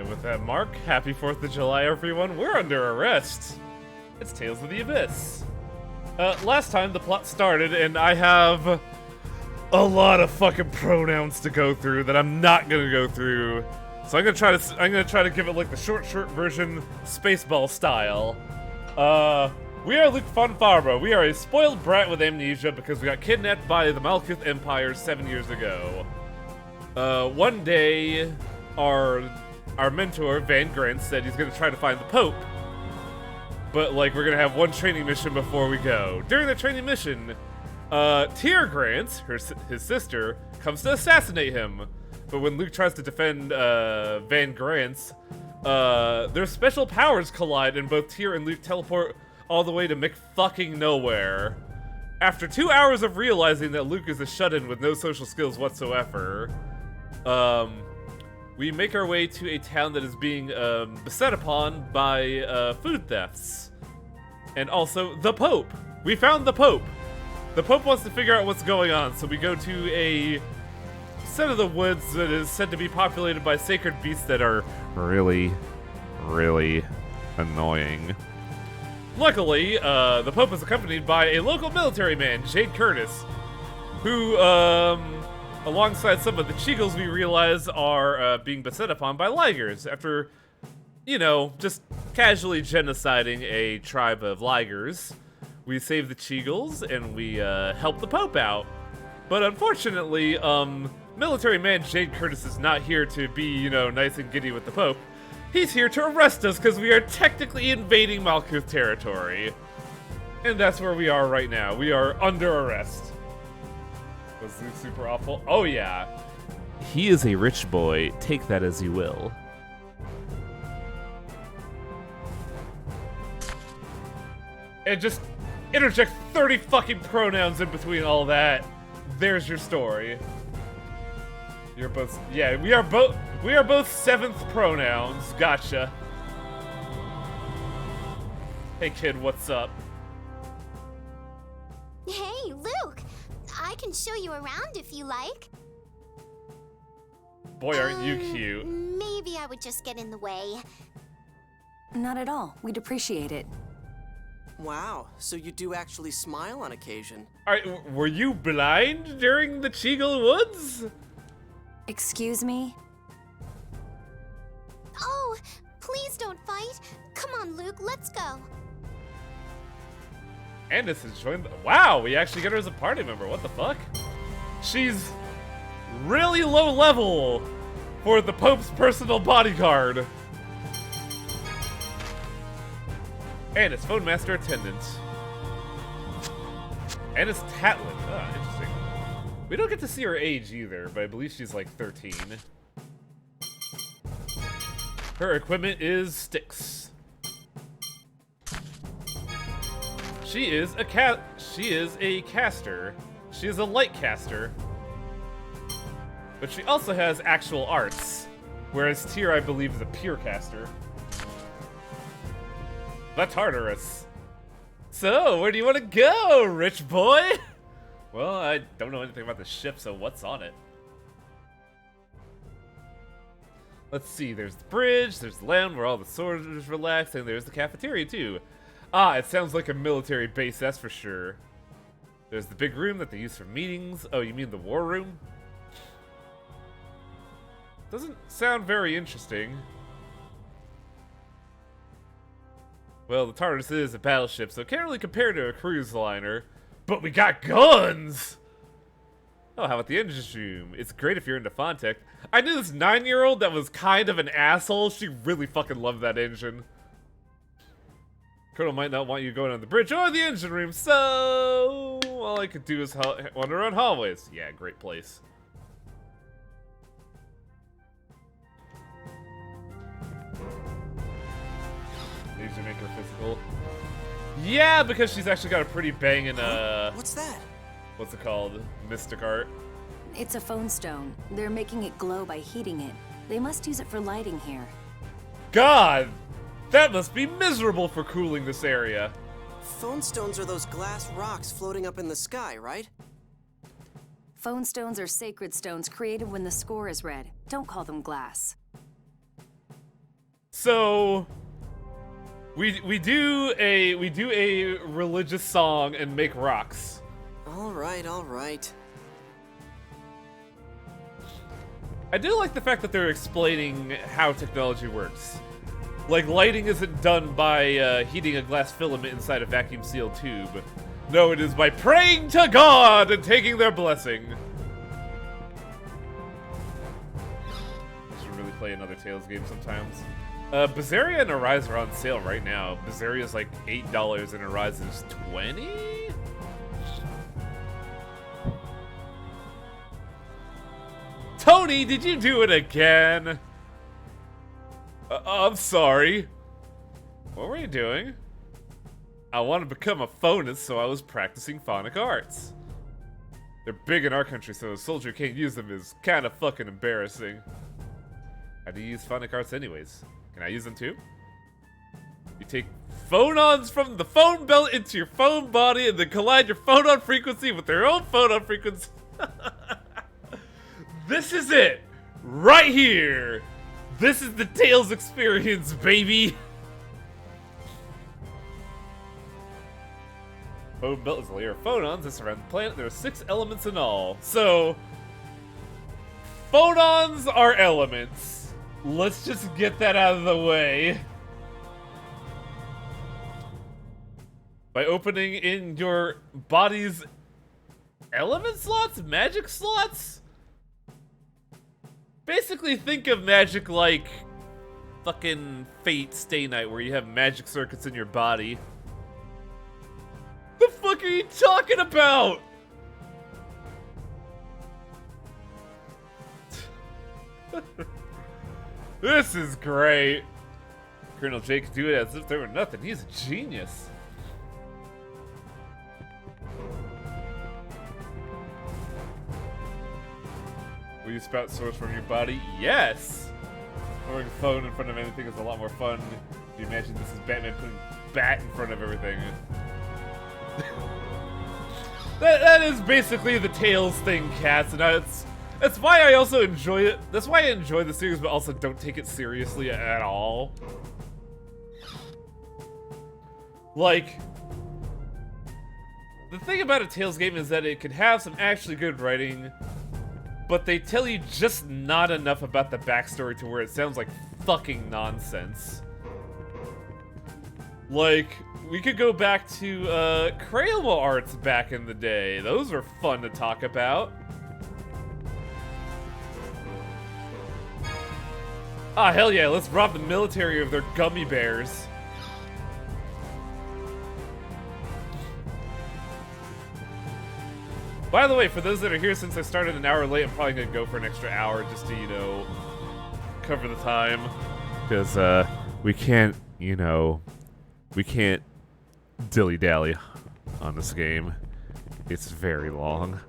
And with that, Mark, happy 4th of July, everyone. We're under arrest. It's Tales of the Abyss. Last time the plot started, and I have a lot of fucking pronouns to go through that I'm not gonna go through. So I'm gonna try to give it like the short version, Spaceball style. We are Luke Fonfarbo. We are a spoiled brat with amnesia because we got kidnapped by the Malkuth Empire 7 years ago. One day, our mentor, Van Grant, said he's gonna try to find the Pope. But, like, we're gonna have one training mission before we go. During the training mission, Tyr Grant, his sister, comes to assassinate him. But when Luke tries to defend, Van Grant's, their special powers collide and both Tyr and Luke teleport all the way to McFucking nowhere. After 2 hours of realizing that Luke is a shut-in with no social skills whatsoever, we make our way to a town that is being beset upon by food thefts. And also, the Pope! We found the Pope! The Pope wants to figure out what's going on, so we go to a set of the woods that is said to be populated by sacred beasts that are really, really annoying. Luckily, the Pope is accompanied by a local military man, Jade Curtis, who, alongside some of the Cheagles we realize are being beset upon by Ligers after, you know, just casually genociding a tribe of Ligers. We save the Cheagles and we help the Pope out. But unfortunately, military man Jade Curtis is not here to be, you know, nice and giddy with the Pope. He's here to arrest us because we are technically invading Malkuth territory. And that's where we are right now. We are under arrest. Was Luke super awful? Oh yeah. He is a rich boy. Take that as you will. And just interject 30 fucking pronouns in between all that. There's your story. You're both, yeah, we are both 7th pronouns. Gotcha. Hey kid, what's up? Hey, Luke! I can show you around if you like. Boy, aren't you cute. Maybe I would just get in the way. Not at all. We'd appreciate it. Wow, so you do actually smile on occasion. Alright, were you blind during the Cheagle Woods? Excuse me? Oh, please don't fight. Come on, Luke, let's go. Andis has joined the— wow, we actually get her as a party member. What the fuck? She's really low level for the Pope's personal bodyguard. And it's Phone Master Attendant. And it's Tatlin. Ah, interesting. We don't get to see her age either, but I believe she's like 13. Her equipment is sticks. She is a caster. She is a light caster. But she also has actual arts. Whereas Tyr, I believe, is a pure caster. The Tartarus. So, where do you want to go, rich boy? Well, I don't know anything about the ship, so what's on it? Let's see, there's the bridge, there's the land where all the soldiers relax, and there's the cafeteria too. Ah, it sounds like a military base, that's for sure. There's the big room that they use for meetings. Oh, you mean the war room? Doesn't sound very interesting. Well, the TARDIS is a battleship, so it can't really compare to a cruise liner. But we got guns! Oh, how about the engine room? It's great if you're into Fontech. I knew this 9-year-old that was kind of an asshole. She really fucking loved that engine. Colonel might not want you going on the bridge or the engine room, so all I could do is wander around hallways. Yeah, great place. Needs to make her physical. Yeah, because she's actually got a pretty banging, What's that? what's it called? Mystic art. It's a phone stone. They're making it glow by heating it. They must use it for lighting here. God! That must be miserable for cooling this area. Phone stones are those glass rocks floating up in the sky, right? Phone stones are sacred stones created when the score is read. Don't call them glass. So we do a religious song and make rocks. All right, all right. I do like the fact that they're explaining how technology works. Like, lighting isn't done by heating a glass filament inside a vacuum-sealed tube. No, it is by praying to God and taking their blessing. Should really play another Tales game sometimes. Berseria and Arise are on sale right now. Berseria is like $8 and Arise is $20? Tony, did you do it again? I'm sorry. What were you doing? I wanted to become a phonist, so I was practicing phonic arts. They're big in our country, so a soldier can't use them is kind of fucking embarrassing. How do you use phonic arts anyways? Can I use them too? You take phonons from the phone belt into your phone body and then collide your phonon frequency with their own phonon frequency. This is it! Right here! This is the Tales experience, baby! Phone belt is a layer of phonons that surround the planet. There are 6 elements in all. So, phonons are elements. Let's just get that out of the way. By opening in your body's element slots? Magic slots? Basically, think of magic like fucking Fate Stay Night, where you have magic circuits in your body. The fuck are you talking about? This is great. Colonel Jake could do it as if there were nothing. He's a genius. Will you spout source from your body? Yes! Throwing a phone in front of anything is a lot more fun. If you imagine this is Batman putting bat in front of everything. that is basically the Tales thing, cats, and that's why I also enjoy it. That's why I enjoy the series, but also don't take it seriously at all. Like, the thing about a Tales game is that it can have some actually good writing, but they tell you just not enough about the backstory to where it sounds like fucking nonsense. Like, we could go back to Crayola arts back in the day. Those were fun to talk about. Ah, hell yeah, let's rob the military of their gummy bears. By the way, for those that are here, since I started an hour late, I'm probably gonna go for an extra hour just to, you know, cover the time. Because, we can't, you know, we can't dilly-dally on this game. It's very long.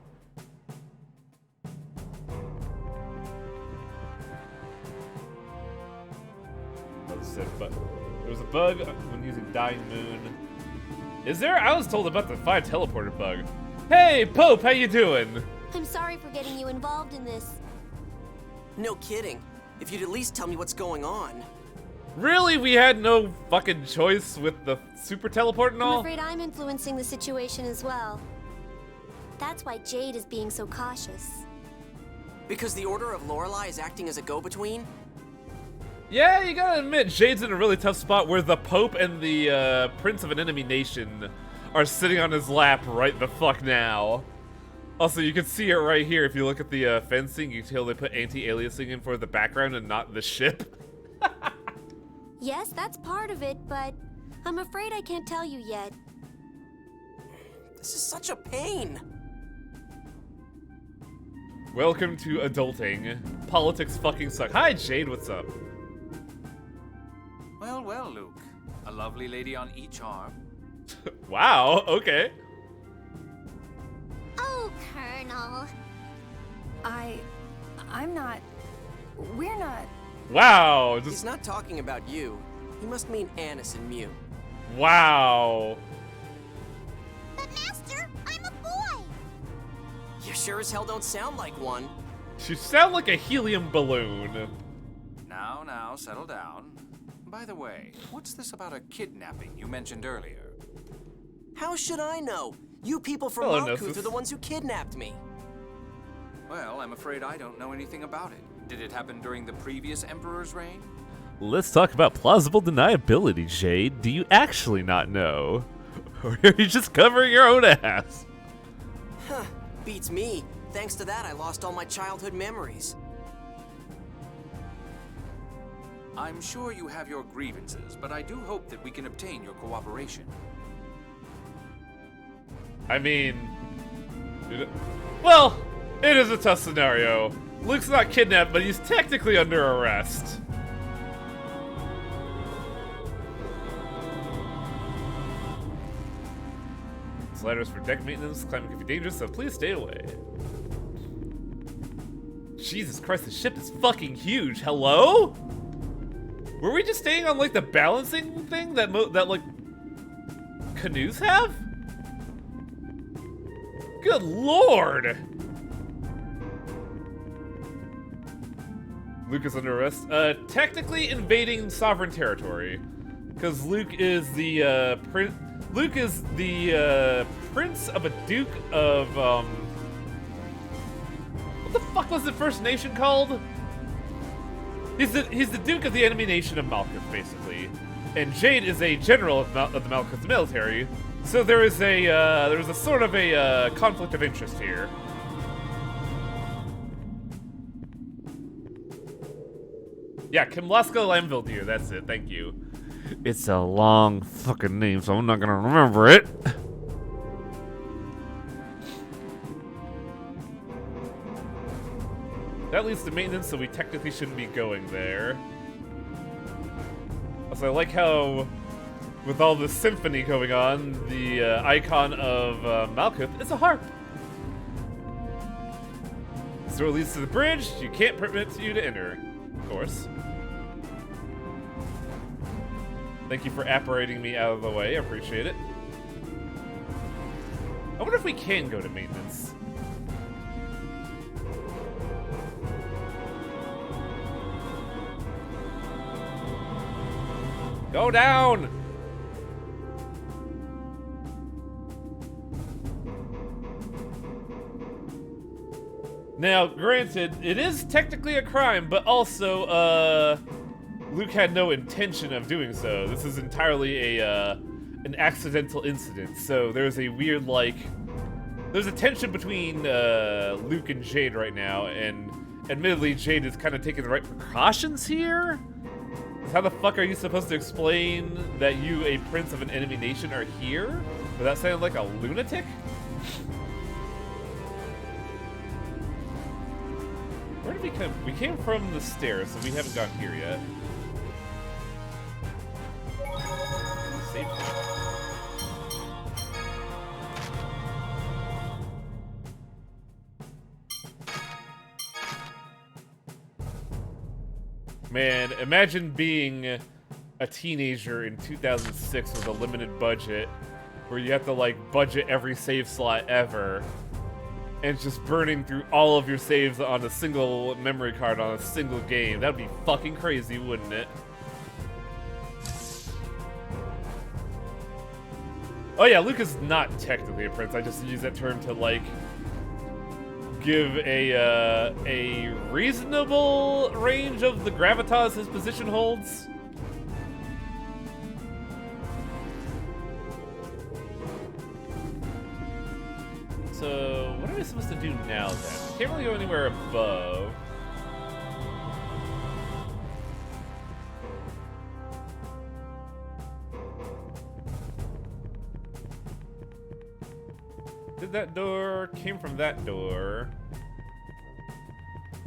But there was a bug when using Dying Moon. Is there? I was told about the 5 teleporter bug. Hey, Pope, how you doing? I'm sorry for getting you involved in this. No kidding. If you'd at least tell me what's going on. Really? We had no fucking choice with the super teleport and all? I'm afraid I'm influencing the situation as well. That's why Jade is being so cautious. Because the Order of Lorelei is acting as a go-between? Yeah, you gotta admit, Jade's in a really tough spot where the Pope and the Prince of an enemy nation are sitting on his lap right the fuck now. Also, you can see it right here. If you look at the fencing, you can tell they put anti-aliasing in for the background and not the ship. Yes, that's part of it, but I'm afraid I can't tell you yet. This is such a pain. Welcome to adulting. Politics fucking suck. Hi, Jade, what's up? Well, well, Luke. A lovely lady on each arm. Wow, okay. Oh, Colonel. I'm not... We're not... Wow, He's just not talking about you. He must mean Annis and Mew. wow. But Master, I'm a boy. You sure as hell don't sound like one. You sound like a helium balloon. Now, settle down. By the way, what's this about a kidnapping you mentioned earlier? How should I know? You people from Hello, Malkuth Gnosis. are the ones who kidnapped me. Well, I'm afraid I don't know anything about it. Did it happen during the previous Emperor's reign? Let's talk about plausible deniability, Jade. Do you actually not know? Or are you just covering your own ass? Huh, beats me. Thanks to that, I lost all my childhood memories. I'm sure you have your grievances, but I do hope that we can obtain your cooperation. I mean, well, it is a tough scenario. Luke's not kidnapped, but he's technically under arrest. Sliders for deck maintenance. Climbing can be dangerous, so please stay away. Jesus Christ, the ship is fucking huge. Hello? Were we just staying on like the balancing thing that like canoes have? Good lord! Luke is under arrest. Technically invading sovereign territory, because Luke is the prince. Luke is the prince of a duke of what the fuck was the first nation called? He's the duke of the enemy nation of Malkuth, basically, and Jade is a general of the Malkuth military. So there is a sort of a conflict of interest here. Yeah, Kimlaska Lamvildir, that's it, thank you. It's a long fucking name, so I'm not gonna remember it. That leads to maintenance, so we technically shouldn't be going there. Also, I like how, with all this symphony going on, the icon of Malkuth is a harp. So it leads to the bridge. You can't permit you to enter, of course. Thank you for apparating me out of the way. I appreciate it. I wonder if we can go to maintenance. Go down! Now, granted, it is technically a crime, but also, Luke had no intention of doing so. This is entirely an accidental incident. So there's a weird, like, there's a tension between Luke and Jade right now, and admittedly, Jade is kind of taking the right precautions here. How the fuck are you supposed to explain that you, a prince of an enemy nation, are here without sounding like a lunatic? Where did we come? We came from the stairs, so we haven't gotten here yet. Save point. Man, imagine being a teenager in 2006 with a limited budget, where you have to like budget every save slot ever, and just burning through all of your saves on a single memory card on a single game. That'd be fucking crazy, wouldn't it? Oh yeah, Luke is not technically a prince. I just use that term to like give a reasonable range of the gravitas his position holds. So, what are we supposed to do now then? We can't really go anywhere above. Did that door, came from that door.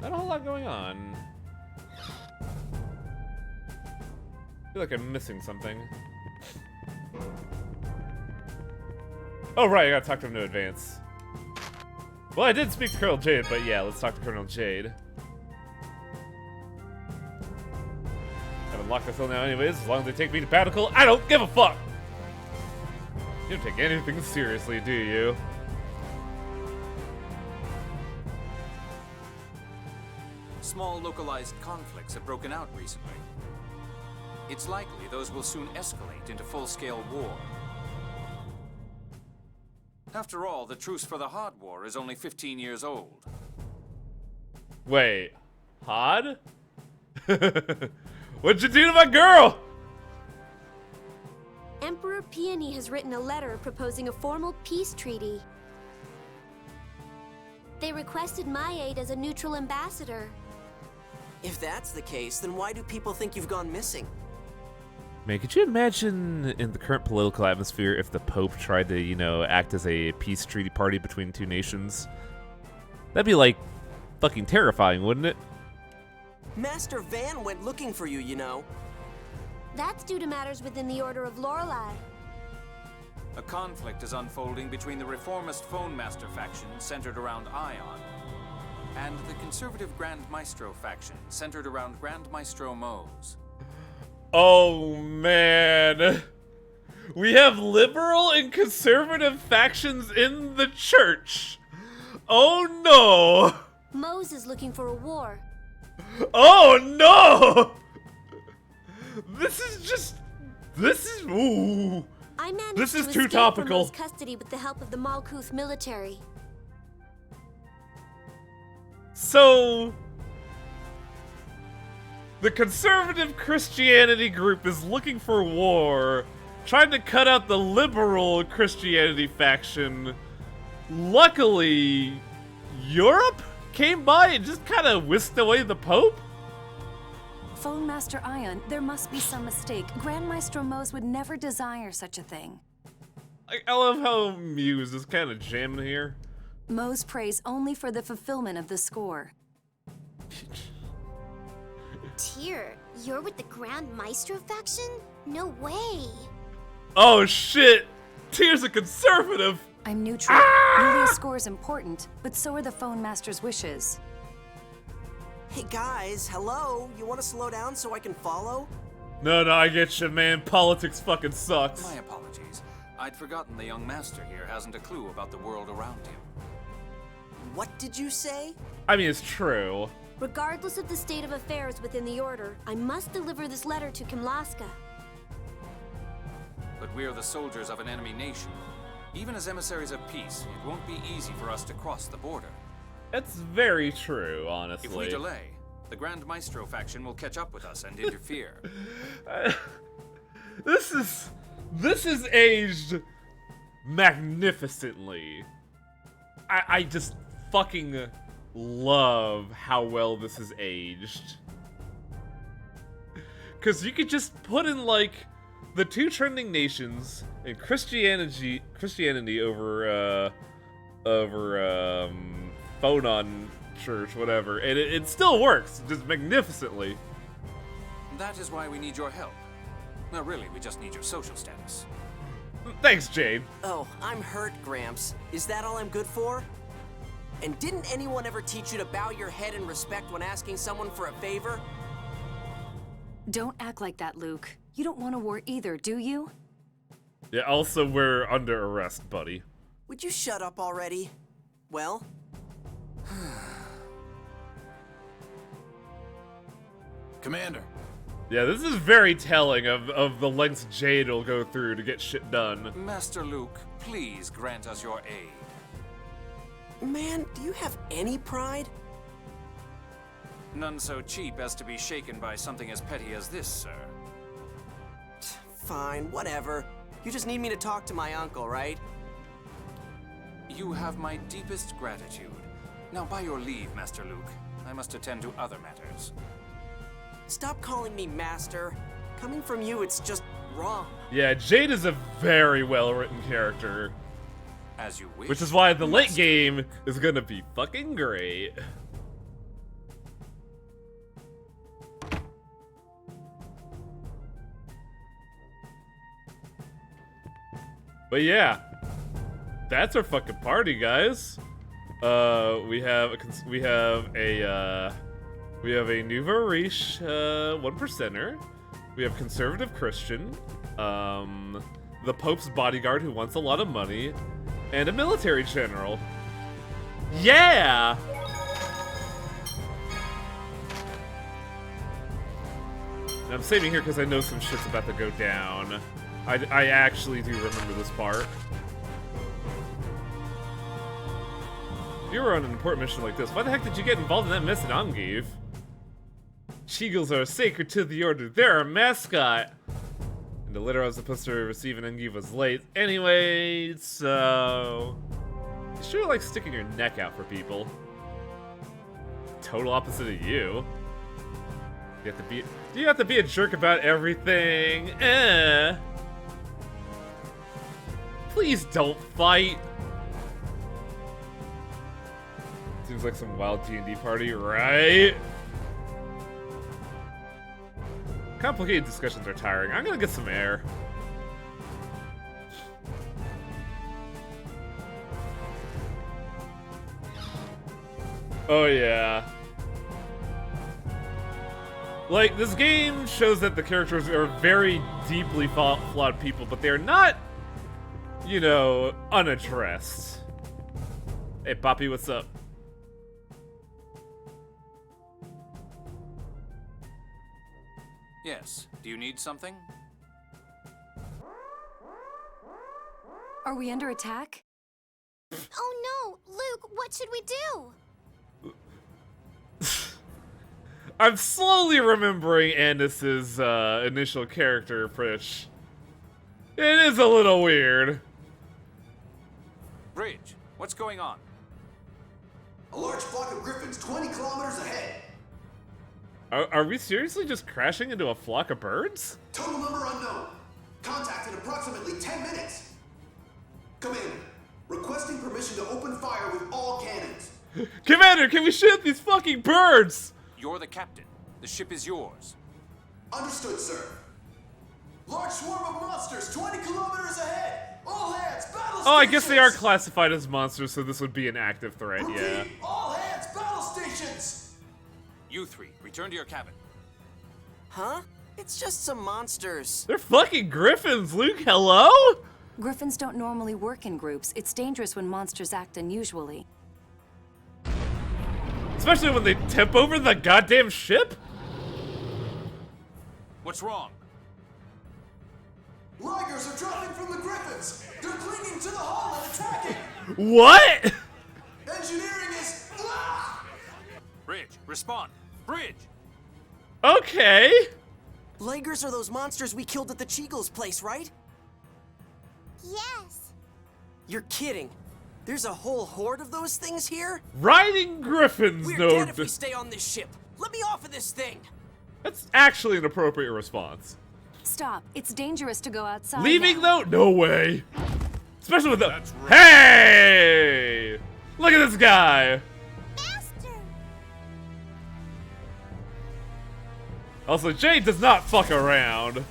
Not a whole lot going on. I feel like I'm missing something. Oh right, I gotta talk to him to advance. Well, I did speak to Colonel Jade, but yeah, let's talk to Colonel Jade. I've unlocked this hill now anyways, as long as they take me to Battle, I don't give a fuck! You don't take anything seriously, do you? Small localized conflicts have broken out recently. it's likely those will soon escalate into full-scale war. After all, the truce for the Hod War is only 15 years old. Wait, Hod? What'd you do to my girl? Emperor Peony has written a letter proposing a formal peace treaty. They requested my aid as a neutral ambassador. If that's the case, then why do people think you've gone missing? Man, could you imagine in the current political atmosphere if the Pope tried to, you know, act as a peace treaty party between two nations? That'd be, like, fucking terrifying, wouldn't it? Master Van went looking for you, you know. That's due to matters within the Order of Lorelei. A conflict is unfolding between the reformist Phone Master faction, centered around Ion, and the conservative Grand Maestro faction, centered around Grand Maestro Mose. Oh, man. We have liberal and conservative factions in the church. Oh, no. Mose is looking for a war. Oh, no. Ooh. I managed This is to too escape topical. from Mo's custody with the help of the Malkuth military. So, the conservative Christianity group is looking for war, trying to cut out the liberal Christianity faction. Luckily, Europe came by and just kind of whisked away the Pope? Phone Master Ion, there must be some mistake. Grand Maestro Mose would never desire such a thing. I love how Muse is kind of jamming here. Mose prays only for the fulfillment of the score. Tyr, you're with the Grand Maestro faction? No way. Oh shit! Tyr's a conservative! I'm neutral. Yulia's score is important, but so are the Phone Master's wishes. Hey guys, hello? You want to slow down so I can follow? No, I get you, man. Politics fucking sucks. My apologies. I'd forgotten the young master here hasn't a clue about the world around him. What did you say? I mean, it's true. Regardless of the state of affairs within the Order, I must deliver this letter to Kimlaska. But we're the soldiers of an enemy nation. Even as emissaries of peace, it won't be easy for us to cross the border. That's very true, honestly. If we delay, the Grand Maestro faction will catch up with us and interfere. This is aged magnificently. I just fucking love how well this is aged. Cause you could just put in like the two trending nations and Christianity over Phonon Church, whatever, and it still works just magnificently. That is why we need your help. No, really, we just need your social status. Thanks, Jade. Oh, I'm hurt, Gramps. Is that all I'm good for? And didn't anyone ever teach you to bow your head in respect when asking someone for a favor? Don't act like that, Luke. You don't want a war either, do you? Yeah, also, we're under arrest, buddy. Would you shut up already? Well? Commander. Yeah, this is very telling of the lengths Jade will go through to get shit done. Master Luke, please grant us your aid. Man, do you have any pride? None so cheap as to be shaken by something as petty as this, sir. Fine, whatever. You just need me to talk to my uncle, right? You have my deepest gratitude. Now, by your leave, Master Luke, I must attend to other matters. Stop calling me master. Coming from you, it's just wrong. Yeah, Jade is a very well-written character. As you wish. Which is why the late Master game Luke. is gonna be fucking great. But yeah, that's our fucking party, guys. We have a Nouveau Riche 1%er. We have conservative Christian, the Pope's bodyguard who wants a lot of money, and a military general. Yeah! I'm saving here because I know some shit's about to go down. I actually do remember this part. If you were on an important mission like this, why the heck did you get involved in that mess at Angiv? Cheagles are sacred to the Order. They're our mascot. And the letter I was supposed to receive in Angiv was late. Anyway, so... You sure like sticking your neck out for people. Total opposite of you. Do you have to be a jerk about everything? Please don't fight. Seems like some wild D&D party, right? Complicated discussions are tiring. I'm gonna get some air. Oh yeah. Like, this game shows that the characters are very deeply flawed people, but they're not, you know, unaddressed. Hey, Poppy, what's up? Yes. Do you need something? Are we under attack? Oh no! Luke, what should we do? I'm slowly remembering Andis's initial character, Prish. It is a little weird. Bridge, what's going on? A large flock of griffins 20 kilometers ahead. Are we seriously just crashing into a flock of birds? Total number unknown. Contact in approximately 10 minutes. Commander, requesting permission to open fire with all cannons. Commander, can we shoot these fucking birds? You're the captain. The ship is yours. Understood, sir. Large swarm of monsters 20 kilometers ahead. All hands, battle stations. Oh, I guess they are classified as monsters, so this would be an active threat, Repeat, yeah. all hands, battle stations. You three, return to your cabin. Huh? It's just some monsters. They're fucking griffins, Luke, hello? Griffins don't normally work in groups. It's dangerous when monsters act unusually. Especially when they tip over the goddamn ship? What's wrong? Ligers are dropping from the griffins. They're clinging to the hull and attacking. What? Engineering is... Ah! Bridge, respond. Bridge! Okay. Ligers are those monsters we killed at the Cheagles place, right? Yes. You're kidding. There's a whole horde of those things here? Riding griffins, We're no. dead if we stay on this ship. Let me off of this thing. That's actually an appropriate response. Stop. It's dangerous to go outside. Leaving now. though? No way. Especially with the. That's right. Hey! Look at this guy. Master. Also, Jade does not fuck around.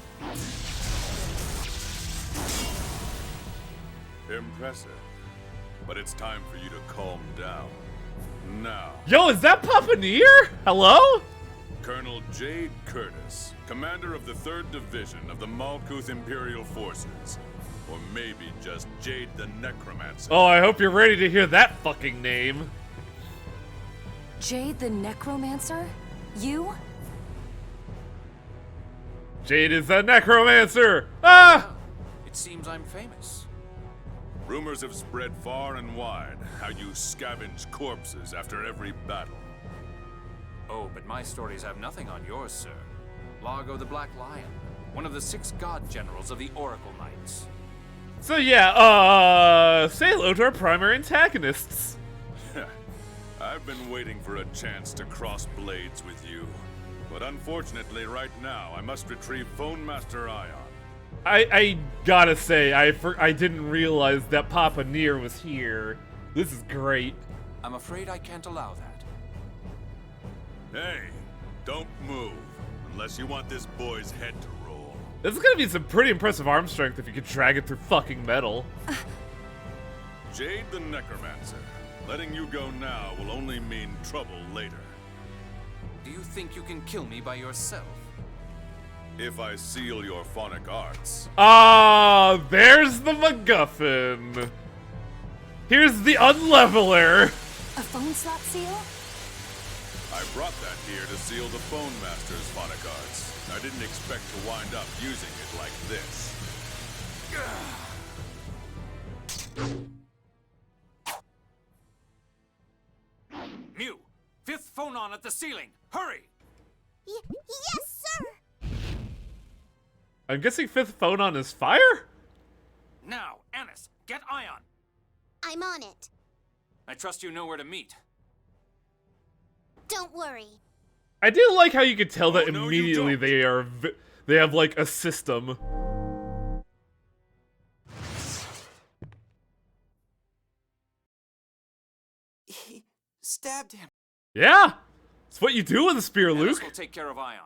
Impressive. But it's time for you to calm down. Now, Yo, is that Papaneer? Hello? Colonel Jade Curtis, commander of the 3rd Division of the Malkuth Imperial Forces. Or maybe just Jade the Necromancer. Oh, I hope you're ready to hear that fucking name. Jade the Necromancer? You? Jade is a necromancer. Ah! It seems I'm famous. Rumors have spread far and wide how you scavenge corpses after every battle. Oh, but my stories have nothing on yours, sir. Largo the Black Lion, one of the 6 god generals of the Oracle Knights. So yeah, say hello to our primary antagonists. I've been waiting for a chance to cross blades with you. But unfortunately, right now, I must retrieve Phone Master Ion. I gotta say, I didn't realize that Papaneer was here. This is great. I'm afraid I can't allow that. Hey, don't move, unless you want this boy's head to roll. This is gonna be some pretty impressive arm strength if you could drag it through fucking metal. Jade the Necromancer. Letting you go now will only mean trouble later. Do you think you can kill me by yourself? If I seal your phonic arts. Ah, there's the MacGuffin. Here's the Unleveler. A phone slot seal? I brought that here to seal the Phone Master's phonic arts. I didn't expect to wind up using it like this. Mew, fifth phonon at the ceiling. Hurry! Yes, sir! I'm guessing fifth phonon is fire? Now, Anis, get Ion. I'm on it. I trust you know where to meet. Don't worry. I do like how you could tell that Oh, no, you immediately don't. they have like a system. He stabbed him. Yeah! It's what you do with a spear, Anis Luke. will take care of Ion.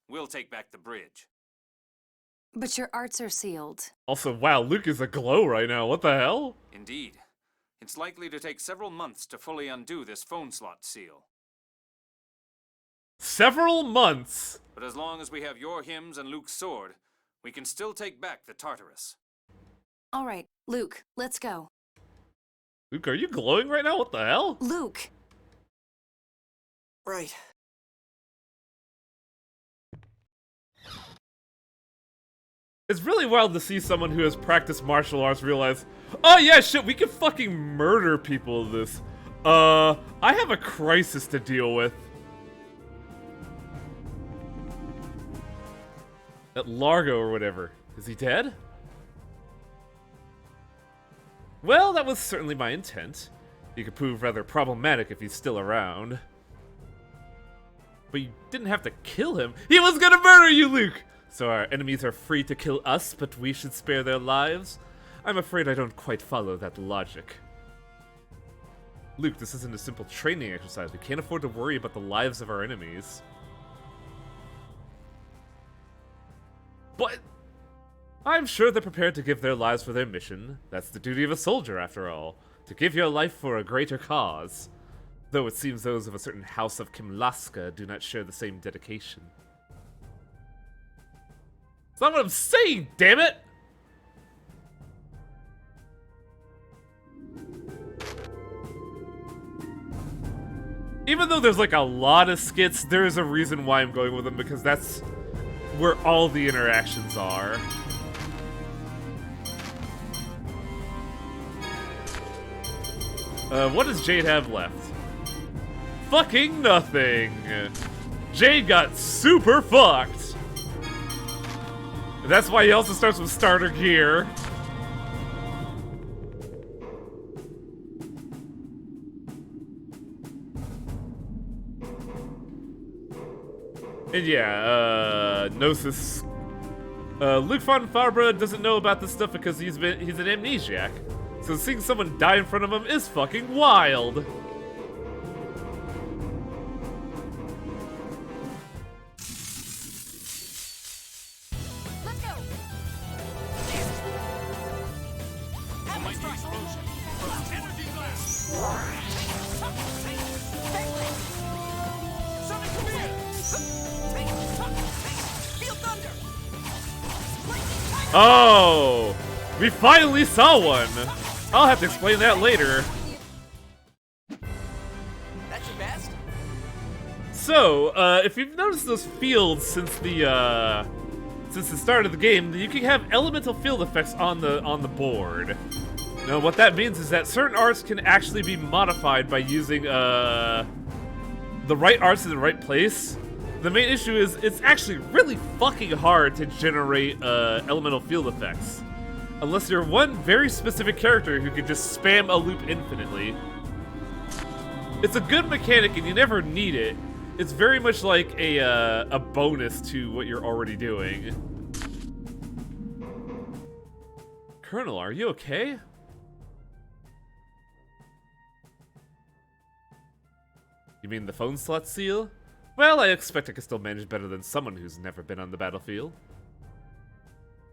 We'll take back the bridge. But your arts are sealed. Also, wow, Luke is aglow right now. What the hell? Indeed. It's likely to take several months to fully undo this phone slot seal. Several months. But as long as we have your hymns and Luke's sword, we can still take back the Tartarus. All right, Luke, let's go. Luke, are you glowing right now? What the hell? Luke! Right. It's really wild to see someone who has practiced martial arts realize, oh yeah, shit, we can fucking murder people with this. I have a crisis to deal with. That Largo or whatever. Is he dead? Well, that was certainly my intent. He could prove rather problematic if he's still around. But you didn't have to kill him. He was gonna murder you, Luke! So our enemies are free to kill us, but we should spare their lives? I'm afraid I don't quite follow that logic. Luke, this isn't a simple training exercise. We can't afford to worry about the lives of our enemies. But I'm sure they're prepared to give their lives for their mission. That's the duty of a soldier, after all. To give your life for a greater cause. Though it seems those of a certain house of Kimlaska do not share the same dedication. That's not what I'm saying, damn it! Even though there's like a lot of skits, there is a reason why I'm going with them, because that's where all the interactions are. What does Jade have left? Fucking nothing! Jade got super fucked! That's why he also starts with starter gear. And yeah, Gnosis. Luke Von Fabra doesn't know about this stuff because he's an amnesiac. So seeing someone die in front of him is fucking wild. Let's go! Energy blast! Sonic, come here! Feel thunder! Oh! We finally saw one! I'll have to explain that later. That's your best? So, if you've noticed those fields since the start of the game, you can have elemental field effects on the board. Now, what that means is that certain arts can actually be modified by using the right arts in the right place. The main issue is it's actually really fucking hard to generate elemental field effects. Unless you're one very specific character who can just spam a loop infinitely. It's a good mechanic and you never need it. It's very much like a bonus to what you're already doing. Colonel, are you okay? You mean the phone slot seal? Well, I expect I can still manage better than someone who's never been on the battlefield.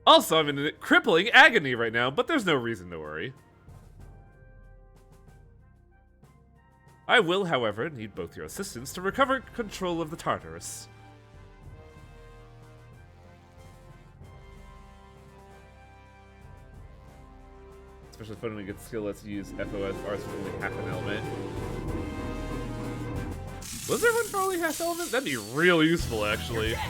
Also, I'm in crippling agony right now, but there's no reason to worry. I will, however, need both your assistance to recover control of the Tartarus. Especially fun when we get skill lets use FOS arts for only half an element. Was everyone probably half element? That'd be real useful, actually. How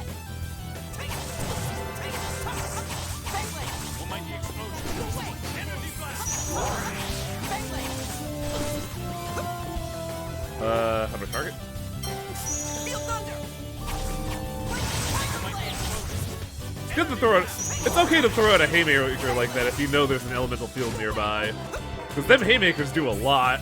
do I target? It's good to throw out. It's okay to throw out a haymaker like that if you know there's an elemental field nearby, because them haymakers do a lot.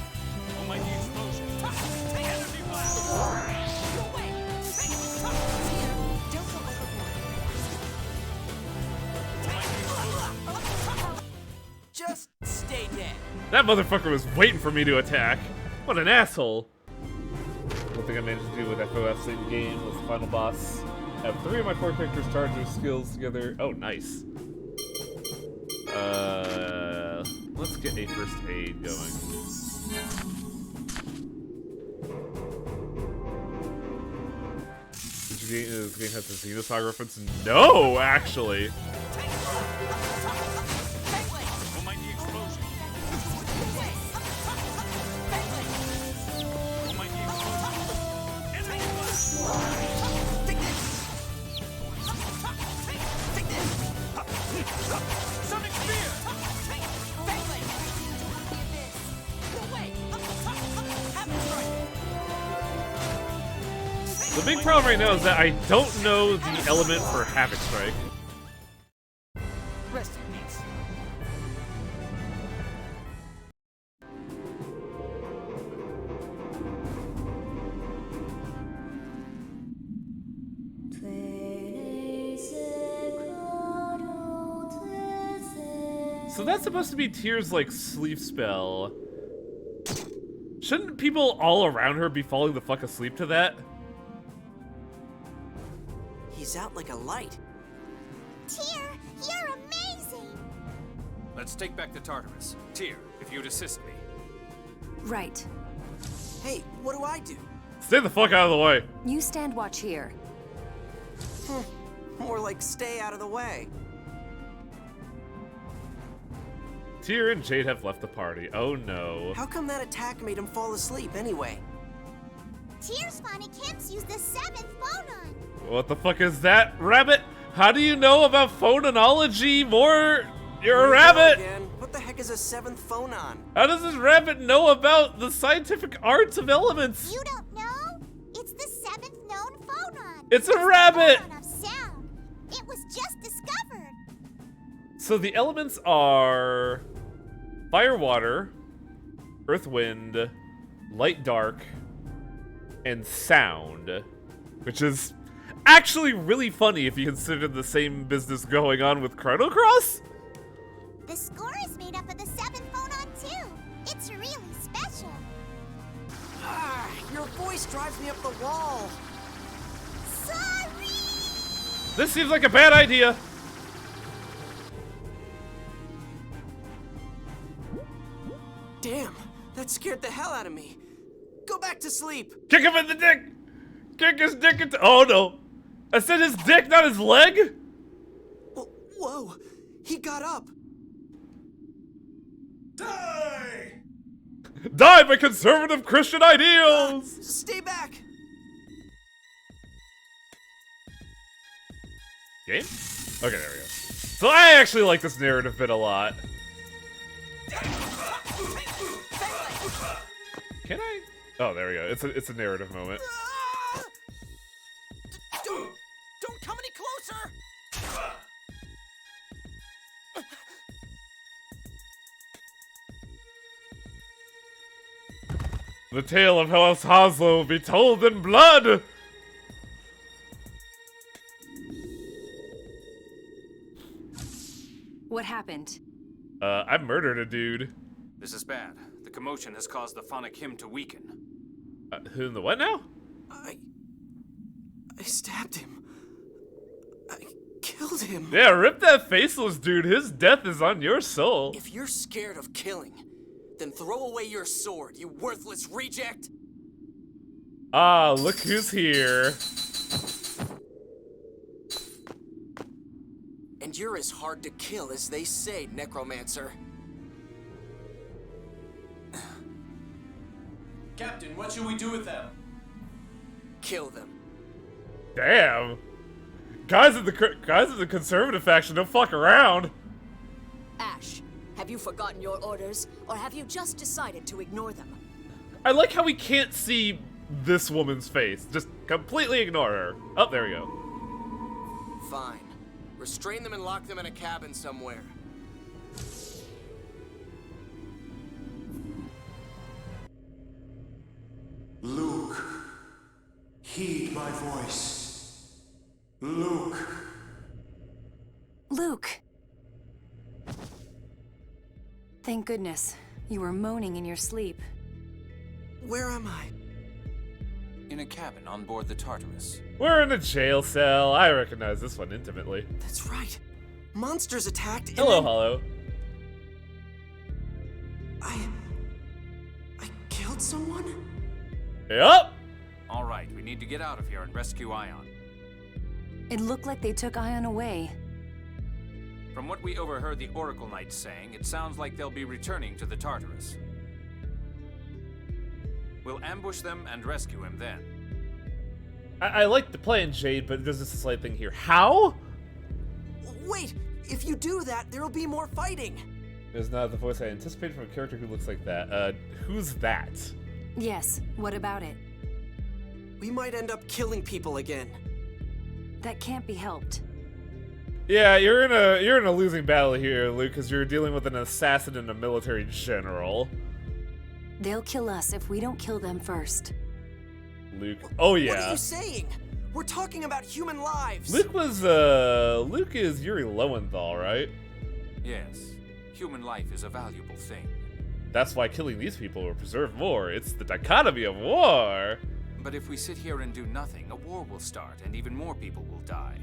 Just stay dead. That motherfucker was waiting for me to attack. What an asshole. One thing I managed to do with FOF's in game was the final boss. Have 3 of my 4 characters charge their skills together. Oh, nice. Let's get a first aid going. Did you this game has the Xenosaga reference? No, actually. The big problem right now is that I don't know the element for Havoc Strike. Rest in peace. So that's supposed to be Tyr's, like, sleep spell. Shouldn't people all around her be falling the fuck asleep to that? He's out like a light. Tyr, you're amazing! Let's take back the Tartarus. Tyr, if you'd assist me. Right. Hey, what do I do? Stay the fuck out of the way. You stand watch here. More like stay out of the way. Tyr and Jade have left the party. Oh no. How come that attack made him fall asleep anyway? Tyr's Phonic used the 7th phonon! What the fuck is that, rabbit? How do you know about phonology more? You're a rabbit! Again. What the heck is a 7th phonon? How does this rabbit know about the scientific arts of elements? You don't know? It's the 7th known phonon! It's a rabbit! Phonon of sound! It was just discovered! So the elements are fire, water, earth, wind, light, dark, and sound, which is actually really funny if you consider the same business going on with Chrono Cross. The score is made up of the 7th phonon too! It's really special! Ah, your voice drives me up the wall. Sorry! This seems like a bad idea. Damn, that scared the hell out of me. Go back to sleep. Kick him in the dick! Kick his dick into— oh no! I said his dick, not his leg? Whoa, he got up. Die! Die by conservative Christian ideals! Stay back. Game? Okay, there we go. So I actually like this narrative bit a lot. Can I? Oh, there we go. It's a narrative moment. Ah! Don't come any closer. The tale of House Haslo will be told in blood! What happened? I murdered a dude. This is bad. The commotion has caused the phonic hymn to weaken. Who in the what now? I stabbed him. I killed him. Yeah, rip that faceless dude. His death is on your soul. If you're scared of killing, then throw away your sword, you worthless reject. Ah, look who's here. And you're as hard to kill as they say, Necromancer. Captain, what should we do with them? kill them. Damn. Guys of the conservative faction don't fuck around. Ash, have you forgotten your orders, or have you just decided to ignore them? I like how we can't see this woman's face. Just completely ignore her. Oh, there we go. Fine. Restrain them and lock them in a cabin somewhere. Luke, heed my voice. Luke. Luke! Thank goodness. You were moaning in your sleep. Where am I? In a cabin on board the Tartarus. We're in a jail cell. I recognize this one intimately. That's right. Monsters attacked and Hello, then Hollow. I killed someone? Yup. All right, we need to get out of here and rescue Ion. It looked like they took Ion away. From what we overheard the Oracle Knights saying, it sounds like they'll be returning to the Tartarus. We'll ambush them and rescue him then. I like the plan, Jade, but there's just a slight thing here. How? Wait, if you do that, there'll be more fighting. There's not the voice I anticipated from a character who looks like that. Who's that? Yes, what about it? We might end up killing people again. That can't be helped. Yeah, you're in a losing battle here, Luke, because you're dealing with an assassin and a military general. They'll kill us if we don't kill them first. Luke. Oh What are yeah. you saying? We're talking about human lives. Luke is Yuri Lowenthal, right? Yes, human life is a valuable thing. That's why killing these people will preserve more. It's the dichotomy of war. But if we sit here and do nothing, a war will start and even more people will die.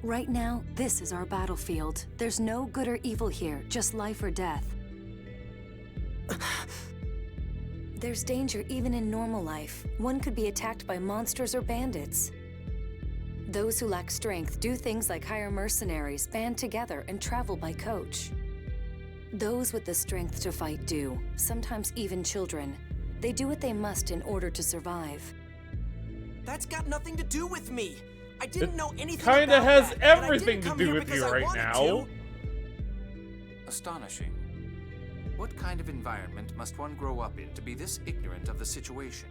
Right now, this is our battlefield. There's no good or evil here, just life or death. There's danger even in normal life. One could be attacked by monsters or bandits. Those who lack strength do things like hire mercenaries, band together, and travel by coach. Those with the strength to fight do, sometimes even children. They do what they must in order to survive. That's got nothing to do with me. I didn't know anything Kinda about has that, and I everything didn't to come do here with because you I right wanted now. to. Astonishing. What kind of environment must one grow up in to be this ignorant of the situation?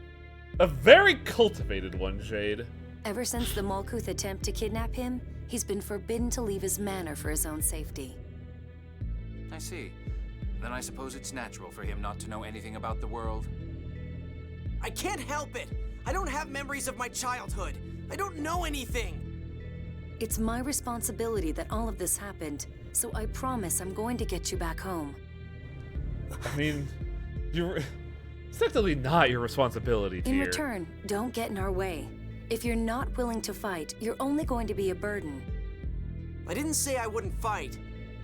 A very cultivated one, Jade. Ever since the Malkuth attempt to kidnap him, he's been forbidden to leave his manor for his own safety. I see. Then I suppose it's natural for him not to know anything about the world. I can't help it. I don't have memories of my childhood. I don't know anything. It's my responsibility that all of this happened, so I promise I'm going to get you back home. I mean, it's technically not your responsibility, In dear. return, don't get in our way. If you're not willing to fight, you're only going to be a burden. I didn't say I wouldn't fight.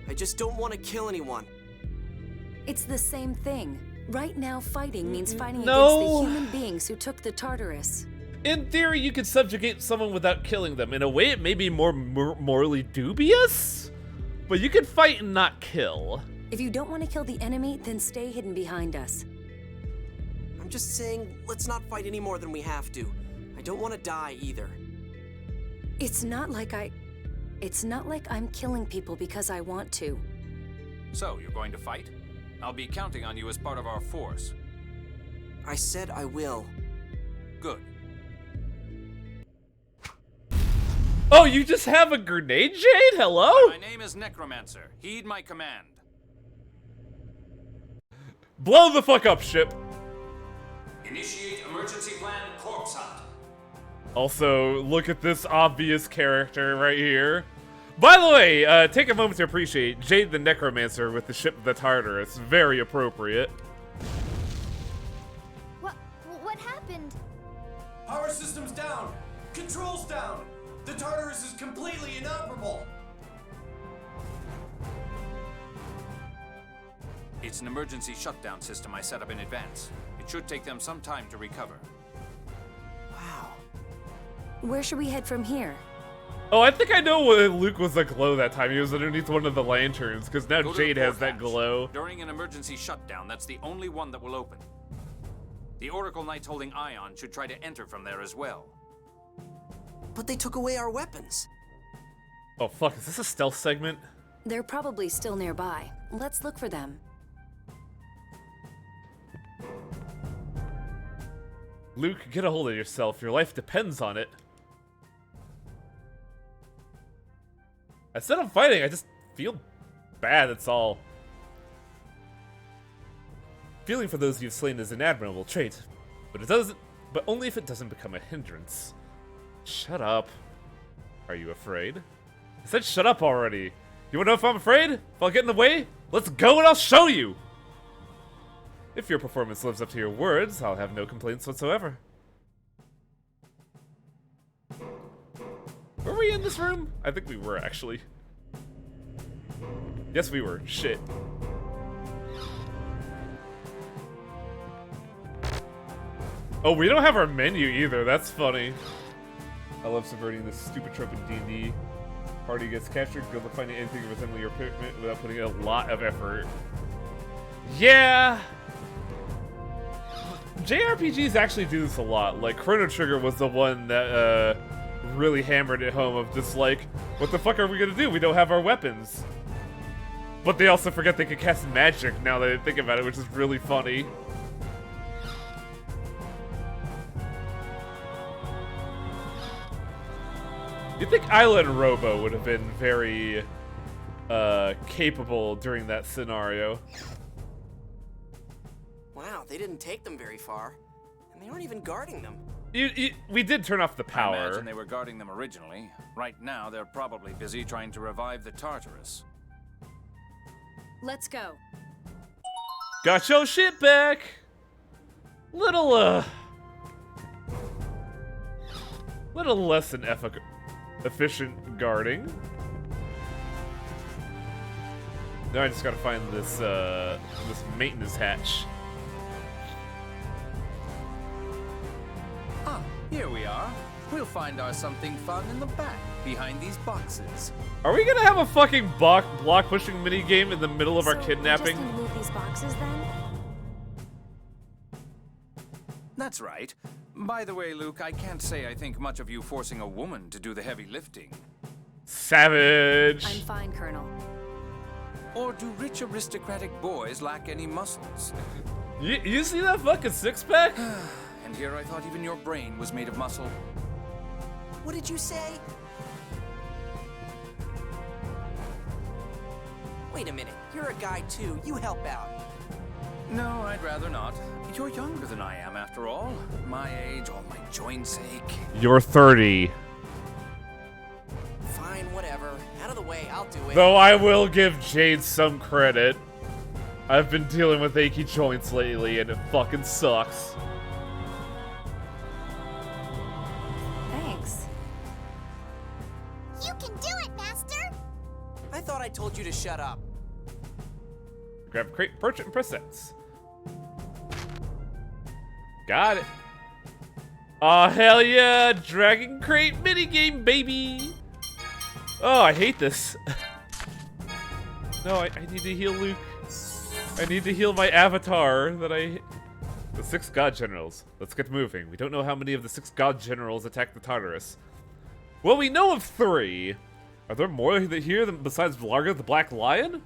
I just don't want to kill anyone. It's the same thing. Right now, fighting means fighting No. against the human beings who took the Tartarus. In theory, you could subjugate someone without killing them. In a way, it may be more morally dubious, but you can fight and not kill. If you don't want to kill the enemy, then stay hidden behind us. I'm just saying, let's not fight any more than we have to. I don't want to die either. It's not like I'm killing people because I want to. So, you're going to fight? I'll be counting on you as part of our force. I said I will. Good. Oh, you just have a grenade, Jade? Hello? My name is Necromancer. Heed my command. Blow the fuck up, ship. Initiate emergency plan corpse hunt. Also, look at this obvious character right here. By the way, take a moment to appreciate Jade the Necromancer with the ship the Tartarus. Very appropriate. What happened? Power systems down. Controls down. The Tartarus is completely inoperable. It's an emergency shutdown system I set up in advance. It should take them some time to recover. Wow. Where should we head from here? Oh, I think I know what Luke was aglow that time. He was underneath one of the lanterns, because now Go to the Jade has port that hatch. glow. During an emergency shutdown, that's the only one that will open. The Oracle Knights holding Ion should try to enter from there as well. But they took away our weapons. Oh fuck, is this a stealth segment? They're probably still nearby. Let's look for them. Luke, get a hold of yourself. Your life depends on it. I said I'm fighting, I just feel bad, that's all. Feeling for those you've slain is an admirable trait, but only if it doesn't become a hindrance. Shut up. Are you afraid? I said shut up already. You wanna know if I'm afraid? If I'll get in the way? Let's go and I'll show you! If your performance lives up to your words, I'll have no complaints whatsoever. Were we in this room? I think we were, actually. Yes, we were. Shit. Oh, we don't have our menu either. That's funny. I love subverting this stupid trope in D&D. Party gets captured, good luck finding anything resembling your equipment without putting in a lot of effort. Yeah! JRPGs actually do this a lot. Like, Chrono Trigger was the one that really hammered it home of just like, what the fuck are we gonna do? We don't have our weapons. But they also forget they can cast magic now that I think about it, which is really funny. You'd think Isla and Robo would have been very capable during that scenario. Wow, they didn't take them very far. And they aren't even guarding them. We did turn off the power. I imagine they were guarding them originally. Right now, they're probably busy trying to revive the Tartarus. Let's go. Got your shit back! Little less than efficient guarding. Now I just gotta find this, this maintenance hatch. Ah, here we are. We'll find our something fun in the back, behind these boxes. Are we gonna have a fucking block pushing minigame in the middle of our kidnapping? We're just gonna move these boxes then? That's right. By the way, Luke, I can't say I think much of you forcing a woman to do the heavy lifting. Savage! I'm fine, Colonel. Or do rich aristocratic boys lack any muscles? You see that fucking six-pack? And here I thought even your brain was made of muscle. What did you say? Wait a minute, you're a guy too. You help out. No, I'd rather not. You're younger than I am, after all. My age, all my joints ache. You're 30. Fine, whatever. Out of the way, I'll do it. Though I will give Jade some credit. I've been dealing with achy joints lately, and it fucking sucks. Thanks. You can do it, Master! I thought I told you to shut up. Grab a crate, perch it, and press X. Got it. Aw, hell yeah! Dragon Crate minigame, baby! Oh, I hate this. No, I need to heal Luke. I need to heal my avatar that I... The 6 God Generals. Let's get moving. We don't know how many of the 6 God Generals attacked the Tartarus. Well, we know of 3. Are there more here than besides Largo the Black Lion?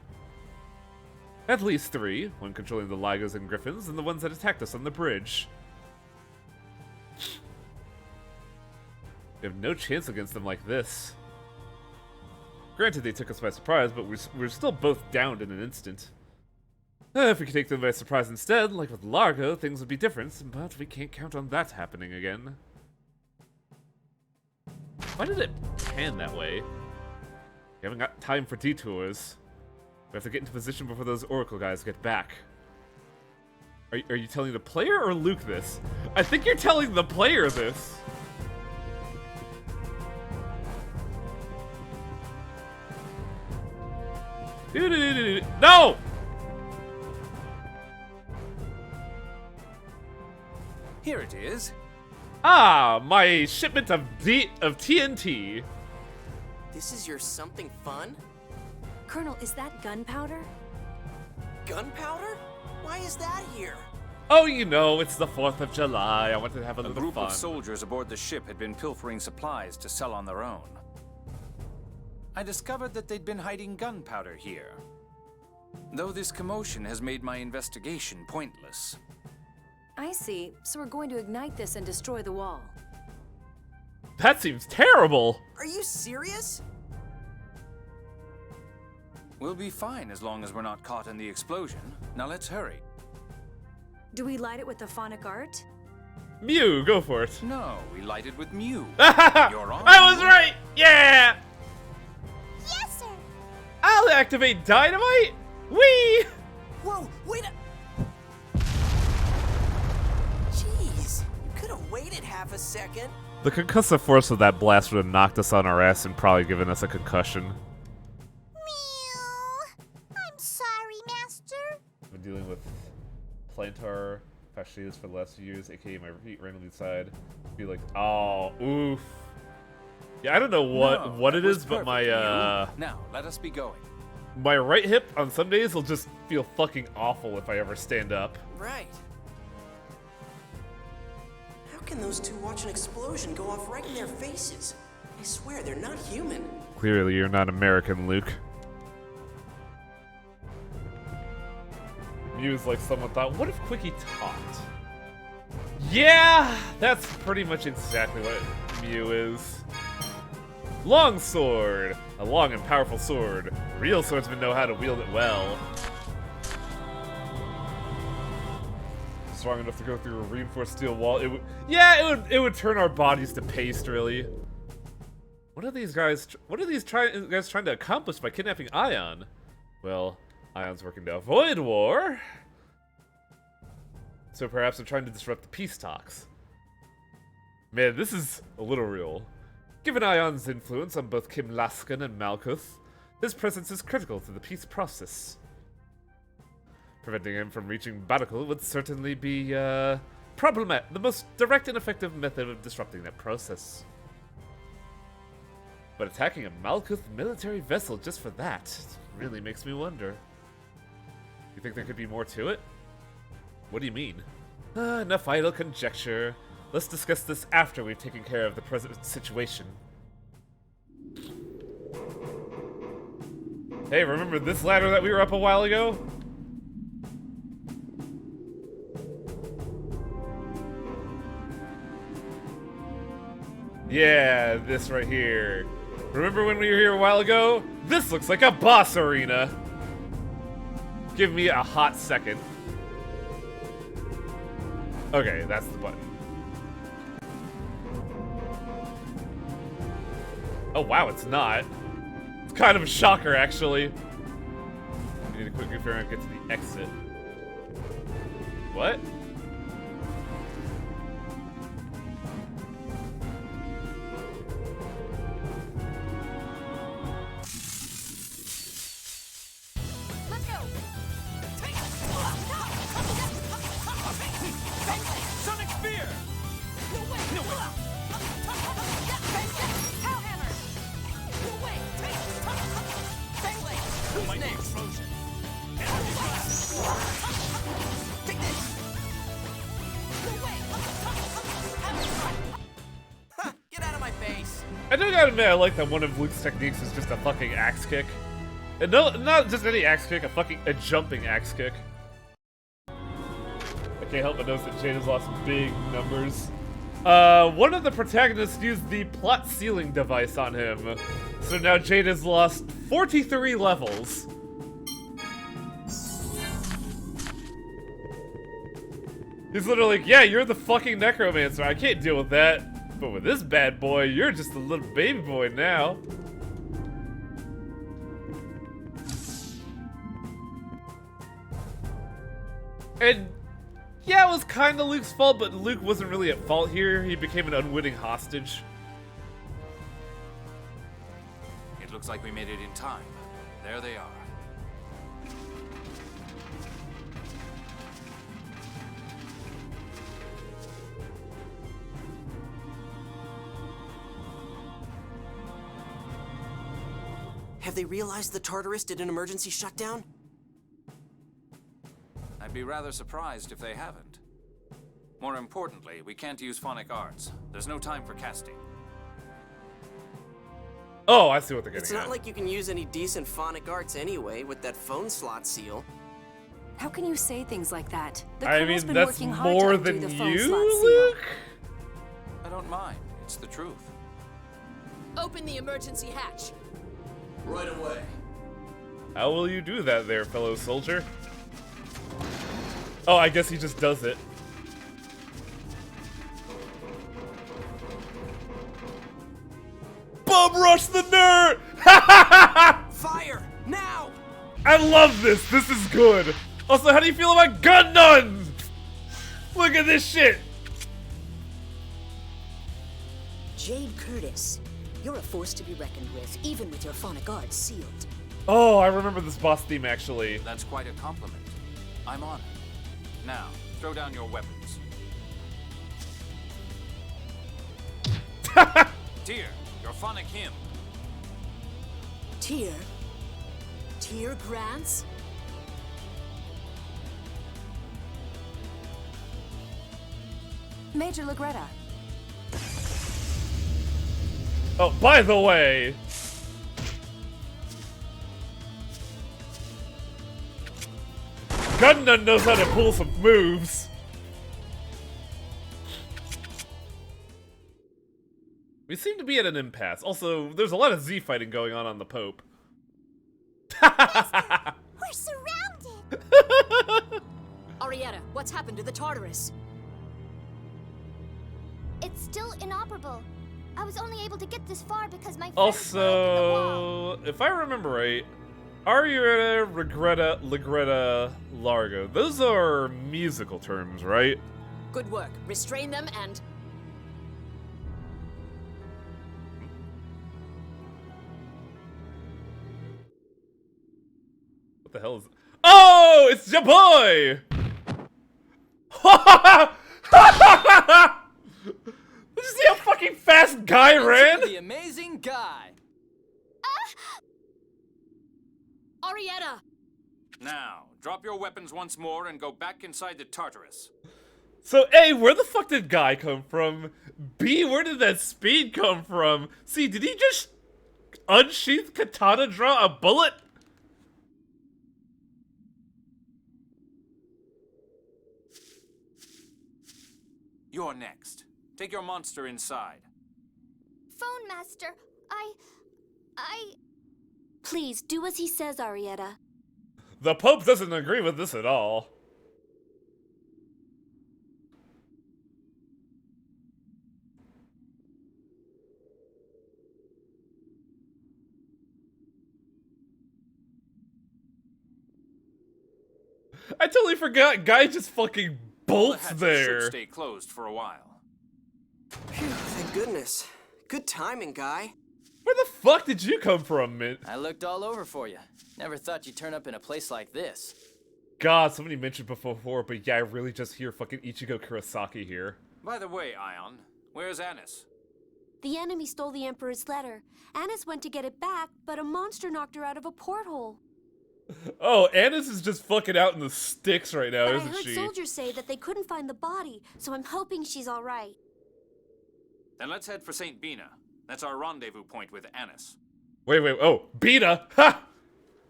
At least 3. One controlling the Lagos and Griffins, and the ones that attacked us on the bridge. We have no chance against them like this. Granted, they took us by surprise, but we're still both downed in an instant. If we could take them by surprise instead, like with Largo, things would be different, but we can't count on that happening again. Why did it pan that way? We haven't got time for detours. We have to get into position before those Oracle guys get back. Are you telling the player or Luke this? I think you're telling the player this. No! Here it is. Ah, my shipment of TNT. This is your something fun? Colonel, is that gunpowder? Gunpowder? Why is that here? Oh, you know, it's the 4th of July. I wanted to have a A little group fun. of soldiers aboard the ship had been pilfering supplies to sell on their own. I discovered that they'd been hiding gunpowder here. Though this commotion has made my investigation pointless. I see. So we're going to ignite this and destroy the wall. That seems terrible. Are you serious? We'll be fine as long as we're not caught in the explosion. Now let's hurry. Do we light it with the phonic art? Mew, go for it. No, we light it with Mew. You're on. I was right. Yeah. Yes, sir. I'll activate dynamite. Whee! Whoa, wait a... Jeez, you could have waited half a second. The concussive force of that blast would have knocked us on our ass and probably given us a concussion. Meow. I'm sorry, Master. I've been dealing with plantar fasciitis for the last few years, aka my feet randomly decide to be like, oh, oof. Yeah, I don't know what that it was is, but perfect, my Now, let us be going. my right hip on some days will just feel fucking awful if I ever stand up. Right. How can those two watch an explosion go off right in their faces? I swear, they're not human. Clearly, you're not American, Luke. Mew's like someone thought, what if Quickie talked? Yeah, that's pretty much exactly what Mew is. Longsword! A long and powerful sword. Real swordsmen know how to wield it well. Strong enough to go through a reinforced steel wall. It would turn our bodies to paste, really. What are these guys trying to accomplish by kidnapping Ion? Well, Ion's working to avoid war. So perhaps they're trying to disrupt the peace talks. Man, this is a little real. Given Ion's influence on both Kim Laskin and Malkuth, his presence is critical to the peace process. Preventing him from reaching Barnacle would certainly be, the most direct and effective method of disrupting that process. But attacking a Malkuth military vessel just for that really makes me wonder. You think there could be more to it? What do you mean? Enough idle conjecture. Let's discuss this after we've taken care of the present situation. Hey, remember this ladder that we were up a while ago? Yeah, this right here. Remember when we were here a while ago? This looks like a boss arena. Give me a hot second. Okay, that's the button. Oh wow, it's not. It's kind of a shocker, actually. We need to quickly figure out and get to the exit. What? Let's go! Sonic Spear! No way! No way! Pow hammer! No way! Bang blade! Who's next? Take this! No way! Ha! Get out of my face! I do gotta admit, I like that one of Luke's techniques is just a fucking axe kick. And no, not just any axe kick, a jumping axe kick. I can't help but notice that Jade has lost big numbers. One of the protagonists used the plot ceiling device on him. So now Jade has lost 43 levels. He's literally like, yeah, you're the fucking necromancer. I can't deal with that. But with this bad boy, you're just a little baby boy now. And yeah, it was kind of Luke's fault, but Luke wasn't really at fault here. He became an unwitting hostage. It looks like we made it in time. There they are. Have they realized the Tartarus did an emergency shutdown? I'd be rather surprised if they haven't. More importantly, we can't use phonic arts. There's no time for casting. Oh, I see what they're getting It's at. not like you can use any decent phonic arts anyway with that phone slot seal. How can you say things like that? The I Colonel's mean, been that's working hard more to undo than the phone you, slot seal. Luke? I don't mind. It's the truth. Open the emergency hatch. Right away. How will you do that there, fellow soldier? Oh, I guess he just does it. Bum rush the nerd! Fire! Now! I love this! This is good! Also, how do you feel about gun nuns? Look at this shit! Jade Curtis, you're a force to be reckoned with, even with your phonic arts sealed. Oh, I remember this boss theme actually. That's quite a compliment. I'm honored. Now, throw down your weapons. Tyr, your phonic hymn. Tyr? Tyr Grants? Major Legretta. Oh, by the way, Gundam knows how to pull some moves. We seem to be at an impasse. Also, there's a lot of Z fighting going on the Pope. We're surrounded! Arietta, what's happened to the Tartarus? It's still inoperable. I was only able to get this far because my friend broke the wall. Also, if I remember right, Arietta, Regretta, Legretta, Largo. Those are musical terms, right? Good work. Restrain them and... What the hell is... Oh, it's your boy! Did you see how fucking fast Guy ran? The amazing Guy. Arietta! Now, drop your weapons once more and go back inside the Tartarus. So A, where the fuck did Guy come from? B, where did that speed come from? C, did he just unsheath katana draw a bullet? You're next. Take your monster inside. Phone Master, I... Please, do as he says, Arietta. The Pope doesn't agree with this at all. I totally forgot Guy just fucking All the bolts hatches there. should stay closed for a while. Phew, thank goodness. Good timing, Guy. Where the fuck did you come from, Mint? I looked all over for you. Never thought you'd turn up in a place like this. God, somebody mentioned before, but yeah, I really just hear fucking Ichigo Kurosaki here. By the way, Ion, where's Anis? The enemy stole the Emperor's letter. Annis went to get it back, but a monster knocked her out of a porthole. Oh, Annis is just fucking out in the sticks right now, But I isn't heard she? soldiers say that they couldn't find the body, so I'm hoping she's all right. Then let's head for St. Bina. That's our rendezvous point with Anis. Wait, oh, Beta? Ha!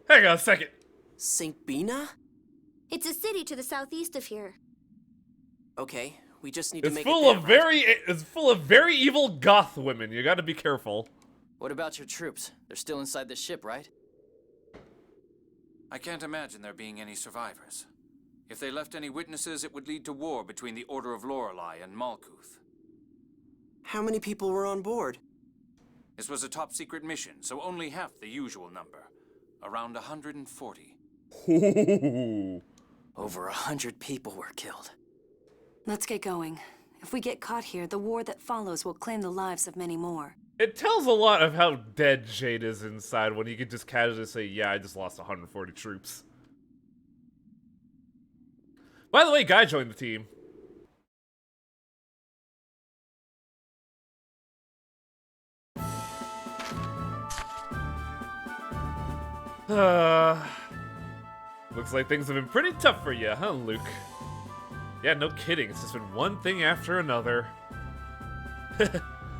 Hang on a second. St. Bina? It's a city to the southeast of here. Okay, we just need to It's make full it of there, right? it's full of very evil goth women. You gotta be careful. What about your troops? They're still inside the ship, right? I can't imagine there being any survivors. If they left any witnesses, it would lead to war between the Order of Lorelei and Malkuth. How many people were on board? This was a top-secret mission, so only half the usual number. Around 140. Ooh. Over 100 people were killed. Let's get going. If we get caught here, the war that follows will claim the lives of many more. It tells a lot of how dead Jade is inside when he could just casually say, yeah, I just lost 140 troops. By the way, Guy joined the team. Looks like things have been pretty tough for you, huh, Luke? Yeah, no kidding. It's just been one thing after another.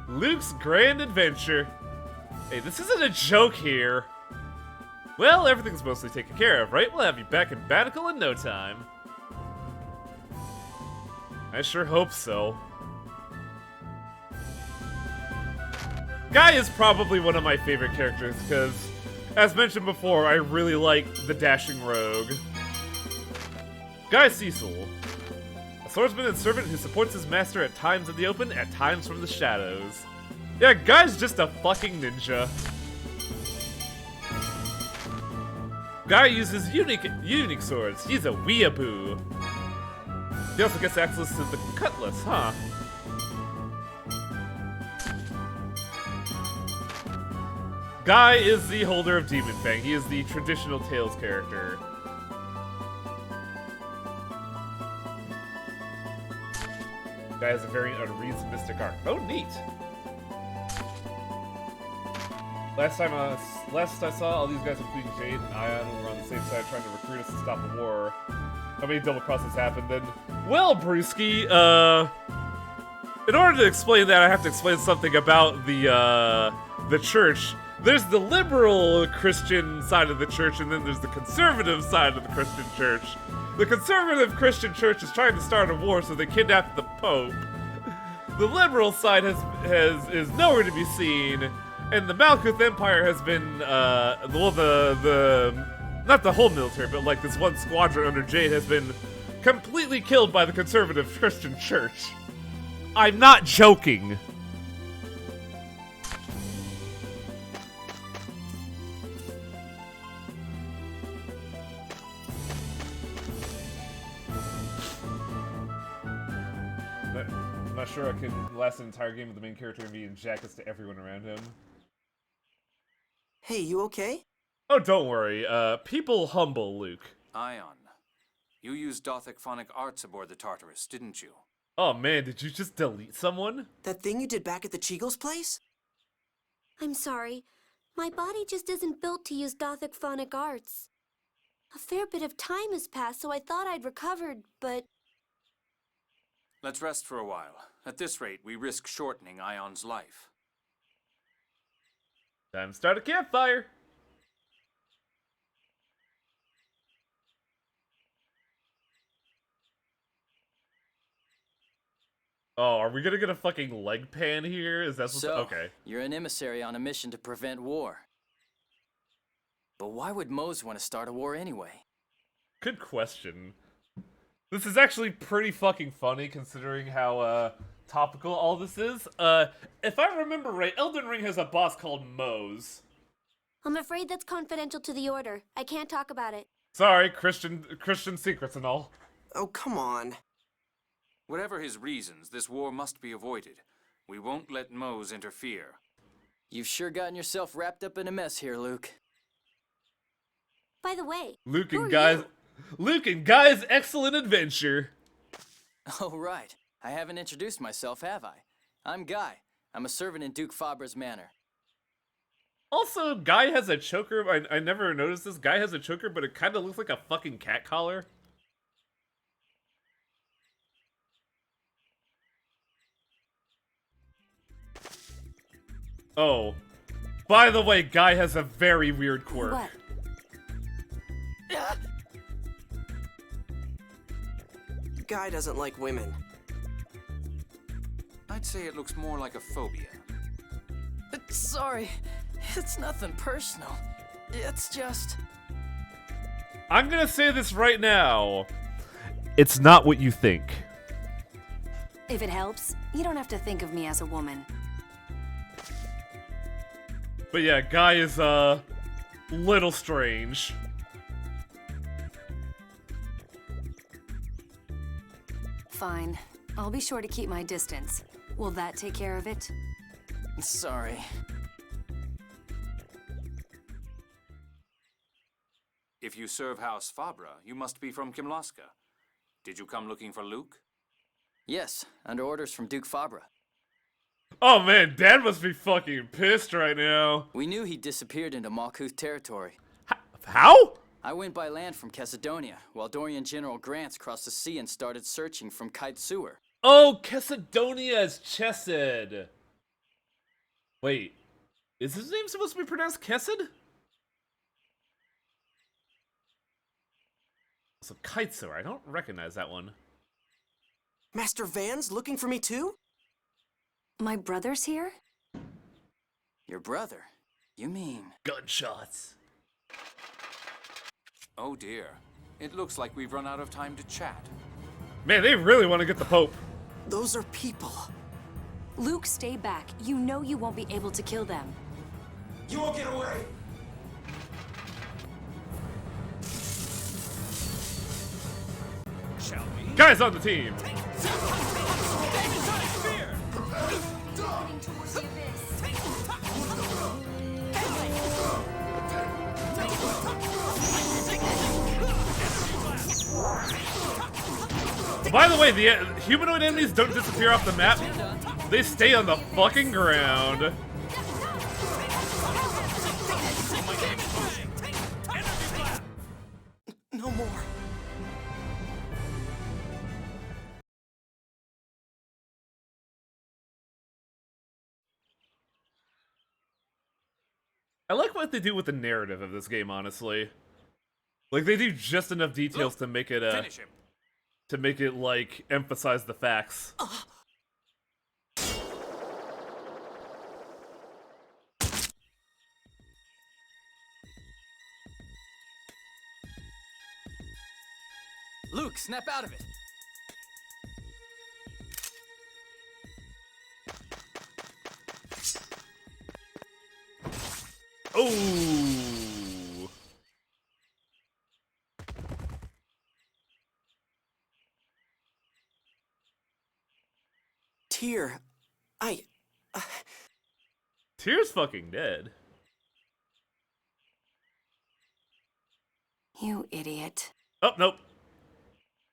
Luke's grand adventure. Hey, this isn't a joke here. Well, everything's mostly taken care of, right? We'll have you back in Batical in no time. I sure hope so. Guy is probably one of my favorite characters because, as mentioned before, I really like the dashing rogue. Guy Cecil. A swordsman and servant who supports his master at times in the open, at times from the shadows. Yeah, Guy's just a fucking ninja. Guy uses unique swords. He's a weeaboo. He also gets access to the cutlass, huh? Guy is the holder of Demon Fang. He is the traditional Tales character. Guy has a variant of Reed's Mystic Arc. Oh, neat! Last I saw, all these guys, including Jade and Ion, were on the same side trying to recruit us to stop a war. How many double crosses happened then? Well, Brewski, in order to explain that, I have to explain something about the church. There's the liberal Christian side of the church, and then there's the conservative side of the Christian church. The conservative Christian church is trying to start a war, so they kidnapped the Pope. The liberal side is nowhere to be seen, and the Malkuth Empire has been, well, not the whole military, but like this one squadron under Jade has been completely killed by the conservative Christian church. I'm not joking. I'm not sure I can last an entire game with the main character and being jackets to everyone around him. Hey, you okay? Oh, don't worry. People humble Luke. Ion, you used Dothic phonic arts aboard the Tartarus, didn't you? Oh man, did you just delete someone? That thing you did back at the Cheagles place? I'm sorry. My body just isn't built to use Gothic phonic arts. A fair bit of time has passed, so I thought I'd recovered, but... Let's rest for a while. At this rate, we risk shortening Ion's life. Time to start a campfire. Oh, are we gonna get a fucking leg pan here? Is that what's So, okay? You're an emissary on a mission to prevent war. But why would Mose want to start a war anyway? Good question. This is actually pretty fucking funny considering how topical all this is. If I remember right, Elden Ring has a boss called Mose. I'm afraid that's confidential to the Order. I can't talk about it. Sorry, Christian secrets and all. Oh, come on. Whatever his reasons, this war must be avoided. We won't let Mose interfere. You've sure gotten yourself wrapped up in a mess here, Luke. By the way, Luke who and are Guy's excellent adventure. Oh, right. I haven't introduced myself, have I? I'm Guy. I'm a servant in Duke Fabra's manor. Also, Guy has a choker. I never noticed this. Guy has a choker, but it kind of looks like a fucking cat collar. Oh. By the way, Guy has a very weird quirk. What? Guy doesn't like women. I'd say it looks more like a phobia. Sorry. It's nothing personal. It's just... I'm gonna say this right now. It's not what you think. If it helps, you don't have to think of me as a woman. But yeah, Guy is, little strange. Fine. I'll be sure to keep my distance. Will that take care of it? Sorry. If you serve House Fabra, you must be from Kimlaska. Did you come looking for Luke? Yes, under orders from Duke Fabra. Oh man, Dad must be fucking pissed right now. We knew he disappeared into Malkuth territory. How? I went by land from Chesidonia, while Dorian General Grants crossed the sea and started searching from Kite Sewer. Oh, Chesidonia is Chesed. Wait, is his name supposed to be pronounced Chesed? So Kitesewer, I don't recognize that one. Master Van's looking for me too? My brother's here? Your brother? You mean... Gunshots. Oh dear. It looks like we've run out of time to chat. Man, they really want to get the Pope. Those are people. Luke, stay back. You know you won't be able to kill them. You won't get away! Shall we? Guys on the team. By the way, the humanoid enemies don't disappear off the map. They stay on the fucking ground. No more. I like what they do with the narrative of this game, honestly. Like, they do just enough details to make it, Finish him. to make it, like, emphasize the facts. Luke, snap out of it! Oh! Tyr, Tyr's fucking dead. You idiot. Oh, nope.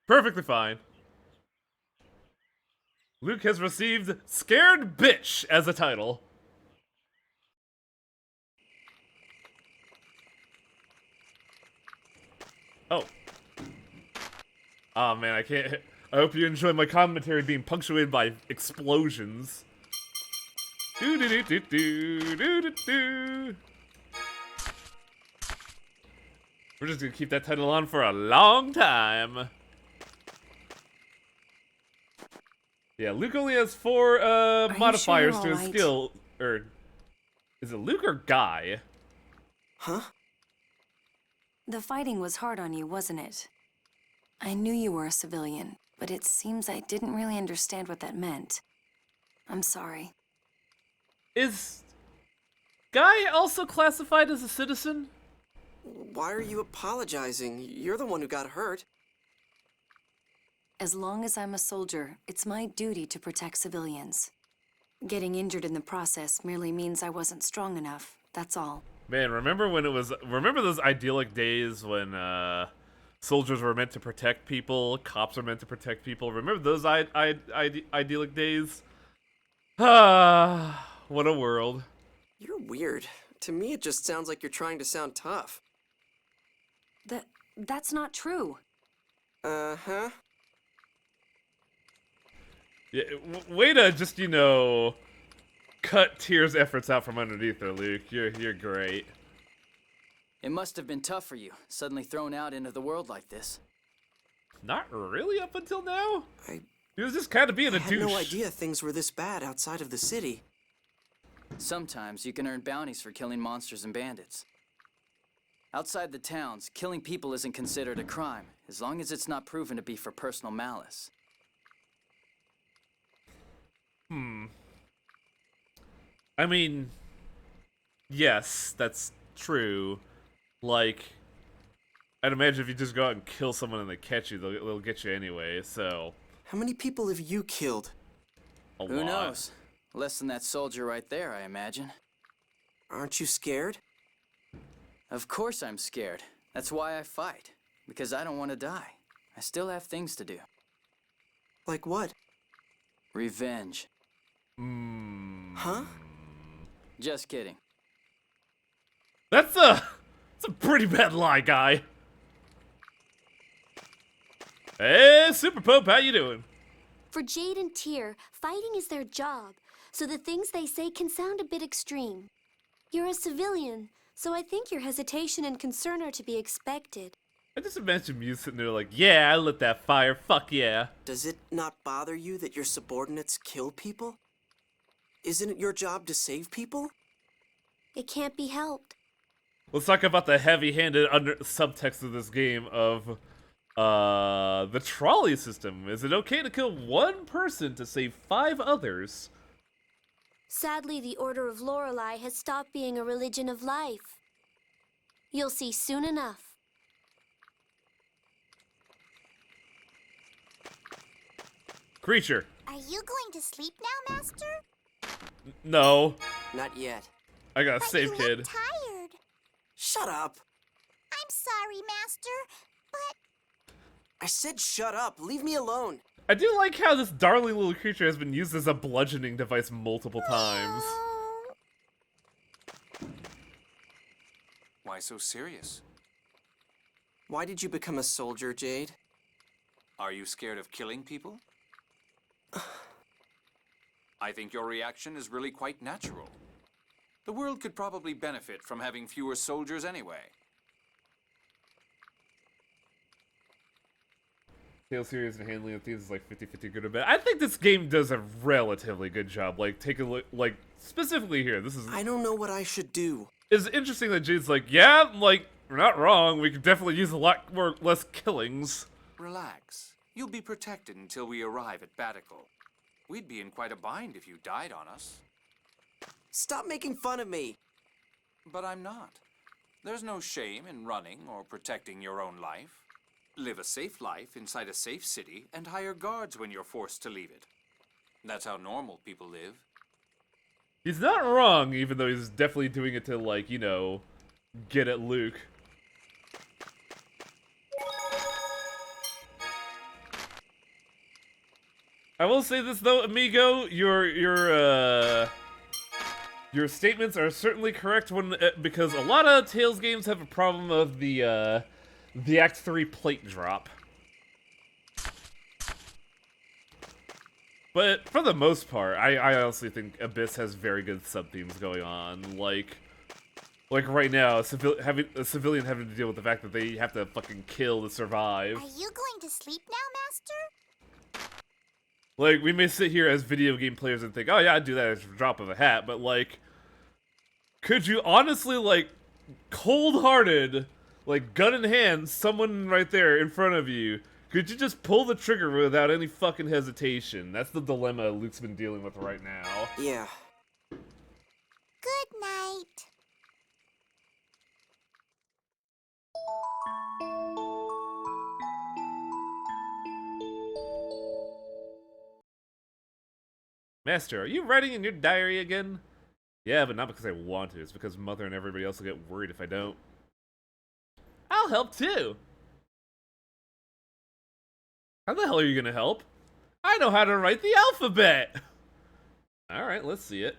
Perfectly fine. Luke has received Scared Bitch as a title. Oh. Oh man, I can't. I hope you enjoy my commentary being punctuated by explosions. Do do do do do do do do. We're just gonna keep that title on for a long time. Yeah, Luke only has 4 modifiers sure to you're his alright? skill. Or is it Luke or Guy? huh? The fighting was hard on you, wasn't it? I knew you were a civilian, but it seems I didn't really understand what that meant. I'm sorry. Is Guy also classified as a citizen? Why are you apologizing? You're the one who got hurt. As long as I'm a soldier, it's my duty to protect civilians. Getting injured in the process merely means I wasn't strong enough, that's all. Man, remember when it was? Remember those idyllic days when soldiers were meant to protect people, cops were meant to protect people? Remember those idyllic days? Ah, what a world. You're weird. To me, it just sounds like you're trying to sound tough. That's not true. Uh-huh. Yeah, way to just, you know, cut Tyr's efforts out from underneath her, Luke. You're great. It must have been tough for you, suddenly thrown out into the world like this. Not really up until now. I He was just kind of being a had douche. no idea things were this bad outside of the city. Sometimes you can earn bounties for killing monsters and bandits. Outside the towns, killing people isn't considered a crime, as long as it's not proven to be for personal malice. I mean, yes, that's true. Like, I'd imagine if you just go out and kill someone and they catch you, they'll get you anyway, so... How many people have you killed? A Who lot. knows? Less than that soldier right there, I imagine. Aren't you scared? Of course I'm scared. That's why I fight. Because I don't want to die. I still have things to do. Like what? Revenge. Huh? Just kidding. That's a pretty bad lie, Guy. Hey, Super Pope, how you doing? For Jade and Tyr, fighting is their job, so the things they say can sound a bit extreme. You're a civilian, so I think your hesitation and concern are to be expected. I just imagine you sitting there like, yeah, I lit that fire, fuck yeah. Does it not bother you that your subordinates kill people? Isn't it your job to save people? It can't be helped. Let's talk about the heavy-handed subtext of this game of the trolley system. Is it okay to kill one person to save 5 others? Sadly, the Order of Lorelei has stopped being a religion of life. You'll see soon enough. Creature. Are you going to sleep now, Master? No. Not yet. I got a But save you kid. look tired. Shut up. I'm sorry, Master, but I said shut up. Leave me alone. I do like how this darling little creature has been used as a bludgeoning device multiple times. Why so serious? Why did you become a soldier, Jade? Are you scared of killing people? I think your reaction is really quite natural. The world could probably benefit from having fewer soldiers anyway. Tale series and handling of themes is like 50-50 good or bad. I think this game does a relatively good job. Like, take a look, like, specifically here, this is... I don't know what I should do. It's interesting that Jade's like, yeah, like, we're not wrong, we could definitely use a lot more, less killings. Relax. You'll be protected until we arrive at Batical. We'd be in quite a bind if you died on us. Stop making fun of me. But I'm not. There's no shame in running or protecting your own life. Live a safe life inside a safe city and hire guards when you're forced to leave it. That's how normal people live. He's not wrong, even though he's definitely doing it to, like, you know, get at Luke. I will say this though, amigo, your statements are certainly correct when because a lot of Tales games have a problem of the Act 3 plate drop. But for the most part, I honestly think Abyss has very good sub-themes going on. Like right now, a civilian having to deal with the fact that they have to fucking kill to survive. are you going to sleep now, Master? Like, we may sit here as video game players and think, oh yeah, I'd do that as a drop of a hat, but like, could you honestly, like, cold-hearted, like, gun in hand, someone right there in front of you, could you just pull the trigger without any fucking hesitation? That's the dilemma Luke's been dealing with right now. Yeah. Good night. Master, are you writing in your diary again? Yeah, but not because I want to. It's because Mother and everybody else will get worried if I don't. I'll help too. How the hell are you gonna help? I know how to write the alphabet! Alright, let's see it.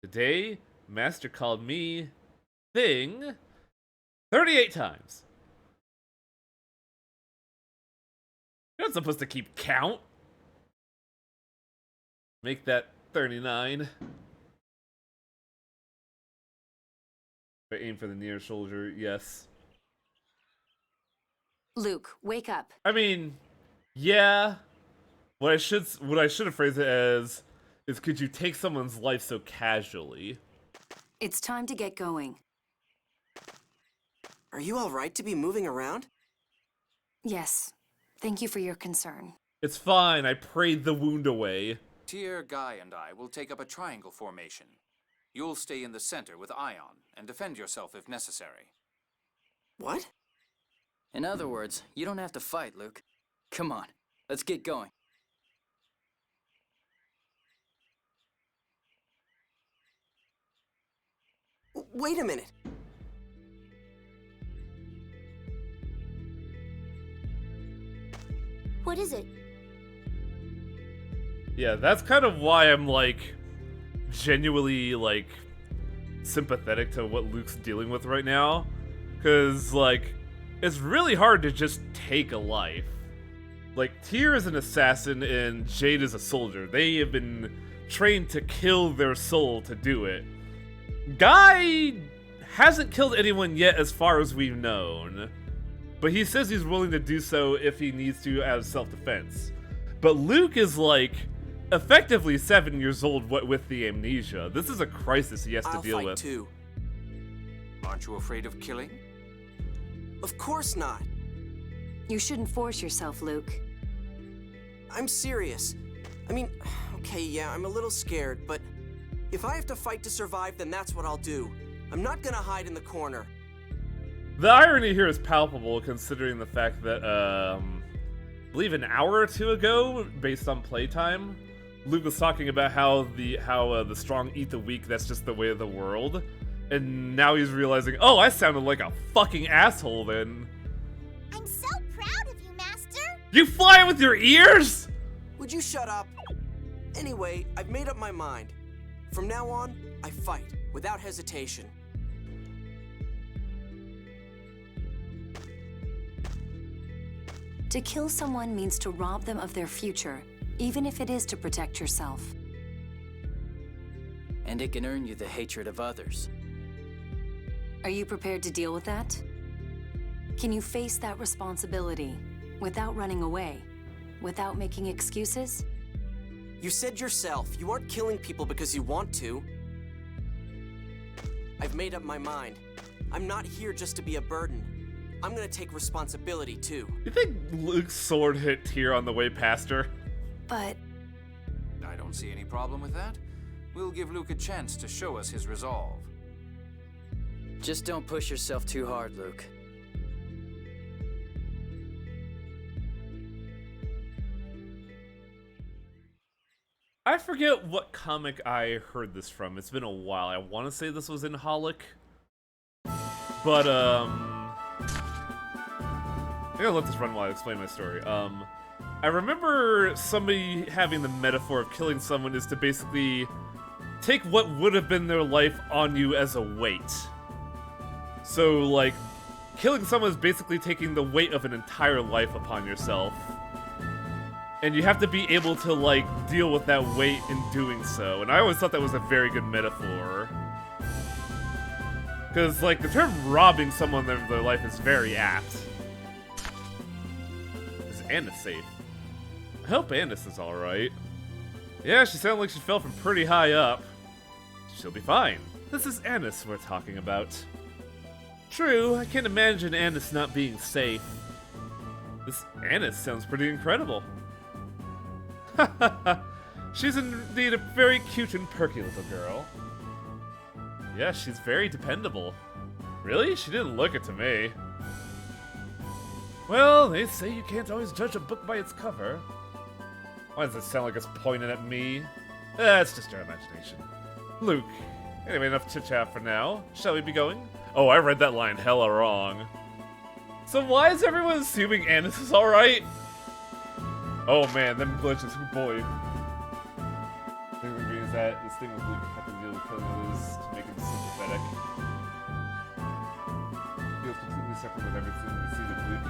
Today, Master called me thing 38 times. You're not supposed to keep count. Make that 39. But aim for the near shoulder, yes. Luke, wake up. I mean, yeah. What I should have phrased it as is, could you take someone's life so casually? It's time to get going. Are you all right to be moving around? Yes. Thank you for your concern. It's fine, I prayed the wound away. Tyr, Guy, and I will take up a triangle formation. You'll stay in the center with Ion and defend yourself if necessary. What? In other words, you don't have to fight, Luke. Come on, let's get going. Wait a minute. What is it? Yeah, that's kind of why I'm, like, genuinely, like, sympathetic to what Luke's dealing with right now. Because, like, it's really hard to just take a life. Like, Tyr is an assassin and Jade is a soldier. They have been trained to kill their soul to do it. Guy hasn't killed anyone yet as far as we've known. But he says he's willing to do so if he needs to as self-defense. But Luke is, like, effectively 7 years old with the amnesia. This is a crisis he has to deal with. Too. Aren't you afraid of killing? Of course not. You shouldn't force yourself, Luke. I'm serious. I mean, okay, yeah, I'm a little scared, but if I have to fight to survive, then that's what I'll do. I'm not gonna hide in the corner. The irony here is palpable, considering the fact that, I believe an hour or two ago, based on playtime, Luke was talking about how the strong eat the weak, that's just the way of the world. And now he's realizing, oh, I sounded like a fucking asshole then. I'm so proud of you, Master. You fly with your ears? Would you shut up? Anyway, I've made up my mind. From now on, I fight, without hesitation. To kill someone means to rob them of their future, even if it is to protect yourself. And it can earn you the hatred of others. Are you prepared to deal with that? Can you face that responsibility without running away, without making excuses? You said yourself, you aren't killing people because you want to. I've made up my mind. I'm not here just to be a burden. I'm gonna take responsibility too. You think Luke's sword hit Tyr on the way past her? But I don't see any problem with that. We'll give Luke a chance to show us his resolve. Just don't push yourself too hard, Luke. I forget what comic I heard this from. It's been a while. I want to say this was in Holic. But, I gotta let this run while I explain my story. I remember somebody having the metaphor of killing someone is to basically take what would have been their life on you as a weight. So, like, killing someone is basically taking the weight of an entire life upon yourself. And you have to be able to, like, deal with that weight in doing so. And I always thought that was a very good metaphor. Because, like, the term robbing someone of their life is very apt. Is Annis safe? I hope Annis is alright. Yeah, she sounded like she fell from pretty high up. She'll be fine. This is Annis we're talking about. True, I can't imagine Annis not being safe. This Annis sounds pretty incredible. She's indeed a very cute and perky little girl. Yeah, she's very dependable. Really? She didn't look it to me. Well, they say you can't always judge a book by its cover. Why does it sound like it's pointing at me? It's just your imagination. Luke. Anyway, enough chit-chat for now. Shall we be going? Oh, I read that line hella wrong. So why is everyone assuming Annis is alright? Oh man, them glitches, boy. I think we agree is that this thing with Luke have to deal with killing others to make him sympathetic. Feels completely separate with everything we see with Luke.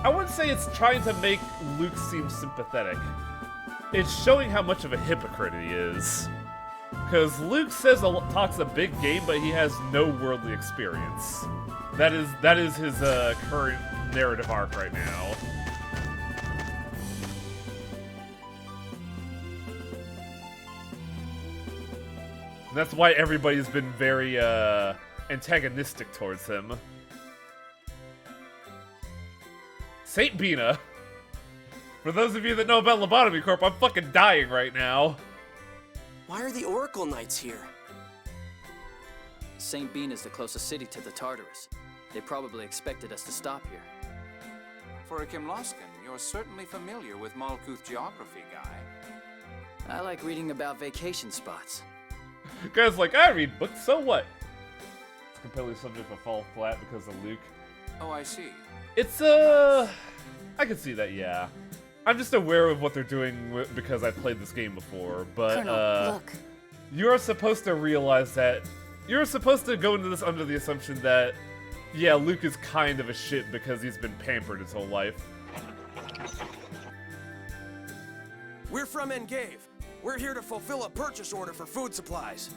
I wouldn't say it's trying to make Luke seem sympathetic. It's showing how much of a hypocrite he is. Because Luke talks a big game, but he has no worldly experience. That is his current narrative arc right now. And that's why everybody's been very antagonistic towards him. Saint Bina. For those of you that know about Lobotomy Corp, I'm fucking dying right now. Why are the Oracle Knights here? St. Bean is the closest city to the Tartarus. They probably expected us to stop here. For a Kimloskan, you're certainly familiar with Malkuth geography, Guy. I like reading about vacation spots. Guy's like, I read books, so what? It's completely subject to fall flat because of Luke. Oh, I see. It's, I can see that, yeah. I'm just aware of what they're doing because I've played this game before, but, Colonel, look. You're supposed to realize that. You're supposed to go into this under the assumption that, yeah, Luke is kind of a shit because he's been pampered his whole life. We're from Engave. We're here to fulfill a purchase order for food supplies.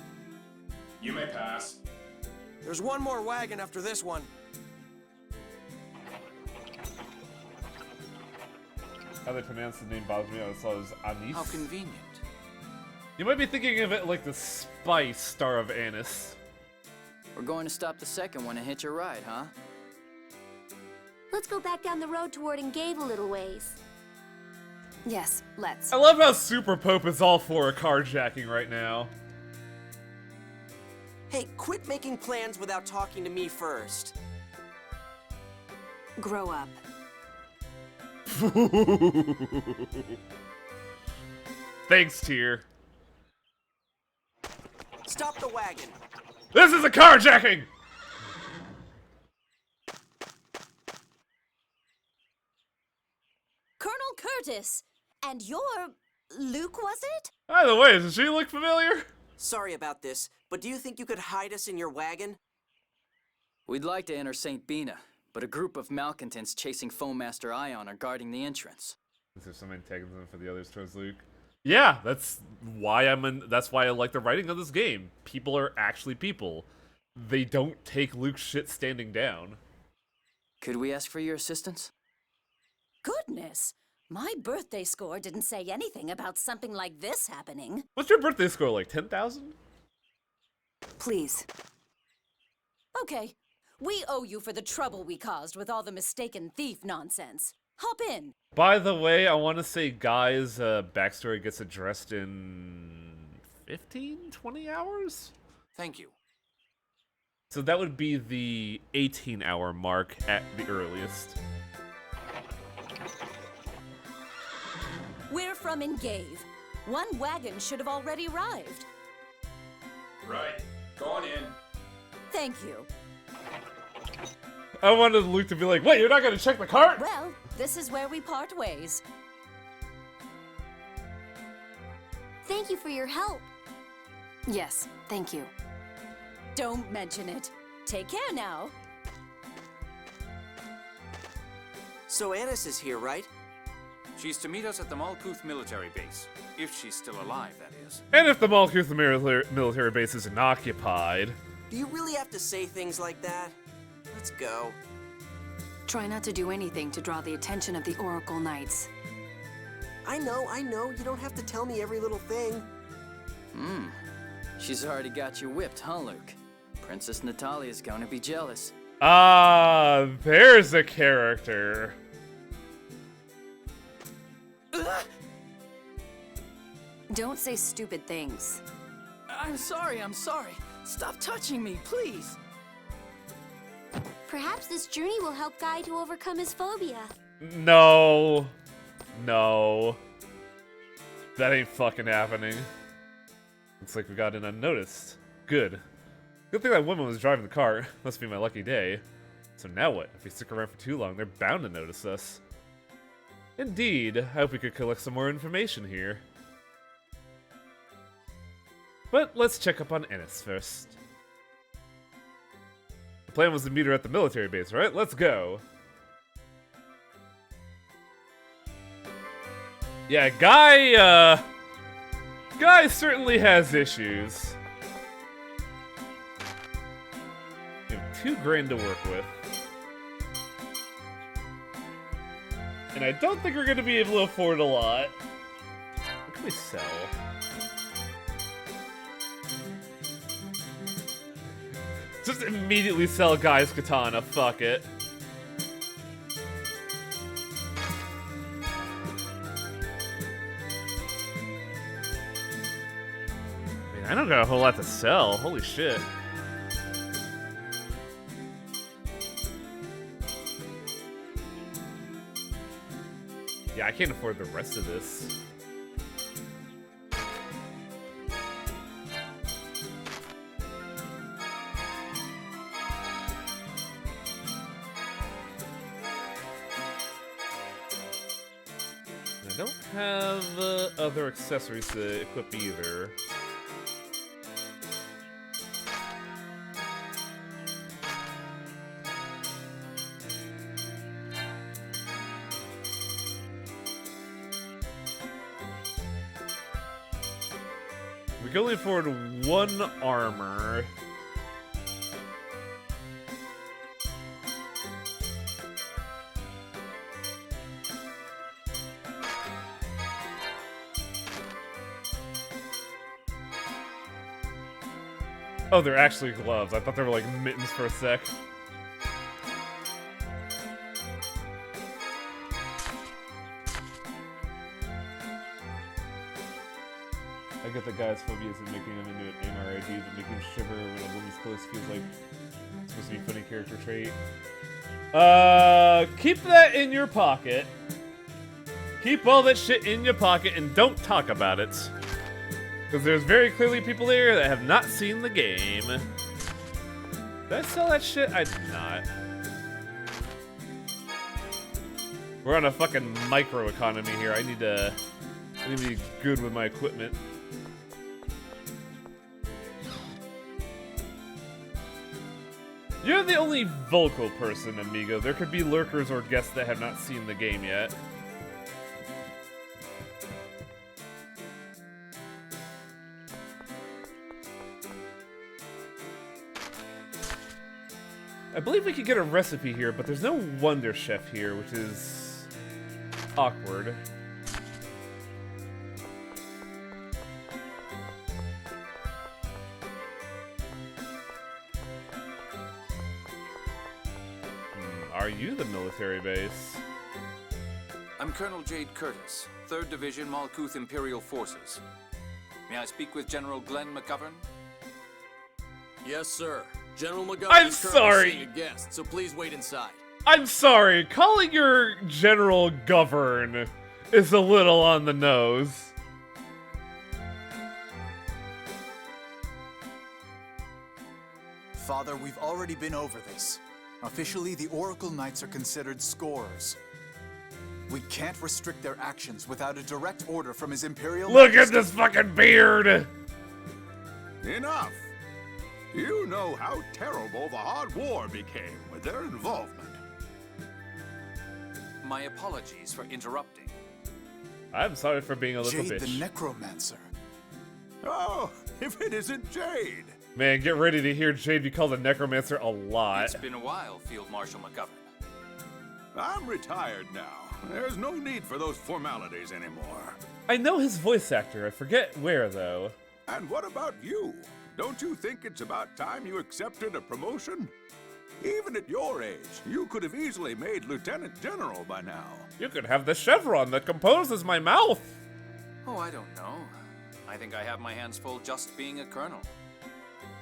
You may pass. There's one more wagon after this one. How they pronounce the name bothers me. I saw it as Anis. How convenient. You might be thinking of it like the spice Star of Anise. We're going to stop the second one and hitch a ride, huh? Let's go back down the road toward Engave a little ways. Yes, let's. I love how Super Pope is all for a carjacking right now. Hey, quit making plans without talking to me first. Grow up. Thanks, Tyr. Stop the wagon. This is a carjacking! Colonel Curtis! And you're... Luke, was it? By the way, does she look familiar? Sorry about this, but do you think you could hide us in your wagon? We'd like to enter St. Bina, but a group of malcontents chasing Foam Master Ion are guarding the entrance. Is there some antagonism for the others towards Luke? Yeah, that's why that's why I like the writing of this game. People are actually people. They don't take Luke's shit standing down. Could we ask for your assistance? Goodness! My birthday score didn't say anything about something like this happening. What's your birthday score, like 10,000? Please. Okay. We owe you for the trouble we caused with all the mistaken thief nonsense. Hop in. By the way, I want to say Guy's backstory gets addressed in 15, 20 hours? Thank you. So that would be the 18-hour mark at the earliest. We're from Engave. One wagon should have already arrived. Right. Go on in. Thank you. I wanted Luke to be like, wait, you're not going to check the cart? Well, this is where we part ways. Thank you for your help. Yes, thank you. Don't mention it. Take care now. So Annis is here, right? She's to meet us at the Malkuth military base. If she's still alive, that is. And if the Malkuth military base isn't occupied. Do you really have to say things like that? Let's go. Try not to do anything to draw the attention of the Oracle Knights. I know. You don't have to tell me every little thing. She's already got you whipped, huh, Luke? Princess Natalia's gonna be jealous. Ah, there's a character. Don't say stupid things. I'm sorry. Stop touching me, please. Perhaps this journey will help Guy to overcome his phobia. No. That ain't fucking happening. Looks like we got in unnoticed. Good. Good thing that woman was driving the car. Must be my lucky day. So now what? If we stick around for too long, they're bound to notice us. Indeed. I hope we could collect some more information here. But let's check up on Annis first. The plan was to meet her at the military base, right? Let's go. Yeah, Guy certainly has issues. We have $2 grand to work with. And I don't think we're gonna be able to afford a lot. What can we sell? Just immediately sell Guy's katana, fuck it. I don't got a whole lot to sell. Holy shit. Yeah, I can't afford the rest of this. I don't have other accessories to equip either. We can only afford one armor. Oh, they're actually gloves. I thought they were like mittens for a sec. I get the guy's phobias and making him into an MRID, but making him shiver when a woman's close feels like it's supposed to be a funny character trait. Keep that in your pocket. Keep all that shit in your pocket and don't talk about it. Because there's very clearly people here that have not seen the game. Did I sell that shit? I did not. We're on a fucking micro economy here. I need to be good with my equipment. You're the only vocal person, amigo. There could be lurkers or guests that have not seen the game yet. I believe we could get a recipe here, but there's no Wonder Chef here, which is awkward. Are you the military base? I'm Colonel Jade Curtis, 3rd Division Malkuth Imperial Forces. May I speak with General Glenn McGovern? Yes, sir. General McGovern I'm is currently sorry. seeing a guest, so please wait inside. I'm sorry, calling your General Govern is a little on the nose. Father, we've already been over this. Officially, the Oracle Knights are considered scorers. We can't restrict their actions without a direct order from His Imperial Look at Majesty. this fucking beard! Enough! You know how terrible the Hard War became with their involvement. My apologies for interrupting. I'm sorry for being a little Jade bitch. the Necromancer. Oh, if it isn't Jade! Man, get ready to hear Jade be called a necromancer a lot. It's been a while, Field Marshal McGovern. I'm retired now. There's no need for those formalities anymore. I know his voice actor. I forget where, though. And what about you? Don't you think it's about time you accepted a promotion? Even at your age, you could have easily made Lieutenant General by now. You could have the chevron that composes my mouth. Oh, I don't know. I think I have my hands full just being a colonel.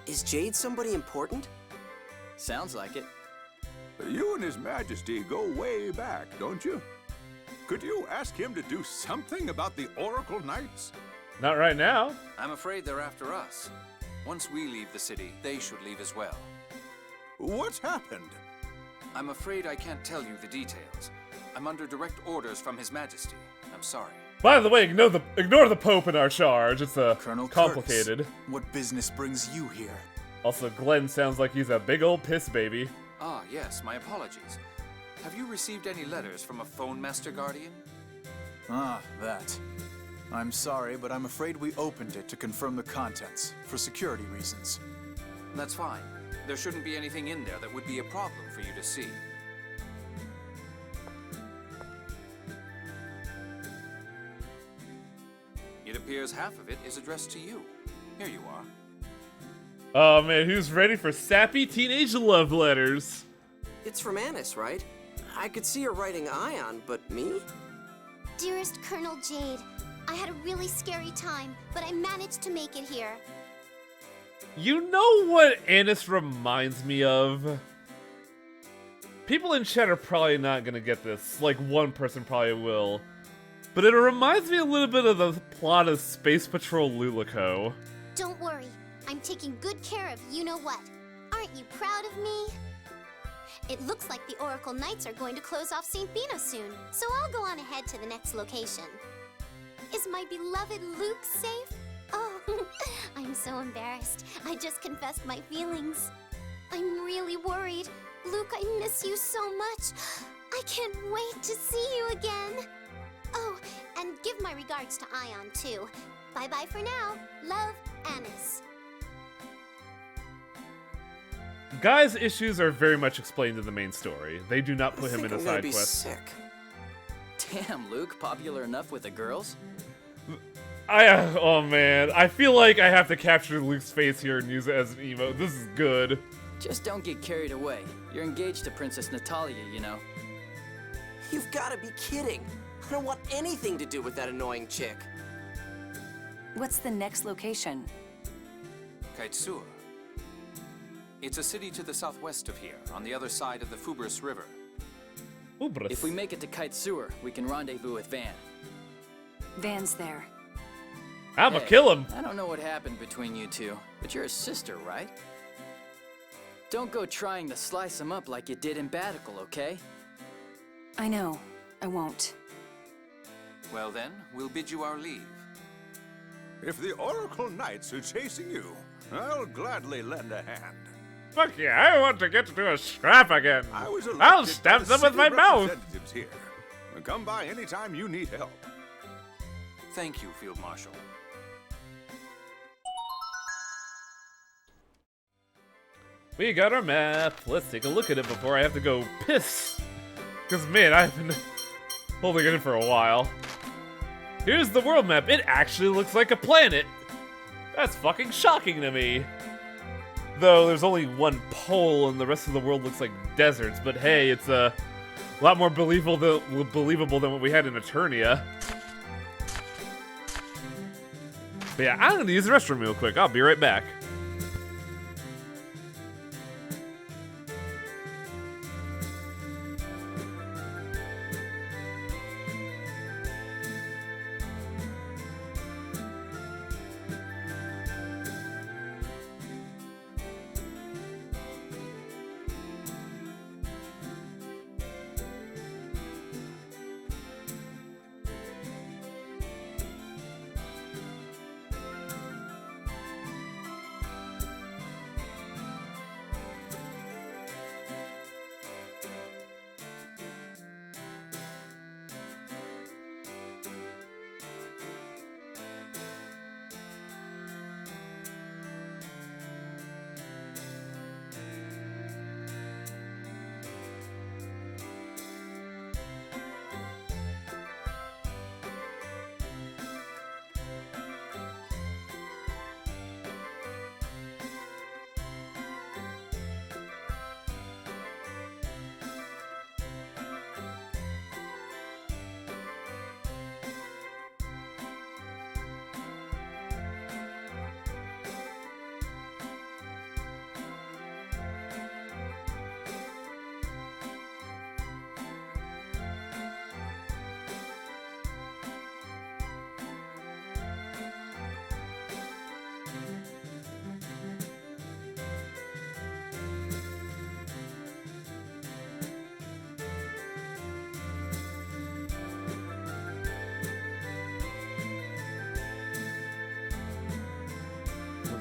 Is Jade somebody important? Sounds like it. You and His Majesty go way back, don't you? Could you ask him to do something about the Oracle Knights? Not right now. I'm afraid they're after us. Once we leave the city, they should leave as well. What's happened? I'm afraid I can't tell you the details. I'm under direct orders from His Majesty. I'm sorry. By the way, ignore the Pope in our charge. It's Colonel complicated. Curtis, what business brings you here? Also, Glenn sounds like he's a big old piss baby. Ah, yes, my apologies. Have you received any letters from a phone master guardian? Ah, that. I'm sorry, but I'm afraid we opened it to confirm the contents, for security reasons. That's fine. There shouldn't be anything in there that would be a problem for you to see. It appears half of it is addressed to you. Here you are. Oh man, who's ready for sappy teenage love letters? It's from Annis, right? I could see her writing Ion, but me? Dearest Colonel Jade, I had a really scary time, but I managed to make it here. You know what Annis reminds me of? People in chat are probably not gonna get this. Like, one person probably will. But it reminds me a little bit of the plot of Space Patrol Lulico. Don't worry, I'm taking good care of you-know-what. Aren't you proud of me? It looks like the Oracle Knights are going to close off St. Bino soon, so I'll go on ahead to the next location. Is my beloved Luke safe? Oh, I'm so embarrassed. I just confessed my feelings. I'm really worried. Luke, I miss you so much. I can't wait to see you again. Oh, and give my regards to Ion, too. Bye-bye for now. Love, Anise. Guy's issues are very much explained in the main story. They do not put him in a I'm gonna side be quest. sick. Damn, Luke, popular enough with the girls? Oh man, I feel like I have to capture Luke's face here and use it as an emote. This is good. Just don't get carried away. You're engaged to Princess Natalia, you know. You've got to be kidding. I don't want anything to do with that annoying chick. What's the next location? Kaitsur. It's a city to the southwest of here, on the other side of the Fubris River. If we make it to Kaitsur, we can rendezvous with Van. Van's there. I'ma Hey, kill him. I don't know what happened between you two, but you're a sister, right? Don't go trying to slice him up like you did in Batical, okay? I know. I won't. Well then, we'll bid you our leave. If the Oracle Knights are chasing you, I'll gladly lend a hand. Fuck yeah, I want to get to do a scrap again. I was elected I'll by stab the them with city my mouth. representatives here. Come by anytime you need help. Thank you, Field Marshal. We got our map. Let's take a look at it before I have to go piss. Because, man, I've been holding it in for a while. Here's the world map. It actually looks like a planet. That's fucking shocking to me. Though there's only one pole and the rest of the world looks like deserts. But hey, it's a lot more believable than what we had in Eternia. But yeah, I'm gonna use the restroom real quick. I'll be right back.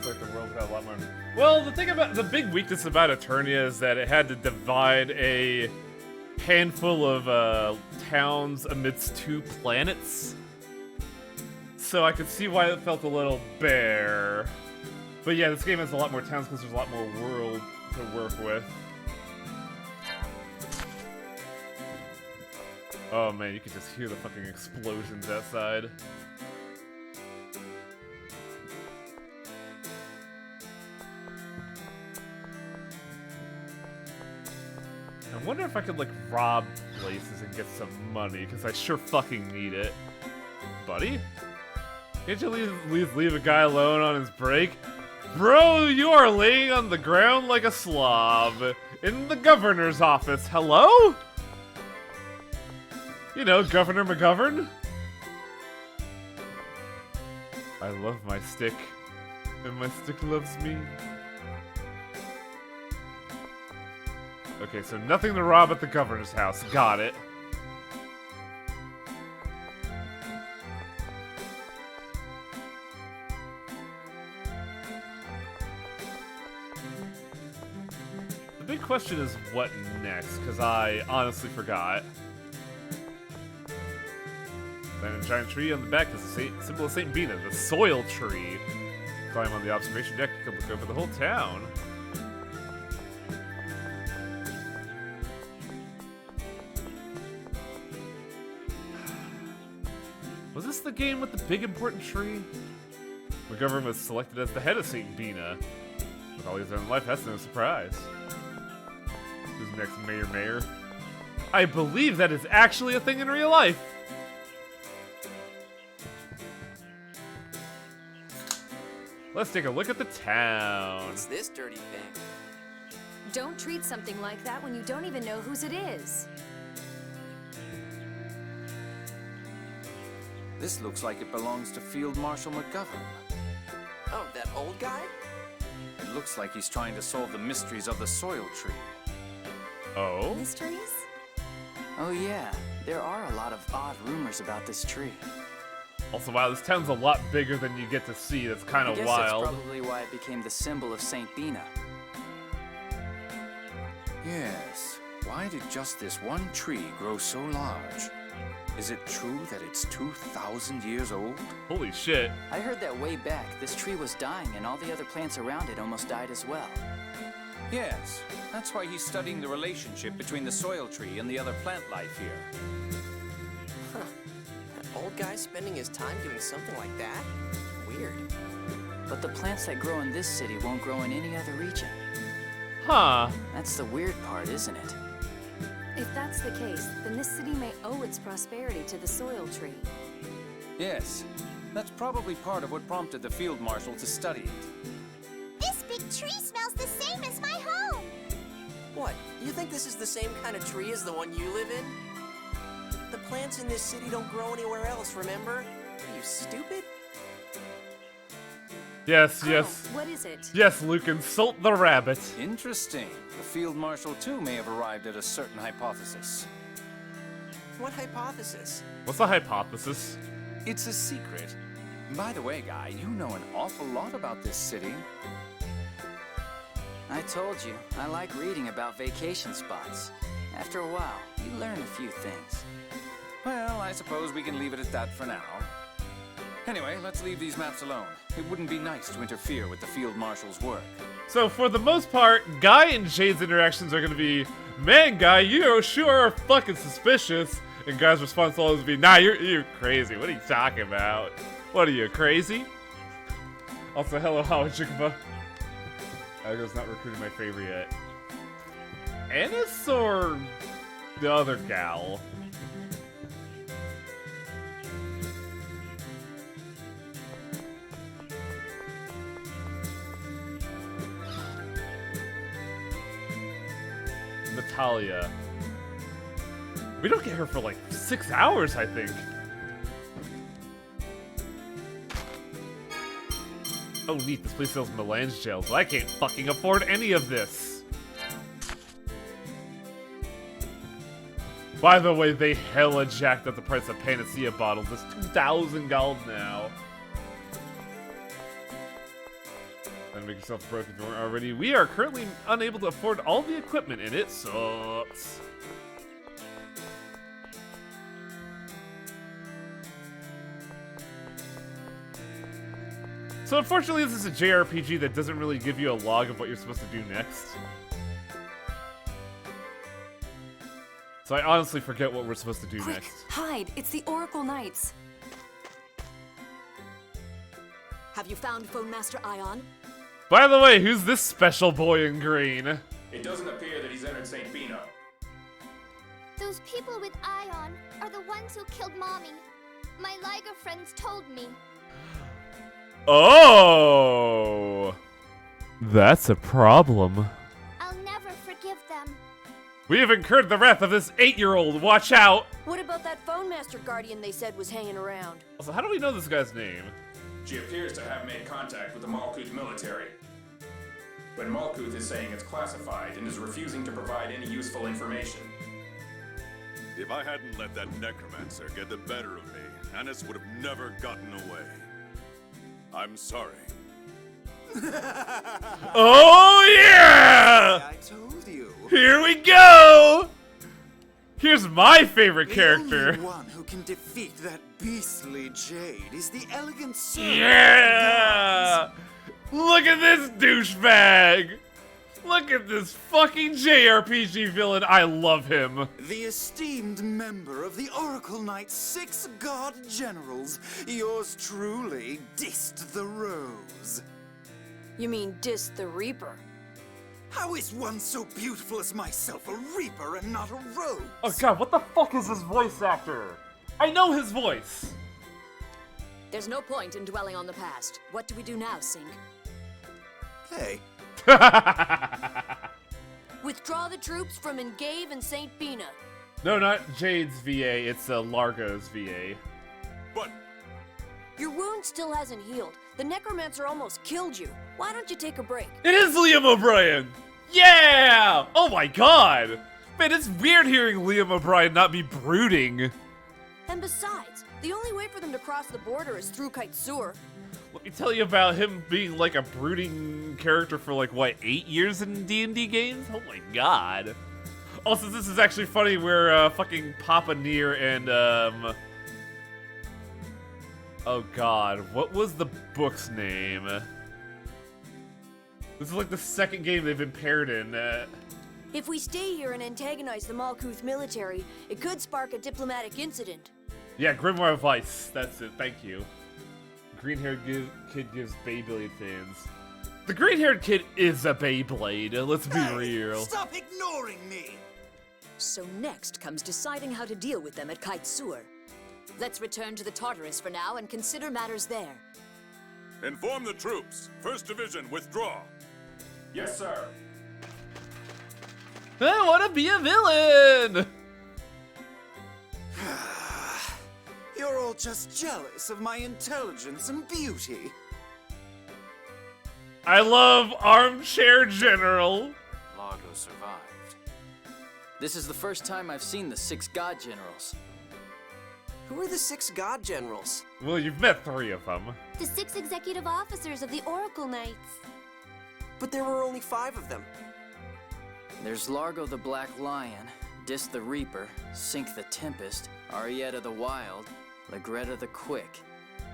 Like the world got a lot more. Well, the big weakness about Eternia is that it had to divide a handful of towns amidst 2 planets. So I could see why it felt a little bare. But yeah, this game has a lot more towns because there's a lot more world to work with. Oh man, you can just hear the fucking explosions outside. I wonder if I could, like, rob places and get some money, because I sure fucking need it. Buddy? Can't you leave a guy alone on his break? Bro, you are laying on the ground like a slob. In the governor's office. Hello? You know, Governor McGovern? I love my stick. And my stick loves me. Okay, so nothing to rob at the governor's house. Got it. The big question is what next, because I honestly forgot. Then a giant tree on the back is a symbol of St. Bina, the soil tree. climb on the observation deck, you can look over the whole town. Was this the game with the big important tree? McGovern was selected as the head of St. Bina. With all he's done in life, that's no surprise. Who's next, Mayor? I believe that is actually a thing in real life. Let's take a look at the town. What's this dirty thing? Don't treat something like that when you don't even know whose it is. This looks like it belongs to Field Marshal McGovern. Oh, that old guy? It looks like he's trying to solve the mysteries of the soil tree. Oh? Mysteries? Oh yeah, there are a lot of odd rumors about this tree. Also, wow, this town's a lot bigger than you get to see. That's kind I of guess wild. that's probably why it became the symbol of St. Bina. Yes. Why did just this one tree grow so large? Is it true that it's 2,000 years old? Holy shit. I heard that way back, this tree was dying and all the other plants around it almost died as well. Yes. That's why he's studying the relationship between the soil tree and the other plant life here. Huh. That old guy spending his time doing something like that? Weird. But the plants that grow in this city won't grow in any other region. Huh. That's the weird part, isn't it? If that's the case, then this city may owe its prosperity to the soil tree. Yes. That's probably part of what prompted the Field Marshal to study it. This big tree smells the same as my home. What? You think this is the same kind of tree as the one you live in? The plants in this city don't grow anywhere else, remember? Are you stupid? Yes, yes. What is it? Yes, Luke, insult the rabbit. Interesting. The Field Marshal, too, may have arrived at a certain hypothesis. What hypothesis? What's the hypothesis? It's a secret. By the way, Guy, you know an awful lot about this city. I told you, I like reading about vacation spots. After a while, you learn a few things. Well, I suppose we can leave it at that for now. Anyway, let's leave these maps alone. It wouldn't be nice to interfere with the Field Marshal's work. So for the most part, Guy and Jade's interactions are going to be, man, Guy, you sure are fucking suspicious. And Guy's response will always be, nah, you're crazy. What are you talking about? What are you, crazy? Also, hello, Howard Chikaba. Ago's not recruited my favorite yet. Ennis or the other gal? Natalia. We don't get her for like 6 hours, I think. Oh neat, this place sells melange gels, but I can't fucking afford any of this. By the way, they hella jacked up the price of Panacea bottles. It's 2,000 gold now. And make yourself broke if you weren't already. We are currently unable to afford all the equipment, and it sucks. So unfortunately, this is a JRPG that doesn't really give you a log of what you're supposed to do next. So I honestly forget what we're supposed to do Quick, next. hide! It's the Oracle Knights. Have you found Phone Master Ion? By the way, who's this special boy in green? It doesn't appear that he's entered St. Bina. Those people with Ion are the ones who killed Mommy. My Liger friends told me. Oh! That's a problem. I'll never forgive them. We have incurred the wrath of this 8-year-old. Watch out! What about that Phone Master Guardian they said was hanging around? Also, how do we know this guy's name? She appears to have made contact with the Malkuth military. But Malkuth is saying it's classified and is refusing to provide any useful information. If I hadn't let that necromancer get the better of me, Annis would have never gotten away. I'm sorry. Oh yeah! I told you. Here we go! Here's my favorite character. The only one who can defeat that beastly Jade is the elegant servant. Yeah! Look at this douchebag! Look at this fucking JRPG villain. I love him. The esteemed member of the Oracle Knight's 6 God Generals, yours truly, Dist the Rose. You mean Dist the Reaper? How is one so beautiful as myself a Reaper and not a Rose? Oh god, what the fuck is this voice actor? I know his voice. There's no point in dwelling on the past. What do we do now, Sink? Hey. Withdraw the troops from Engave and St. Bina. No, not Jade's VA, it's Largo's VA. But your wound still hasn't healed. The Necromancer almost killed you. Why don't you take a break? It is Liam O'Brien! Yeah! Oh my god! Man, it's weird hearing Liam O'Brien not be brooding. And besides, the only way for them to cross the border is through Kaitsur. Let me tell you about him being like a brooding character for like, what, 8 years in D&D games? Oh my god. Also, this is actually funny where fucking Papa Nier and, oh god, what was the book's name? This is like the second game they've been paired in. If we stay here and antagonize the Malkuth military, it could spark a diplomatic incident. Yeah, Grimoire Vice. That's it. Thank you. Green-haired kid gives Beyblade fans. The green-haired kid is a Beyblade. Let's be real. Stop ignoring me! So next comes deciding how to deal with them at Kaitsur. Let's return to the Tartarus for now and consider matters there. inform the troops. 1st Division, withdraw. Yes, sir. I want to be a villain! You're all just jealous of my intelligence and beauty. I love Armchair General. Largo survived. This is the first time I've seen the 6 God Generals. Who are the 6 God Generals? Well, you've met 3 of them. The 6 executive officers of the Oracle Knights. But there were only 5 of them. There's Largo the Black Lion, Dis the Reaper, Sink the Tempest, Arietta the Wild, Legretta the Quick,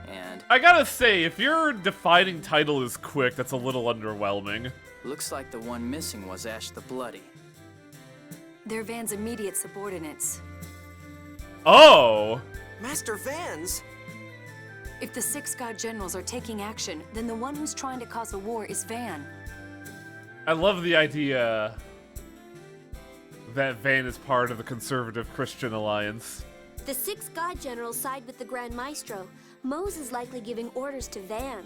and... I gotta say, if your defining title is Quick, that's a little underwhelming. Looks like the one missing was Ash the Bloody. They're Van's immediate subordinates. Oh! Master Vans? If the 6 God Generals are taking action, then the one who's trying to cause a war is Van. I love the idea that Van is part of the Conservative Christian Alliance. The 6 God Generals side with the Grand Maestro. Mose is likely giving orders to Van.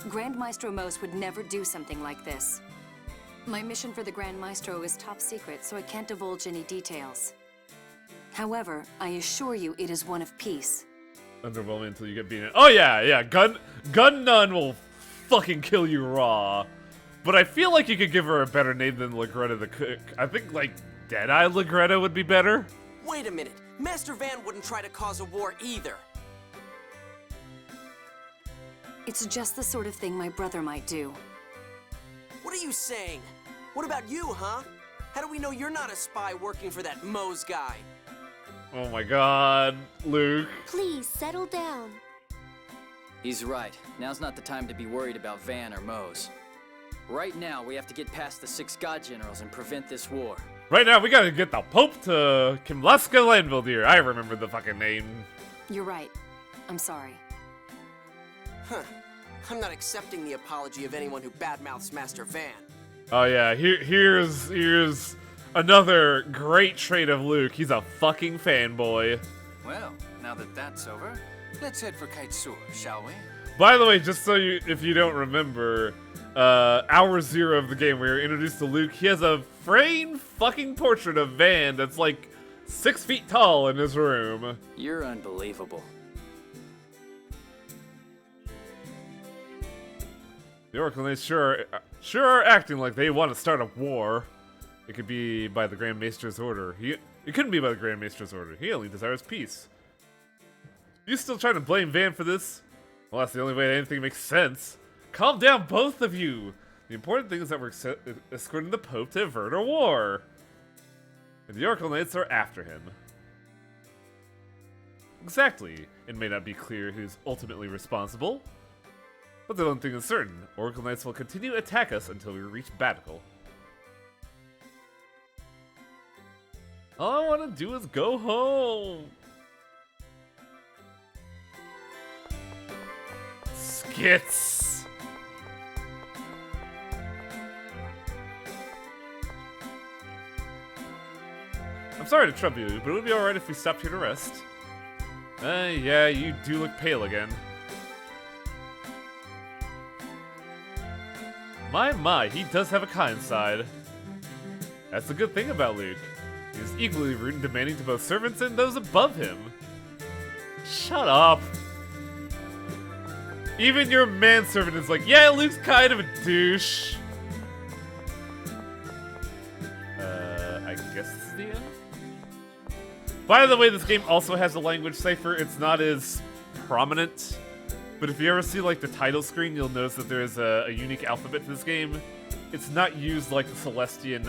Grand Maestro Mose would never do something like this. My mission for the Grand Maestro is top secret, so I can't divulge any details. However, I assure you it is one of peace. Underwhelming until you get beaten. Oh yeah, Gun Nun will fucking kill you raw. But I feel like you could give her a better name than Legretta the Cook. I think, like, Deadeye Legretta would be better. Wait a minute. Master Van wouldn't try to cause a war either. It's just the sort of thing my brother might do. What are you saying? What about you, huh? How do we know you're not a spy working for that Mose guy? Oh my god, Luke. Please, settle down. He's right. Now's not the time to be worried about Van or Mose. Right now, we have to get past the 6 God Generals and prevent this war. Right now, we gotta get the Pope to Kimlaska Landvildir. I remember the fucking name. You're right. I'm sorry. Huh. I'm not accepting the apology of anyone who badmouths Master Van. Oh yeah, here's another great trait of Luke. He's a fucking fanboy. Well, now that that's over, let's head for Kaitsur, shall we? By the way, just so if you don't remember, hour 0 of the game, we were introduced to Luke. He has a framed fucking portrait of Van that's like 6 feet tall in his room. You're unbelievable. The Oracle Knights sure are acting like they want to start a war. It could be by the Grand Maester's order. It couldn't be by the Grand Maester's order. He only desires peace. You still trying to blame Van for this? Well, that's the only way anything makes sense. Calm down, both of you. The important thing is that we're escorting the Pope to avert a war. And the Oracle Knights are after him. Exactly. It may not be clear who's ultimately responsible. But the one thing is certain, Oracle Knights will continue to attack us until we reach Batical. All I want to do is go home. Skits. I'm sorry to trouble you, but it would be alright if we stopped here to rest. Yeah, you do look pale again. My, he does have a kind side. That's the good thing about Luke. He's equally rude and demanding to both servants and those above him. Shut up. Even your manservant is like, yeah, Luke's kind of a douche. I guess this is the end? By the way, this game also has a language cipher. It's not as prominent. But if you ever see like the title screen, you'll notice that there is a unique alphabet to this game. It's not used like the Celestian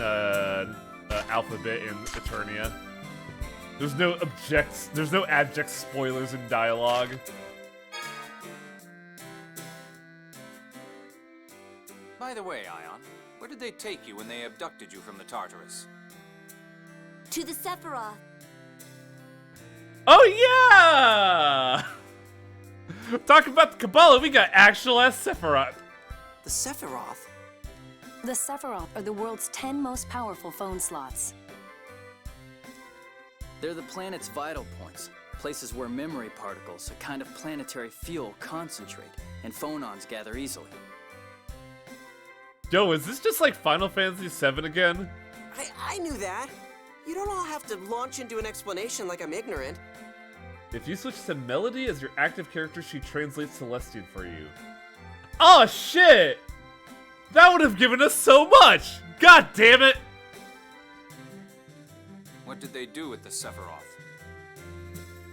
alphabet in Eternia. There's no abject spoilers in dialogue. By the way, Ion, where did they take you when they abducted you from the Tartarus? To the Sephiroth. Oh yeah! Talking about the Kabbalah, we got actual-ass Sephiroth. The Sephiroth? The Sephiroth are the world's 10 most powerful phone slots. They're the planet's vital points, places where memory particles, a kind of planetary fuel, concentrate, and phonons gather easily. Yo, is this just like Final Fantasy VII again? I knew that. You don't all have to launch into an explanation like I'm ignorant. If you switch to Melody as your active character, she translates Celestian for you. Oh shit! That would have given us so much! God damn it! What did they do with the Sephiroth?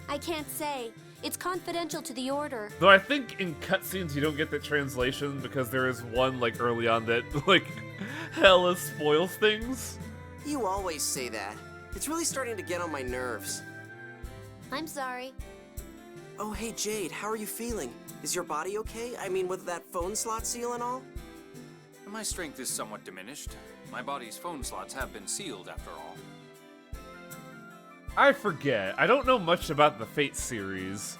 I can't say. It's confidential to the Order. Though I think in cutscenes you don't get that translation because there is one like early on that like hella spoils things. You always say that. It's really starting to get on my nerves. I'm sorry. Oh, hey Jade, how are you feeling? Is your body okay? I mean, with that phone slot seal and all? My strength is somewhat diminished. My body's phone slots have been sealed after all. I forget. I don't know much about the Fate series,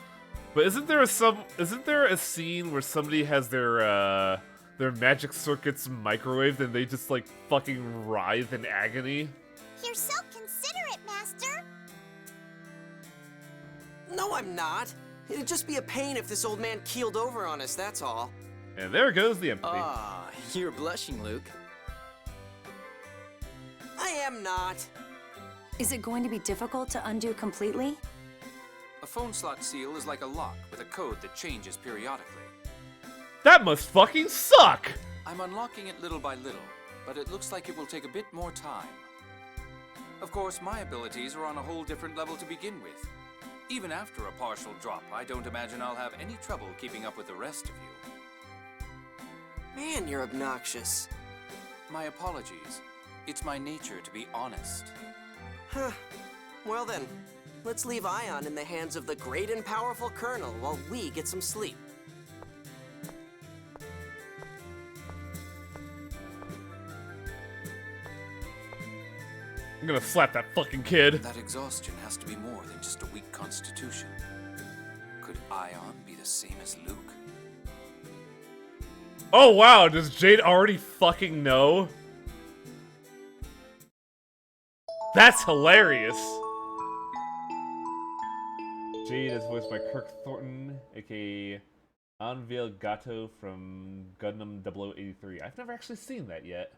but isn't there a scene where somebody has their magic circuits microwaved and they just like fucking writhe in agony? You're so considerate, Master. No, I'm not. It'd just be a pain if this old man keeled over on us, that's all. And there goes the empathy. Ah, you're blushing, Luke. I am not. Is it going to be difficult to undo completely? A phone slot seal is like a lock with a code that changes periodically. That must fucking suck! I'm unlocking it little by little, but it looks like it will take a bit more time. Of course, my abilities are on a whole different level to begin with. Even after a partial drop, I don't imagine I'll have any trouble keeping up with the rest of you. Man, you're obnoxious. My apologies. It's my nature to be honest. Huh. Well then, let's leave Ion in the hands of the great and powerful Colonel while we get some sleep. I'm gonna slap that fucking kid. That exhaustion has to be more than just a weak constitution. Could Ion be the same as Luke? Oh wow, does Jade already fucking know? That's hilarious. Jade is voiced by Kirk Thornton, aka Anvil Gato from Gundam 0083. I've never actually seen that yet.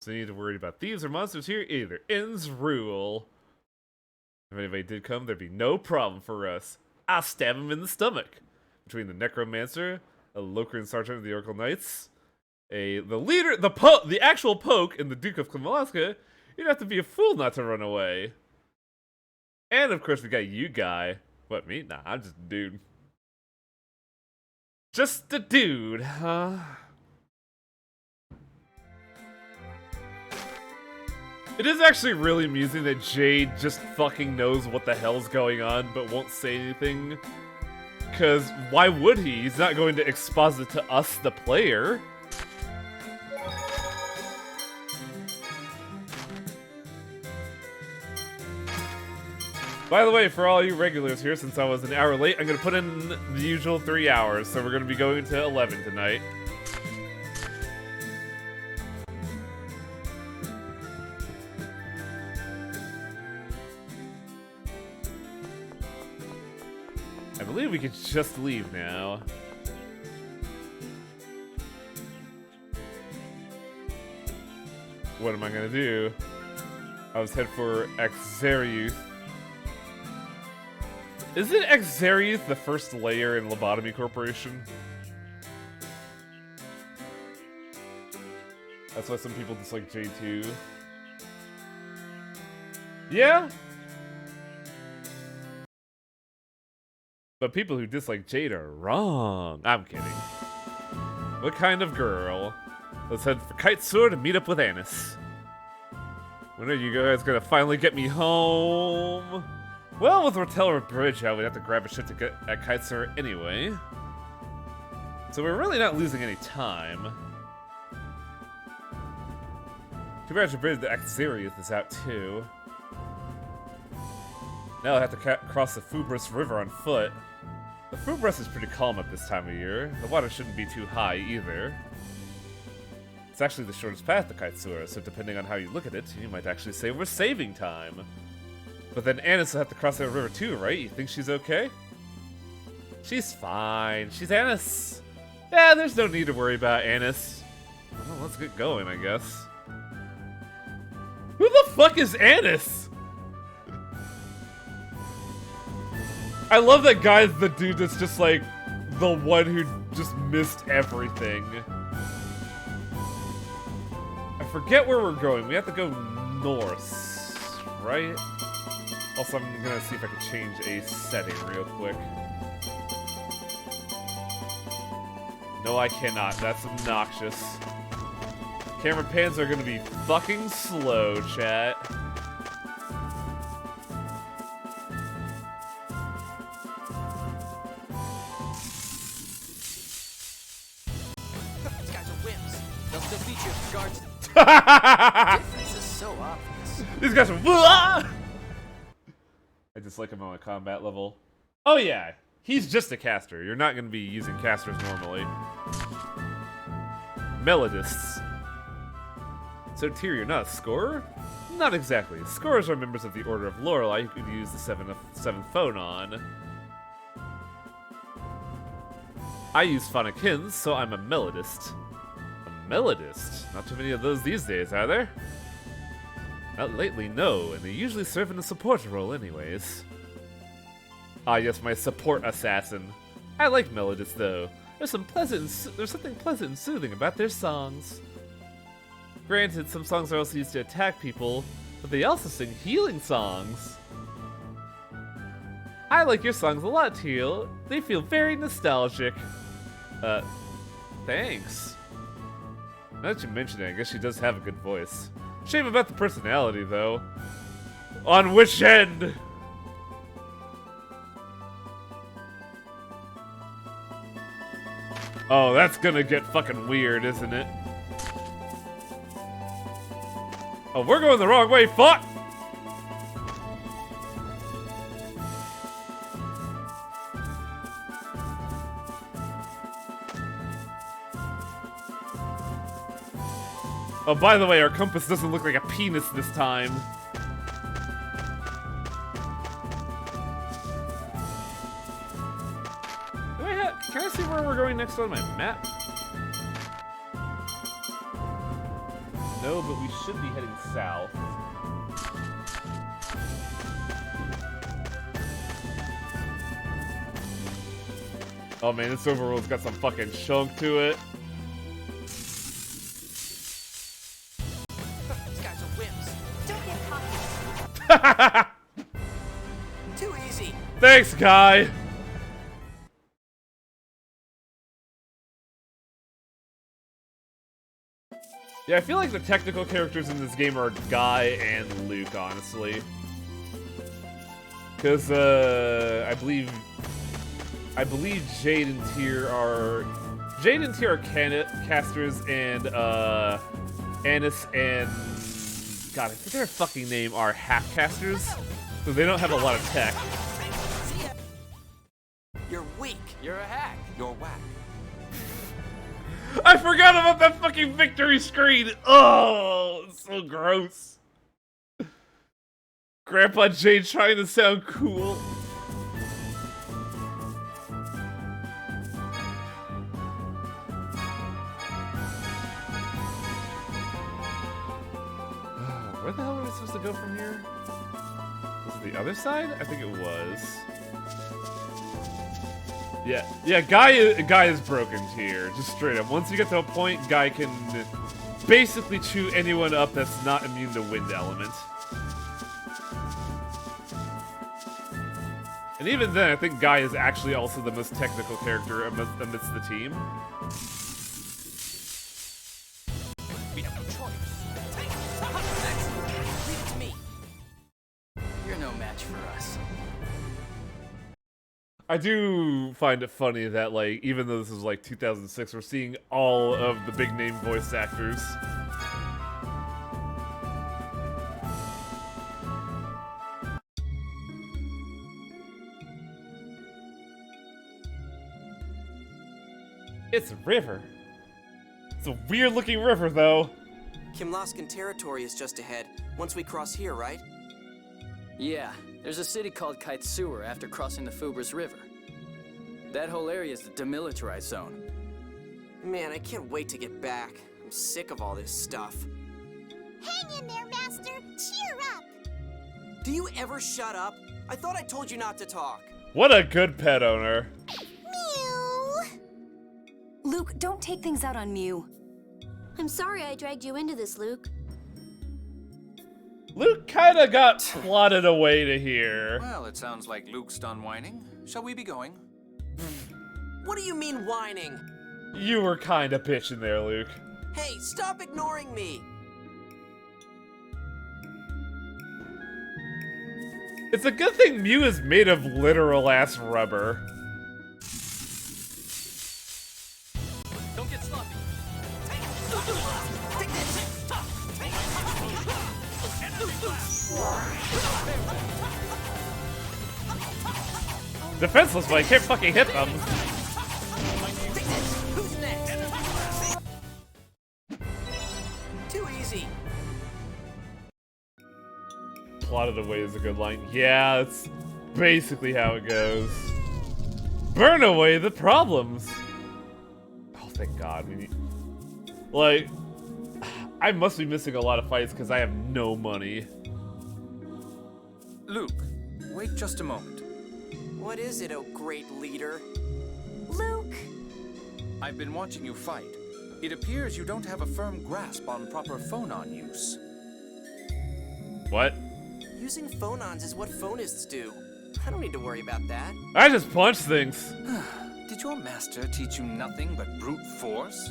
So you need to worry about thieves or monsters here either. Ends rule. If anybody did come, there'd be no problem for us. I'll stab him in the stomach. Between the Necromancer, a Locrian Sergeant of the Oracle Knights, the leader, the actual Poke, and the Duke of Klimalaska, you'd have to be a fool not to run away. And of course we got you, guy. What, me? Nah, I'm just a dude. Just a dude, huh? It is actually really amusing that Jade just fucking knows what the hell's going on, but won't say anything. Because why would he? He's not going to exposit to us, the player. By the way, for all you regulars here, since I was an hour late, I'm going to put in the usual 3 hours, so we're going to be going to 11 tonight. I believe we could just leave now. What am I gonna do? I was head for Axariuth. Isn't Axariuth the first layer in Lobotomy Corporation? That's why some people dislike J2. Yeah? But people who dislike Jade are wrong. I'm kidding. What kind of girl? Let's head for Kitesaur to meet up with Annis. When are you guys gonna finally get me home? Well, with Roteller Bridge out, we'd have to grab a ship to get at Kitesaur anyway. So we're really not losing any time. Too bad Bridge the Axariuth is out too. Now I have to cross the Fubris River on foot. The Fubris is pretty calm at this time of year. The water shouldn't be too high either. It's actually the shortest path to Kitesaur, so depending on how you look at it, you might actually say we're saving time. But then Annis will have to cross that river too, right? You think she's okay? She's fine. She's Annis. Yeah, there's no need to worry about Annis. Well, let's get going, I guess. Who the fuck is Annis? I love that guy's the dude that's just like the one who just missed everything. I forget where we're going. We have to go north, right? Also, I'm gonna see if I can change a setting real quick. No, I cannot. That's obnoxious. Camera pans are gonna be fucking slow, chat. These guys are wimps. They'll still feature as guards. The difference is so obvious. These guys are. I just like him on a combat level. Oh yeah, he's just a caster. You're not going to be using casters normally. Melodists. So Tyr, you're not a scorer? Not exactly. Scorers are members of the Order of Lorelei who could use the 7th phone on. I use phonic hints, so I'm a melodist. A melodist? Not too many of those these days, are there? Not lately, no, and they usually serve in a support role anyways. Ah yes, my support assassin. I like melodists though. There's something pleasant and soothing about their songs. Granted, some songs are also used to attack people, but they also sing healing songs. I like your songs a lot, Teal. They feel very nostalgic. Thanks. Now that you mention it, I guess she does have a good voice. Shame about the personality, though. On which end? Oh, that's gonna get fucking weird, isn't it? Oh, we're going the wrong way, fuck! Oh, by the way, our compass doesn't look like a penis this time. Can I see where we're going next on my map? No, but we should be heading south. Oh man, this overworld's got some fucking chunk to it. Too easy. Thanks, guy. Yeah, I feel like the technical characters in this game are Guy and Luke, honestly. Because, I believe Jade and Tyr are casters, and, Annis and, God, I forget their fucking name, are half casters, so they don't have a lot of tech. You're weak. You're a hack. You're whack. I forgot about that fucking victory screen! Oh, it's so gross. Grandpa Jade trying to sound cool. Where the hell were we supposed to go from here? Was it the other side? I think it was. Yeah, Guy is broken here, just straight up. Once you get to a point, Guy can basically chew anyone up that's not immune to wind element. And even then, I think Guy is actually also the most technical character amidst the team. We have no choice. Leave it to me. You're no match for us. I do find it funny that, like, even though this is like 2006, we're seeing all of the big name voice actors. It's a river. It's a weird looking river, though. Kimlaskan territory is just ahead, once we cross here, right? Yeah, there's a city called Kaitsur after crossing the Fubers River. That whole area is the demilitarized zone. Man, I can't wait to get back. I'm sick of all this stuff. Hang in there, Master! Cheer up! Do you ever shut up? I thought I told you not to talk. What a good pet owner. Mew! Luke, don't take things out on Mew. I'm sorry I dragged you into this, Luke. Luke kinda got plotted away to here. Well, it sounds like Luke's done whining. Shall we be going? What do you mean whining? You were kinda bitching there, Luke. Hey, stop ignoring me! It's a good thing Mew is made of literal ass rubber. Don't get sloppy. Defenseless, but I can't fucking hit them. Who's next? Too easy. Plotted away is a good line. Yeah, it's basically how it goes. Burn away the problems. Oh, thank God. We need... Like, I must be missing a lot of fights because I have no money. Luke, wait just a moment. What is it, oh great leader? Luke! I've been watching you fight. It appears you don't have a firm grasp on proper phonon use. What? Using phonons is what phonists do. I don't need to worry about that. I just punch things. Did your master teach you nothing but brute force?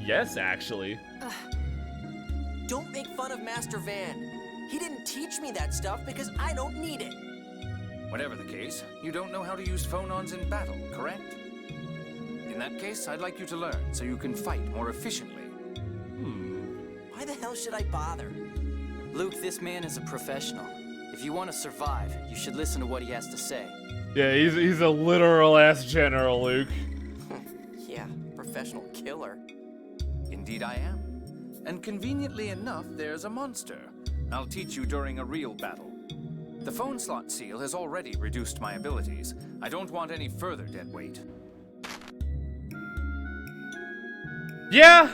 Yes, actually. Don't make fun of Master Van. He didn't teach me that stuff because I don't need it. Whatever the case, you don't know how to use phonons in battle, correct? In that case, I'd like you to learn so you can fight more efficiently. Why the hell should I bother? Luke, this man is a professional. If you want to survive, you should listen to what he has to say. Yeah, he's a literal ass general, Luke. Yeah, professional killer. Indeed I am. And conveniently enough, there's a monster. I'll teach you during a real battle. The phone slot seal has already reduced my abilities. I don't want any further dead weight. Yeah!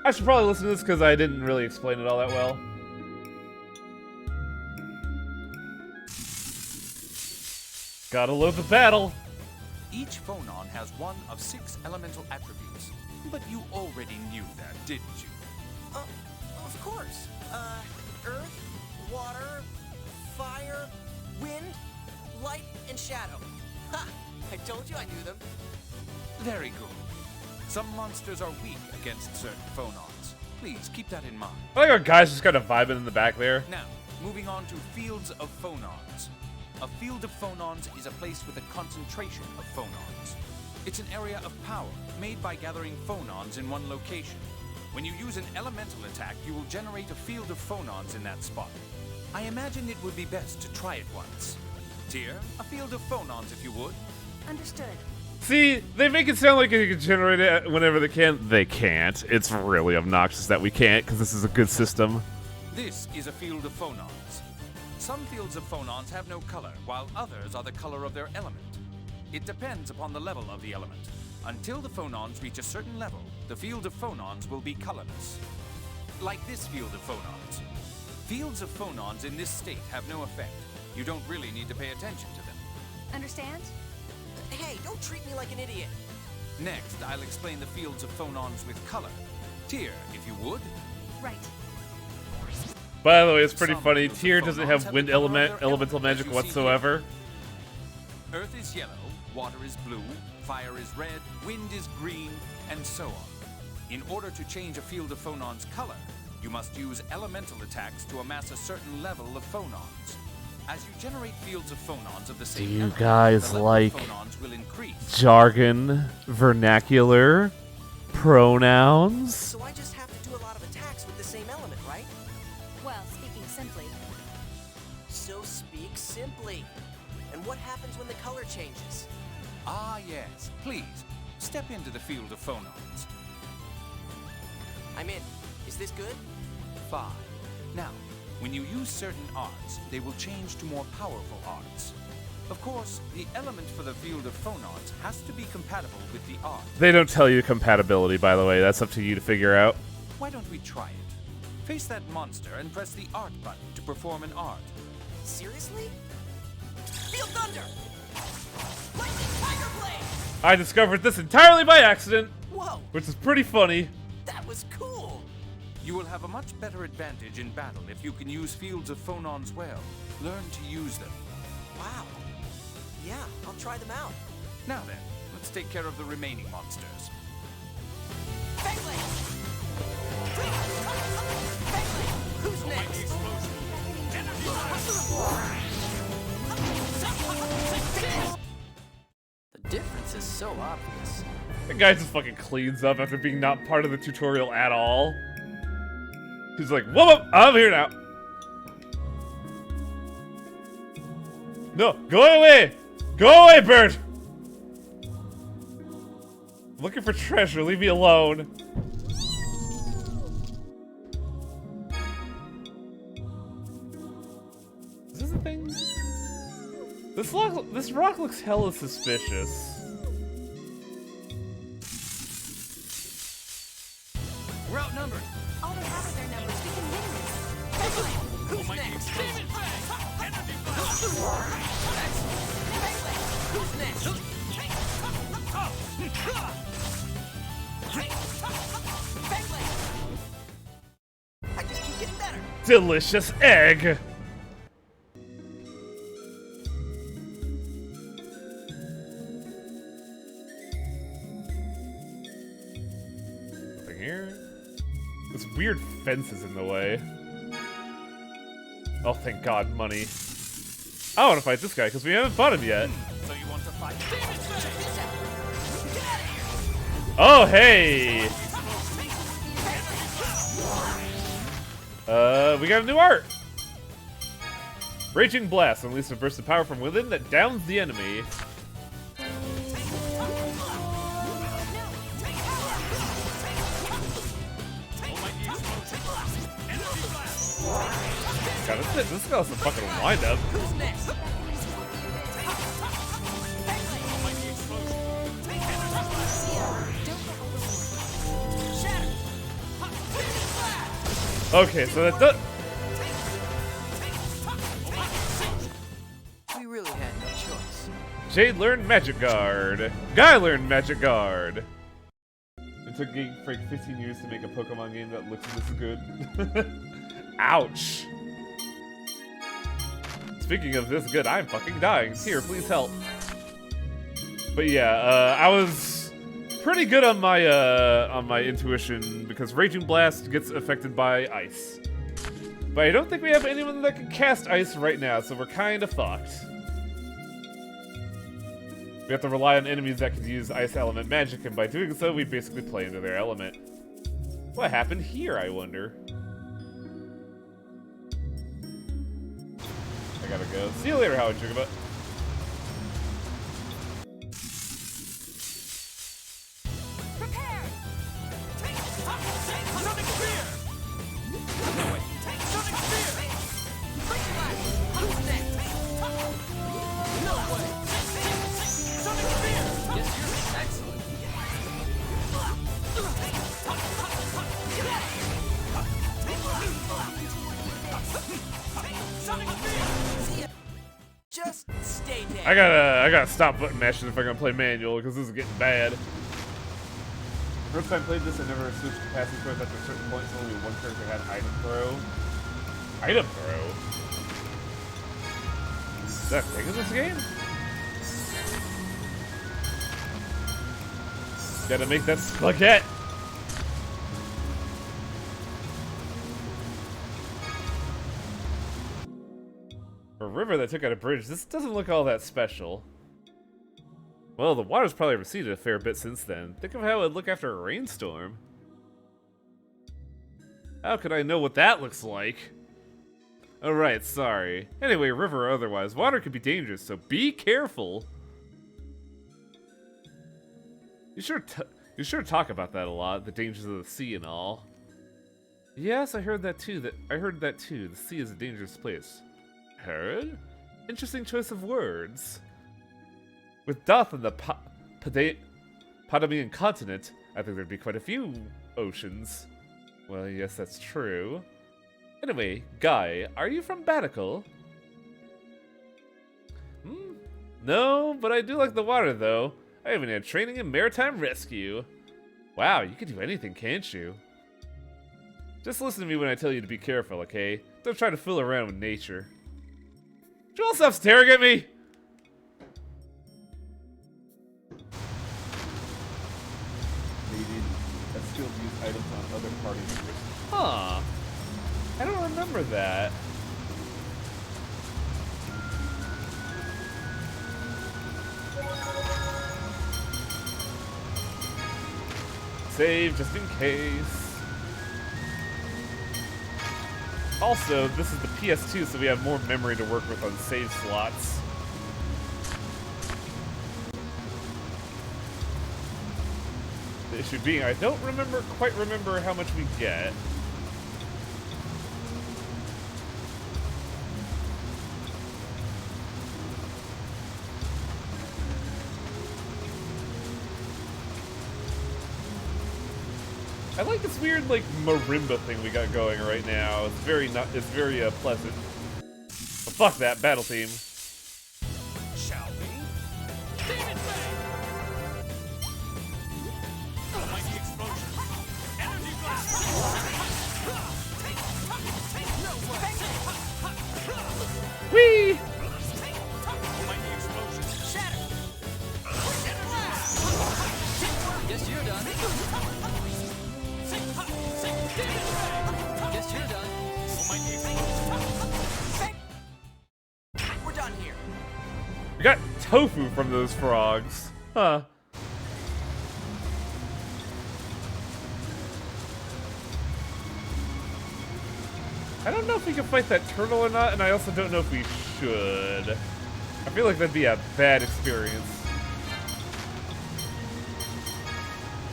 I should probably listen to this because I didn't really explain it all that well. Gotta load the battle. Each phonon has one of 6 elemental attributes. But you already knew that, didn't you? Of course. Earth, water, fire, wind, light, and shadow. Ha! I told you I knew them. Very good. Some monsters are weak against certain phonons. Please keep that in mind. I like our guys just kind of vibing in the back there. Now, moving on to fields of phonons. A field of phonons is a place with a concentration of phonons. It's an area of power made by gathering phonons in one location. When you use an elemental attack, you will generate a field of phonons in that spot. I imagine it would be best to try it once. Tyr, a field of phonons if you would. Understood. See, they make it sound like you can generate it whenever they can. They can't. It's really obnoxious that we can't, because this is a good system. This is a field of phonons. Some fields of phonons have no color, while others are the color of their element. It depends upon the level of the element. Until the phonons reach a certain level, the field of phonons will be colorless. Like this field of phonons. Fields of phonons in this state have no effect. You don't really need to pay attention to them. Understand? Hey, don't treat me like an idiot. Next, I'll explain the fields of phonons with color. Tyr, if you would. Right. By the way, it's pretty Some funny. fields of Tyr doesn't phonons have have wind the color of element, their elemental element, as magic you see whatsoever. Earth is yellow, water is blue, fire is red, wind is green, and so on. In order to change a field of phonons' color, you must use elemental attacks to amass a certain level of phonons. As you generate fields of phonons of the same Do you element, guys the level like of phonons will increase. jargon, vernacular, pronouns? So I just have to do a lot of attacks with the same element, right? Well, speaking simply. So speak simply. And what happens when the color changes? Ah, yes. Please, step into the field of phonons. I'm in. Is this good? Fine. Now, when you use certain arts, they will change to more powerful arts. Of course, the element for the field of phonons has to be compatible with the art. They don't tell you compatibility, by the way. That's up to you to figure out. Why don't we try it? Face that monster and press the art button to perform an art. Seriously? Feel thunder! Lightning tiger blade! I discovered this entirely by accident, Whoa! which is pretty funny. That was cool! You will have a much better advantage in battle if you can use fields of phonons well. Learn to use them. Wow. Yeah, I'll try them out. Now then, let's take care of the remaining monsters. Who's next? The difference is so obvious. The guy just fucking cleans up after being not part of the tutorial at all. He's like, whoop, I'm here now. No, go away! Go away, bird! I'm looking for treasure, leave me alone. Is this a thing? This rock looks hella suspicious. We're outnumbered. All they have is their numbers. We can win this. Who's next? Who's next? I just keep getting better. Delicious egg! Nothing here. This weird fence is in the way. Oh, thank God, money. I want to fight this guy because we haven't fought him yet. So you want to fight? Oh, hey! We got a new art! Raging Blast unleashes a burst of power from within that downs the enemy. God, this guy's some fucking wind-up. Okay, so that does... We really had no choice. Jade learned Magic Guard. Guy learned Magic Guard. It took Game Freak 15 years to make a Pokemon game that looks this good. Ouch. Speaking of this good, I'm fucking dying. Here, please help. But yeah, I was pretty good on my intuition because Raging Blast gets affected by ice. But I don't think we have anyone that can cast ice right now, so we're kind of fucked. We have to rely on enemies that can use ice element magic, and by doing so, we basically play into their element. What happened here, I wonder? I gotta go. See you later, Howard Sugarbutt. Just stay dead. I gotta stop button mashing if I'm gonna play manual because this is getting bad. First time I played this, I never switched to passing throws after a certain point, so only one character had item throw. Item throw? Is that a thing in this game? Gotta make that spaghetti! For a river that took out a bridge, this doesn't look all that special. Well, the water's probably receded a fair bit since then. Think of how it would look after a rainstorm. How could I know what that looks like? Oh right, sorry. Anyway, river or otherwise, water can be dangerous, so be careful. You sure talk about that a lot, the dangers of the sea and all. Yes, I heard that too. The sea is a dangerous place. Heard? Interesting choice of words. With Doth on the Potamian continent, I think there'd be quite a few oceans. Well, yes, that's true. Anyway, Guy, are you from Batical? No, but I do like the water, though. I even had training in maritime rescue. Wow, you can do anything, can't you? Just listen to me when I tell you to be careful, okay? Don't try to fool around with nature. Joel, stop staring at me! Skills use items on other parties. Huh. I don't remember that. Save just in case. Also, this is the PS2, so we have more memory to work with on save slots. The issue being, I don't quite remember how much we get. I like this weird, like, marimba thing we got going right now. It's very pleasant. But fuck that, battle theme. Shall we? Demon Ray! Mighty explosion! Energy blast! Whee! Mighty explosion! Shatter! Guess you're done. Guess you're done. We're done here. We got tofu from those frogs. Huh. I don't know if we can fight that turtle or not, and I also don't know if we should. I feel like that'd be a bad experience.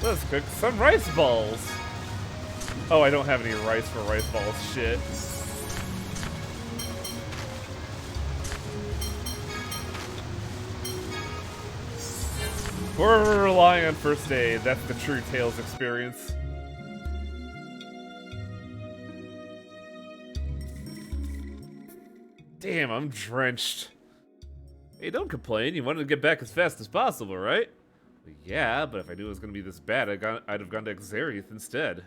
Let's cook some rice balls. Oh, I don't have any rice for rice balls. Shit. We're relying on first aid. That's the true Tales experience. Damn, I'm drenched. Hey, don't complain. You wanted to get back as fast as possible, right? Well, yeah, but if I knew it was going to be this bad, I'd have gone to Xeriath instead.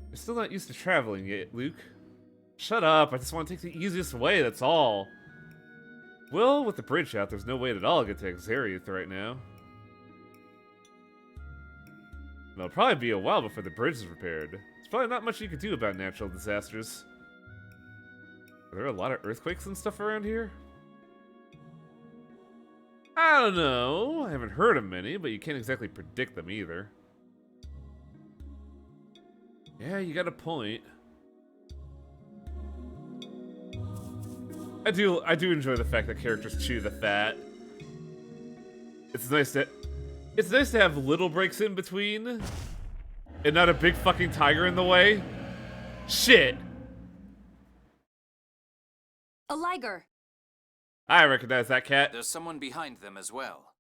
You're still not used to traveling yet, Luke. Shut up. I just want to take the easiest way, that's all. Well, with the bridge out, there's no way at all to get to Xeriath right now. It'll probably be a while before the bridge is repaired. There's probably not much you can do about natural disasters. Are there a lot of earthquakes and stuff around here? I don't know. I haven't heard of many, but you can't exactly predict them either. Yeah, you got a point. I do enjoy the fact that characters chew the fat. It's nice to have little breaks in between and not a big fucking tiger in the way. Shit. A liger. I recognize that cat. There's someone behind them as well.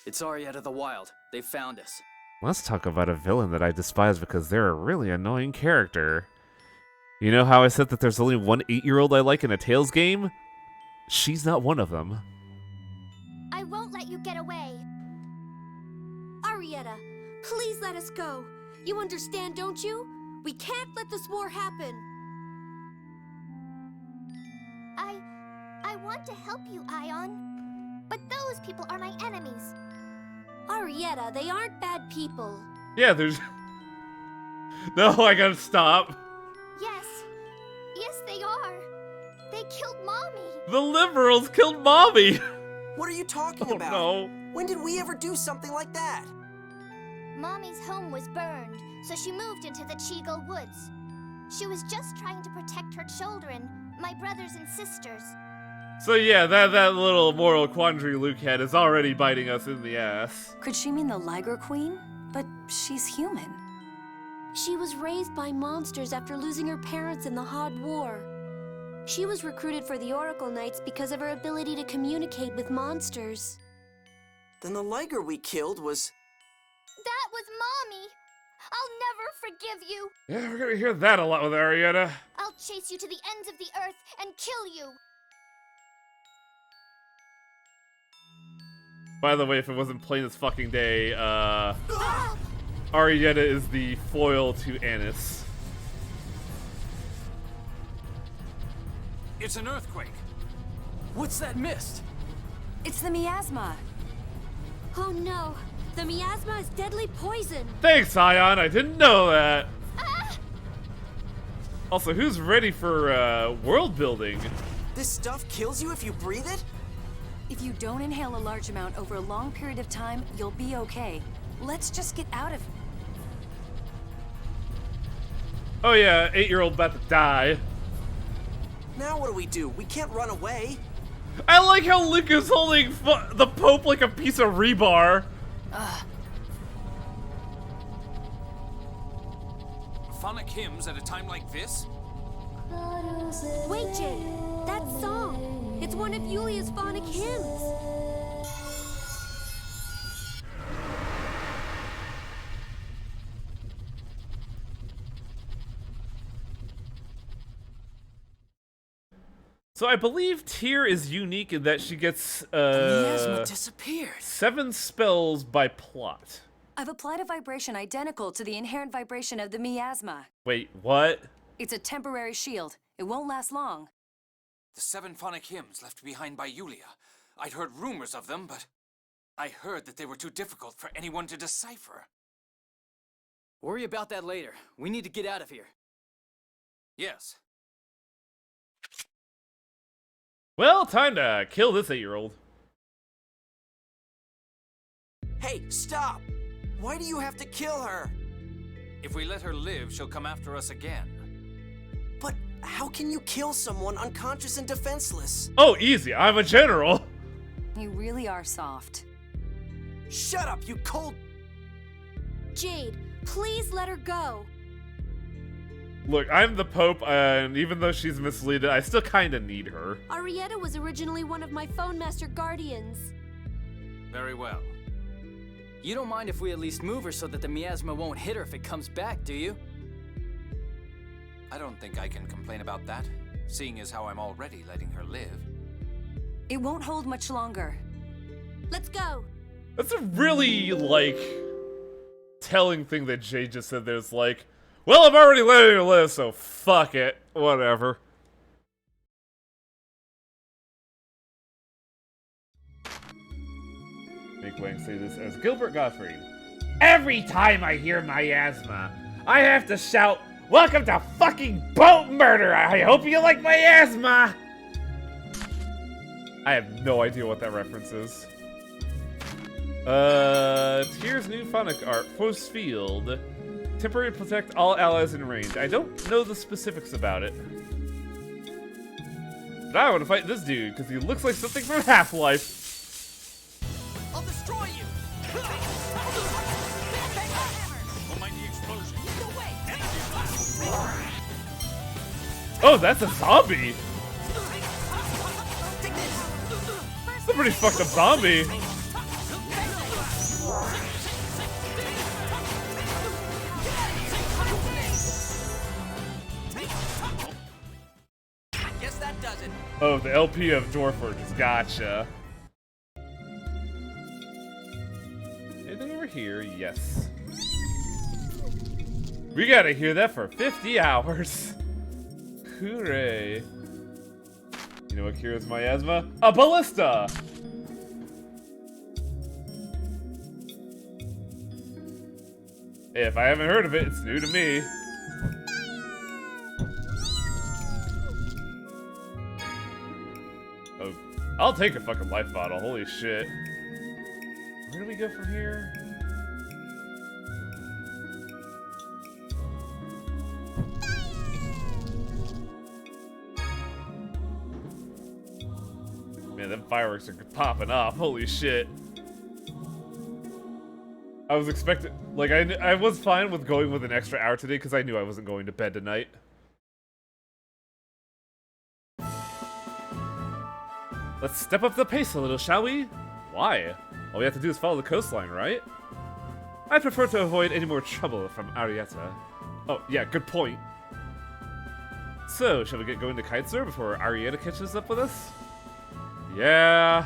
It's Arietta the Wild. They found us. Let's talk about a villain that I despise because they're a really annoying character. You know how I said that there's only one 8-year-old I like in a Tales game? She's not one of them. I won't let you get away. Arietta, please let us go. You understand, don't you? We can't let this war happen. I want to help you, Ion. But those people are my enemies. Arietta, they aren't bad people. Yeah, there's... No, I gotta stop. Yes, they are. They killed Mommy. The liberals killed Mommy. What are you talking about? No. When did we ever do something like that? Mommy's home was burned, so she moved into the Chigal Woods. She was just trying to protect her children, my brothers and sisters. So yeah, that little moral quandary Luke had is already biting us in the ass. Could she mean the Liger Queen? But she's human. She was raised by monsters after losing her parents in the Hod War. She was recruited for the Oracle Knights because of her ability to communicate with monsters. Then the Liger we killed was... That was Mommy! I'll never forgive you! Yeah, we're gonna hear that a lot with Arietta. I'll chase you to the ends of the earth and kill you! By the way, if it wasn't plain as fucking day, Arietta is the foil to Annis. It's an earthquake. What's that mist? It's the miasma. Oh no, the miasma is deadly poison. Thanks, Ion, I didn't know that. Also, who's ready for world building? This stuff kills you if you breathe it? If you don't inhale a large amount over a long period of time, you'll be okay. Let's just get out of here. Oh yeah, 8-year-old about to die. Now what do? We can't run away. I like how Luke is holding the Pope like a piece of rebar. Phonic hymns at a time like this? Wait, Jade, that song. It's one of Yulia's phonic hymns. So I believe Tyr is unique in that she gets miasma disappeared. 7 spells by plot. I've applied a vibration identical to the inherent vibration of the miasma. Wait, what? It's a temporary shield. It won't last long. The 7 phonic hymns left behind by Yulia. I'd heard rumors of them, but I heard that they were too difficult for anyone to decipher. Worry about that later. We need to get out of here. Yes. Well, time to kill this 8-year-old. Hey, stop! Why do you have to kill her? If we let her live, she'll come after us again. But how can you kill someone unconscious and defenseless? Oh, easy. I'm a general. You really are soft. Shut up, you cold... Jade, please let her go. Look, I'm the Pope, and even though she's misleaded, I still kind of need her. Arietta was originally one of my Phone Master Guardians. Very well. You don't mind if we at least move her so that the miasma won't hit her if it comes back, do you? I don't think I can complain about that, seeing as how I'm already letting her live. It won't hold much longer. Let's go. That's a really, like, telling thing that Jay just said. There's like, well, I'm already letting her live, so fuck it. Whatever. Make Lang say this as Gilbert Gottfried. Every time I hear miasma, I have to shout, "Welcome to fucking boat murder! I hope you like miasma!" I have no idea what that reference is. Here's new phonic art. Force field. Temporary protect all allies in range. I don't know the specifics about it. But I want to fight this dude, because he looks like something from Half-Life. I'll destroy you! Oh, that's a zombie! That's a pretty fucked up zombie. Guess that does it. Oh, the LP of Dwarf Forges. Gotcha. Anything over here? Yes. We gotta hear that for 50 hours. Hooray. You know what cures miasma? A ballista! If I haven't heard of it, it's new to me. Oh, I'll take a fucking life bottle, holy shit. Where do we go from here? Man, them fireworks are popping off, holy shit. I was expecting, like, I was fine with going with an extra hour today because I knew I wasn't going to bed tonight. Let's step up the pace a little, shall we? Why? All we have to do is follow the coastline, right? I prefer to avoid any more trouble from Arietta. Oh, yeah, good point. So, shall we get going to Kitesurr before Arietta catches up with us? Yeah.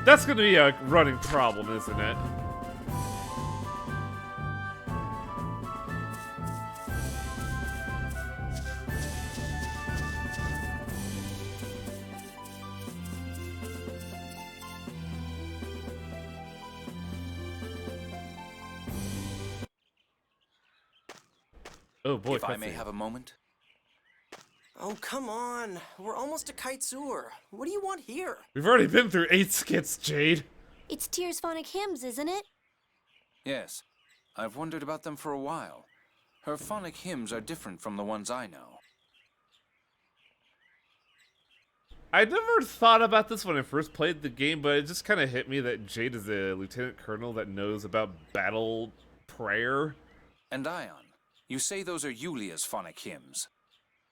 That's gonna be a running problem, isn't it? Oh boy, if I may have a moment. Oh, come on. We're almost to Kitesurr. What do you want here? We've already been through 8 skits, Jade. It's Tyr's phonic hymns, isn't it? Yes. I've wondered about them for a while. Her phonic hymns are different from the ones I know. I never thought about this when I first played the game, but it just kind of hit me that Jade is a lieutenant colonel that knows about battle prayer. And Ion, you say those are Yulia's phonic hymns.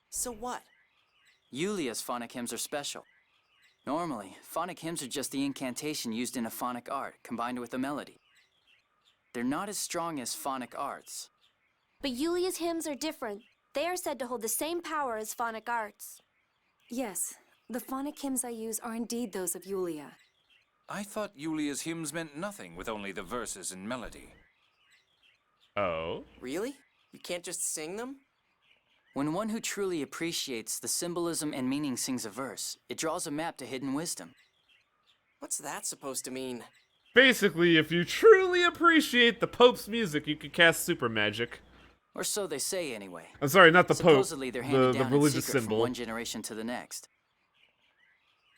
So what? Yulia's phonic hymns are special. Normally, phonic hymns are just the incantation used in a phonic art, combined with a melody. They're not as strong as phonic arts. But Yulia's hymns are different. They are said to hold the same power as phonic arts. Yes, the phonic hymns I use are indeed those of Yulia. I thought Yulia's hymns meant nothing with only the verses and melody. Oh? Really? You can't just sing them? When one who truly appreciates the symbolism and meaning sings a verse, it draws a map to hidden wisdom. What's that supposed to mean? Basically, if you truly appreciate the Pope's music, you can cast super magic. Or so they say, anyway. I'm sorry, not the Pope. Supposedly they're handed the down religious in secret symbol. from one generation to the next.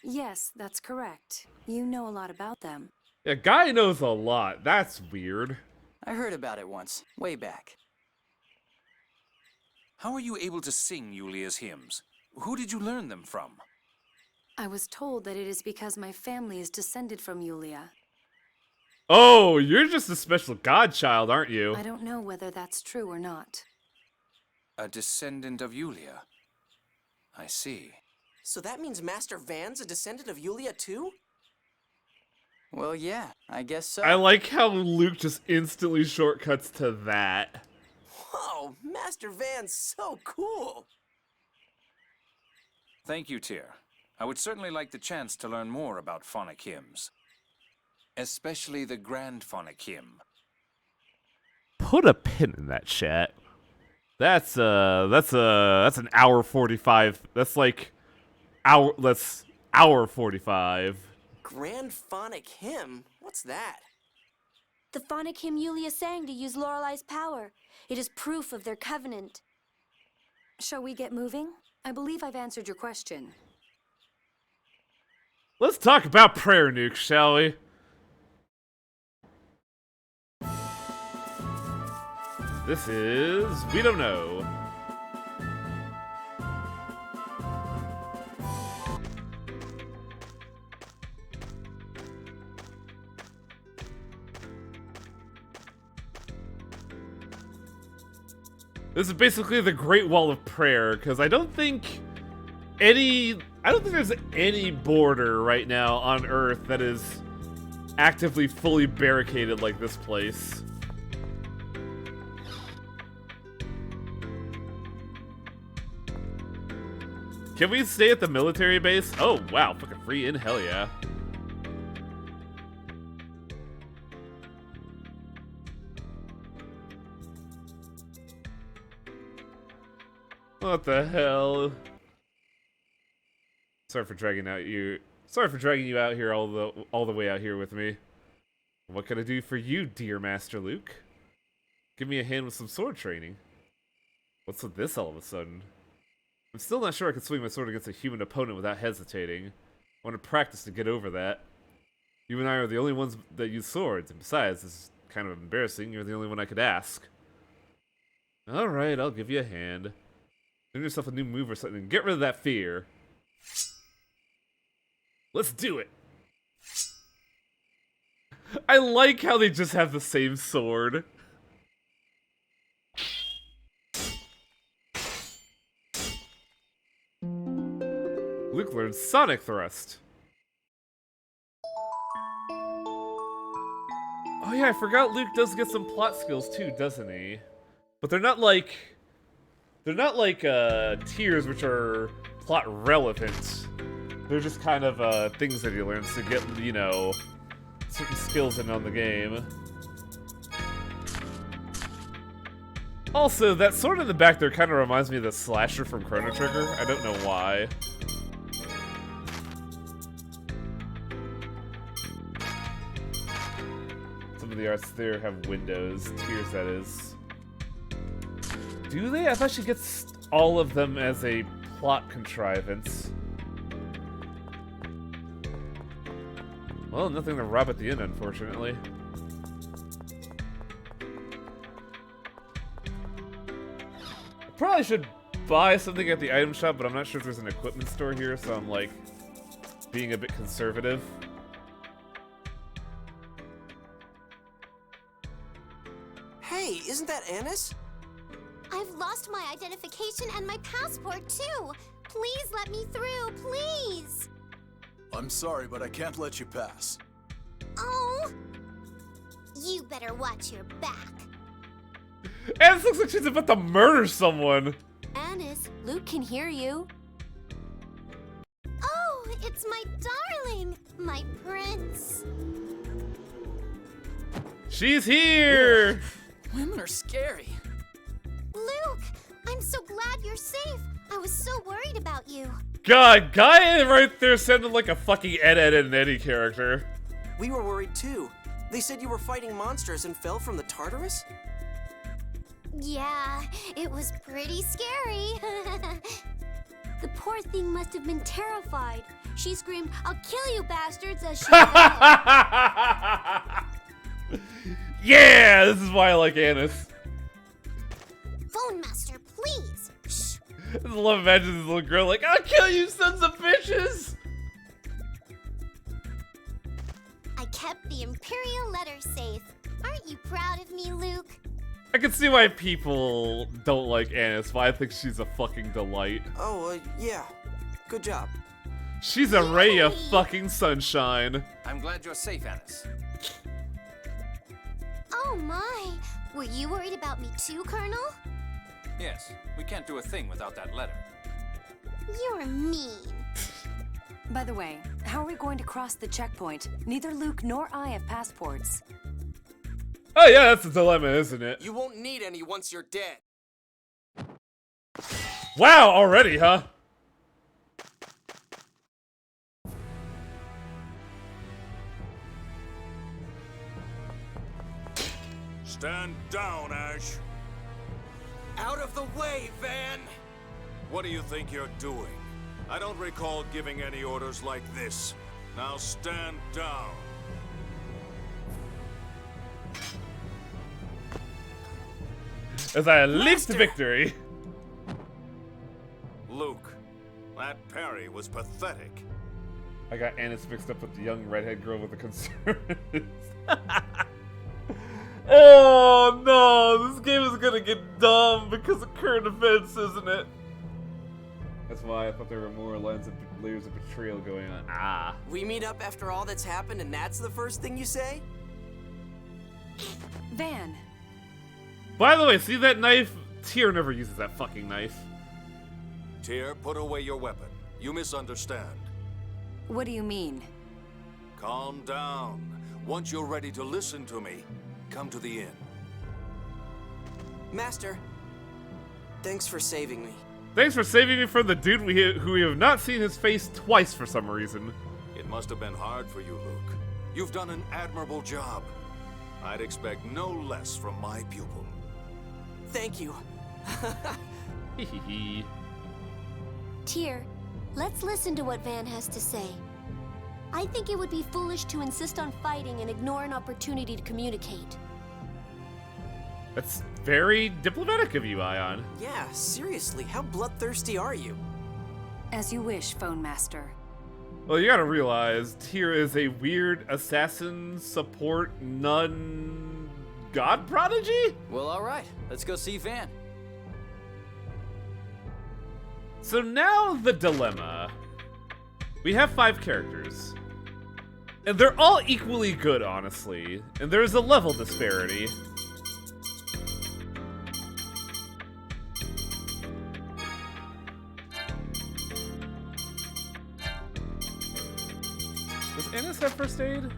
Yes, that's correct. You know a lot about them. Yeah, Guy knows a lot. That's weird. I heard about it once, way back. How are you able to sing Yulia's hymns? Who did you learn them from? I was told that it is because my family is descended from Yulia. Oh, you're just a special godchild, aren't you? I don't know whether that's true or not. A descendant of Yulia. I see. So that means Master Van's a descendant of Yulia too? Well, yeah, I guess so. I like how Luke just instantly shortcuts to that. Whoa, Master Van's so cool! Thank you, Tyr. I would certainly like the chance to learn more about phonic hymns. Especially the Grand Phonic Hymn. Put a pin in that, chat. That's an hour 45. That's hour 45. Grand Phonic Hymn? What's that? The phonic hymn Yulia sang to use Lorelei's power. It is proof of their covenant. Shall we get moving? I believe I've answered your question. Let's talk about prayer nukes, shall we? This is We Don't Know. This is basically the Great Wall of Prayer, because I don't think there's any border right now on Earth that is actively fully barricaded like this place. Can we stay at the military base? Oh, wow, fucking free in, hell yeah. What the hell? Sorry for dragging you out here all the way out here with me. What can I do for you, dear Master Luke? Give me a hand with some sword training. What's with this all of a sudden? I'm still not sure I can swing my sword against a human opponent without hesitating. I want to practice to get over that. You and I are the only ones that use swords, and besides, this is kind of embarrassing. You're the only one I could ask. Alright, I'll give you a hand. Learn yourself a new move or something. Get rid of that fear. Let's do it. I like how they just have the same sword. Luke learns Sonic Thrust. Oh yeah, I forgot Luke does get some plot skills too, doesn't he? But they're not like tiers which are plot relevant. They're just kind of things that he learns to get, you know, certain skills in on the game. Also, that sword in the back there kind of reminds me of the slasher from Chrono Trigger. I don't know why. Some of the arts there have windows, tiers that is. Do they? I thought she gets all of them as a plot contrivance. Well, nothing to rob at the end, unfortunately. I probably should buy something at the item shop, but I'm not sure if there's an equipment store here, so I'm like being a bit conservative. Hey, isn't that Annis? I've lost my identification and my passport, too. Please let me through, please. I'm sorry, but I can't let you pass. Oh. You better watch your back. And this looks like she's about to murder someone. Annis, Luke can hear you. Oh, it's my darling, my prince. She's here! Women are scary. Luke, I'm so glad you're safe. I was so worried about you. God, guy right there sounded like a fucking Ed, and Eddie character. We were worried too. They said you were fighting monsters and fell from the Tartarus? Yeah, it was pretty scary. The poor thing must have been terrified. She screamed, "I'll kill you, bastards," as she Yeah, this is why I like Annis. Phone master, please. Shh. I just love imagining this little girl like, "I'll kill you, sons of bitches!" I kept the Imperial letter safe. Aren't you proud of me, Luke? I can see why people don't like Annis, but I think she's a fucking delight. Oh, yeah. Good job. She's a ray of fucking sunshine. I'm glad you're safe, Annis. Oh my. Were you worried about me too, Colonel? Yes, we can't do a thing without that letter. You're mean. By the way, how are we going to cross the checkpoint? Neither Luke nor I have passports. Oh yeah, that's a dilemma, isn't it? You won't need any once you're dead. Wow, already, huh? Stand down, Ash. Out of the way, Van! What do you think you're doing? I don't recall giving any orders like this. Now stand down. As I leap to victory. Luke, that parry was pathetic. I got Annis mixed up with the young redhead girl with the conservatives. Oh no, this game is gonna get dumb because of current events, isn't it? That's why I thought there were more layers of betrayal going on. Ah. We meet up after all that's happened and that's the first thing you say? Van. By the way, see that knife? Tyr never uses that fucking knife. Tyr, put away your weapon. You misunderstand. What do you mean? Calm down. Once you're ready to listen to me, come to the inn. Master, thanks for saving me. Thanks for saving me from the dude who we have not seen his face twice for some reason. It must have been hard for you, Luke. You've done an admirable job. I'd expect no less from my pupil. Thank you. Tyr, let's listen to what Van has to say. I think it would be foolish to insist on fighting and ignore an opportunity to communicate. That's very diplomatic of you, Ion. Yeah, seriously, how bloodthirsty are you? As you wish, Phone Master. Well, you gotta realize, Tyr is a weird assassin, support, nun, god prodigy? Well, alright. Let's go see Van. So now the dilemma. We have 5 characters. And they're all equally good, honestly. And there's a level disparity. Does Annis have first aid?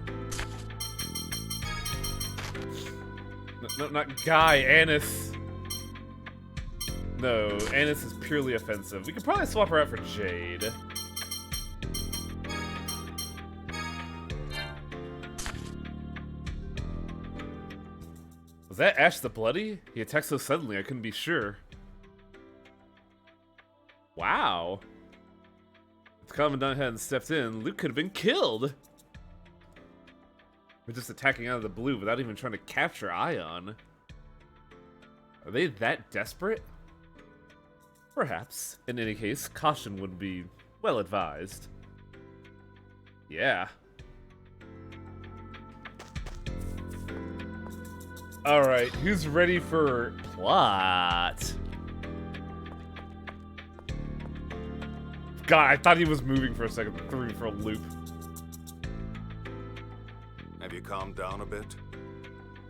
No, not Guy, Annis. No, Annis is purely offensive. We could probably swap her out for Jade. Was that Ash the Bloody? He attacked so suddenly I couldn't be sure. Wow. If the Commandant hadn't stepped in, Luke could have been killed. We're just attacking out of the blue without even trying to capture Ion. Are they that desperate? Perhaps. In any case, caution would be well advised. Yeah. Alright, who's ready for plot? God, I thought he was moving for a second, threw me for a loop. Have you calmed down a bit?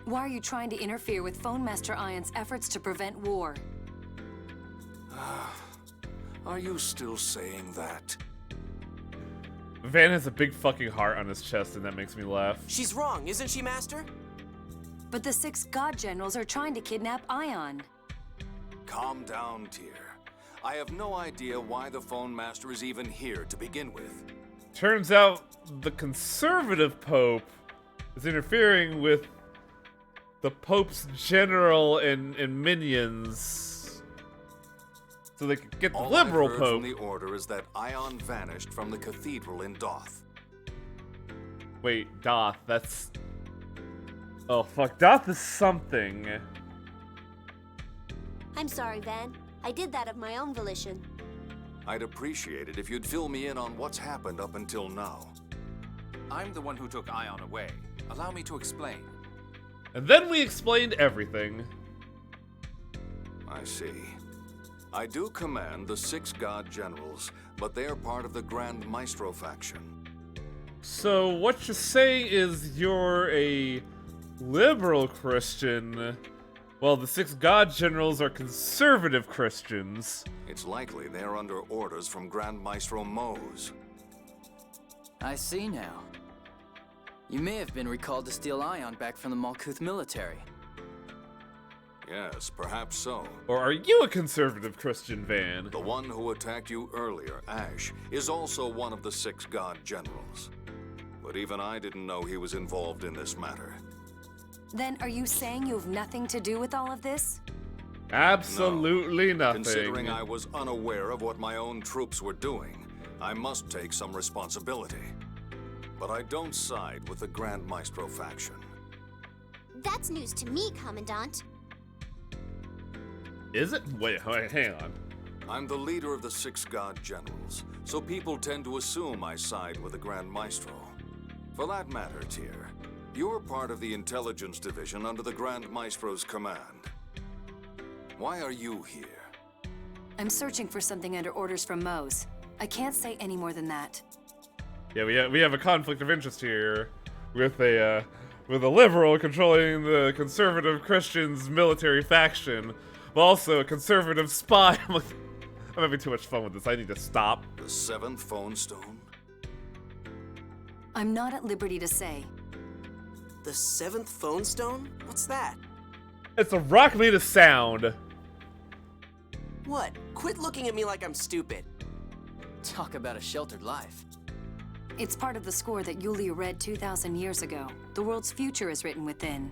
Why are you trying to interfere with Phone Master Ion's efforts to prevent war? Are you still saying that? Van has a big fucking heart on his chest, and that makes me laugh. She's wrong, isn't she, Master? But the 6 God Generals are trying to kidnap Ion. Calm down, Tyr. I have no idea why the Phone Master is even here to begin with. Turns out the conservative Pope is interfering with the Pope's general and minions so they could get the liberal All I've heard Pope. from the Order is that Ion vanished from the cathedral in Doth. Wait, Doth, that's... Oh, fuck, Doth is something. I'm sorry, Van. I did that of my own volition. I'd appreciate it if you'd fill me in on what's happened up until now. I'm the one who took Ion away. Allow me to explain. And then we explained everything. I see. I do command the 6 God Generals, but they're part of the Grand Maestro faction. So what you're saying is you're a liberal Christian, while the 6 God Generals are conservative Christians. It's likely they're under orders from Grand Maestro Mose. I see now. You may have been recalled to steal Ion back from the Malkuth military. Yes, perhaps so. Or are you a conservative Christian, Van? The one who attacked you earlier, Ash, is also one of the 6 God Generals. But even I didn't know he was involved in this matter. Then are you saying you have nothing to do with all of this? Absolutely nothing. Considering I was unaware of what my own troops were doing, I must take some responsibility. But I don't side with the Grand Maestro faction. That's news to me, Commandant. Is it? Wait, hang on. I'm the leader of the 6 God Generals, so people tend to assume I side with the Grand Maestro. For that matter, Tyr, you're part of the Intelligence Division under the Grand Maestro's command. Why are you here? I'm searching for something under orders from Mose. I can't say any more than that. Yeah, we have a conflict of interest here with a liberal controlling the conservative Christians military faction, but also a conservative spy. I'm having too much fun with this. I need to stop. The 7th Phone Stone? I'm not at liberty to say. The 7th Phone Stone? What's that? It's a rock made of sound. What? Quit looking at me like I'm stupid. Talk about a sheltered life. It's part of the score that Yulia read 2,000 years ago. The world's future is written within.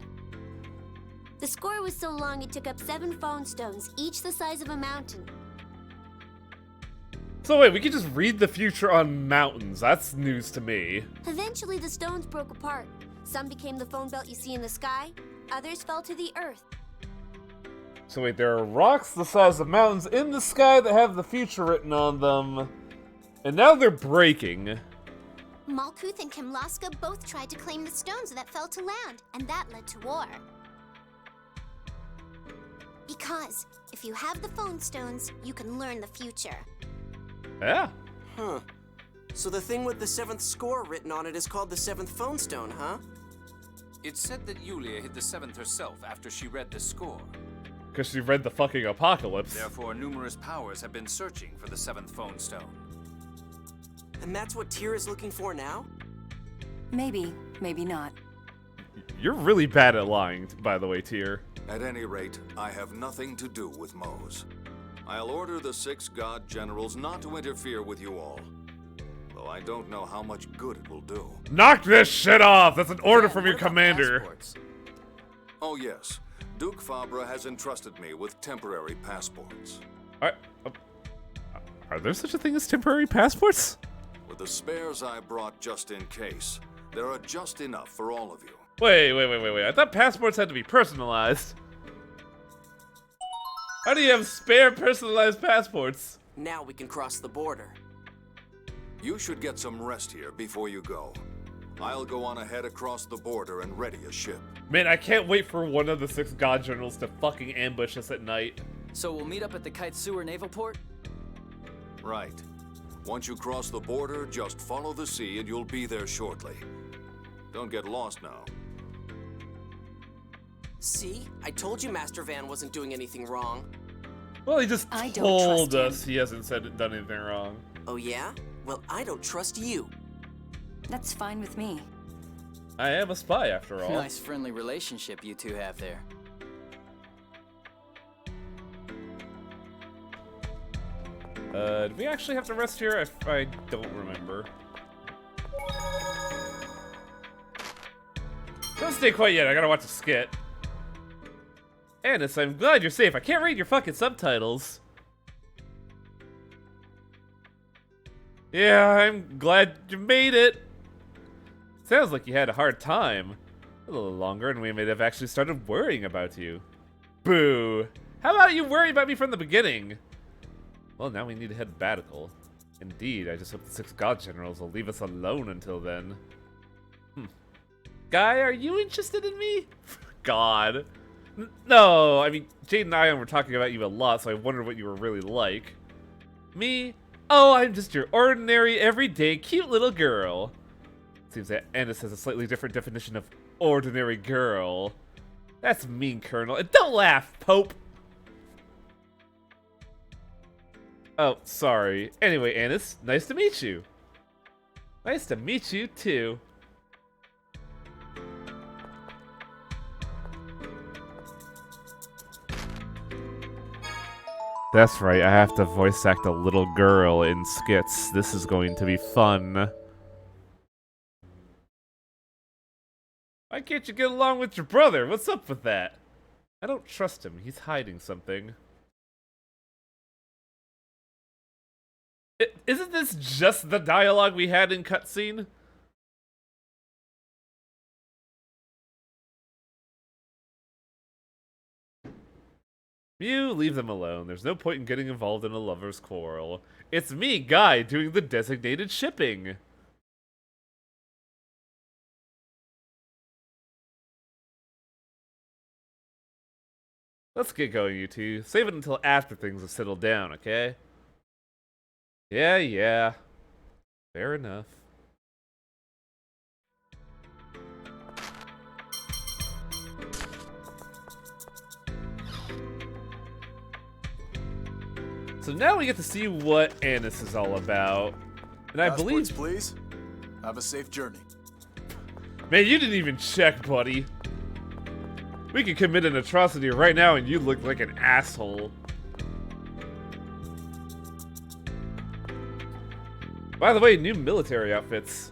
The score was so long it took up 7 phone stones, each the size of a mountain. So wait, we can just read the future on mountains. That's news to me. Eventually, the stones broke apart. Some became the phone belt you see in the sky, others fell to the earth. So wait, there are rocks the size of mountains in the sky that have the future written on them. And now they're breaking. Malkuth and Kimlaska both tried to claim the stones that fell to land, and that led to war. Because if you have the phone stones, you can learn the future. Yeah. Huh. So the thing with the 7th score written on it is called the 7th Phone Stone, huh? It's said that Yulia hit the 7th herself after she read the score. Because she read the fucking apocalypse. Therefore, numerous powers have been searching for the 7th Phone Stone. And that's what Tyr is looking for now? Maybe, maybe not. You're really bad at lying, by the way, Tyr. At any rate, I have nothing to do with Mose. I'll order the 6 God Generals not to interfere with you all. Though I don't know how much good it will do. Knock this shit off! That's an order from your commander. Oh yes, Duke Fabra has entrusted me with temporary passports. Are there such a thing as temporary passports? With the spares I brought just in case, there are just enough for all of you. Wait. I thought passports had to be personalized. How do you have spare personalized passports? Now we can cross the border. You should get some rest here before you go. I'll go on ahead across the border and ready a ship. Man, I can't wait for one of the 6 God Generals to fucking ambush us at night. So we'll meet up at the Kaitsura Naval Port? Right. Once you cross the border, just follow the sea and you'll be there shortly. Don't get lost now. See? I told you Master Van wasn't doing anything wrong. Well, he just told us he hasn't done anything wrong. Oh yeah? Well, I don't trust you. That's fine with me. I am a spy, after all. Nice friendly relationship you two have there. Do we actually have to rest here? I don't remember. Don't stay quite yet, I gotta watch a skit. Anis, I'm glad you're safe. I can't read your fucking subtitles. Yeah, I'm glad you made it. Sounds like you had a hard time. A little longer and we may have actually started worrying about you. Boo. How about you worry about me from the beginning? Well, now we need to head to Batical. Indeed, I just hope the 6 God Generals will leave us alone until then. Guy, are you interested in me? God. No, I mean, Jade and I were talking about you a lot, so I wondered what you were really like. Me? Oh, I'm just your ordinary, everyday, cute little girl. Seems that Anis has a slightly different definition of ordinary girl. That's mean, Colonel. And don't laugh, Pope! Oh, sorry. Anyway, Anis, nice to meet you. Nice to meet you, too. That's right, I have to voice act a little girl in skits. This is going to be fun. Why can't you get along with your brother? What's up with that? I don't trust him. He's hiding something. Isn't this just the dialogue we had in cutscene? You leave them alone. There's no point in getting involved in a lover's quarrel. It's me, Guy, doing the designated shipping. Let's get going, you two. Save it until after things have settled down, okay? Yeah. Fair enough. So now we get to see what Annis is all about. And I believe... please. Have a safe journey. Man, you didn't even check, buddy. We could commit an atrocity right now and you look like an asshole. By the way, new military outfits.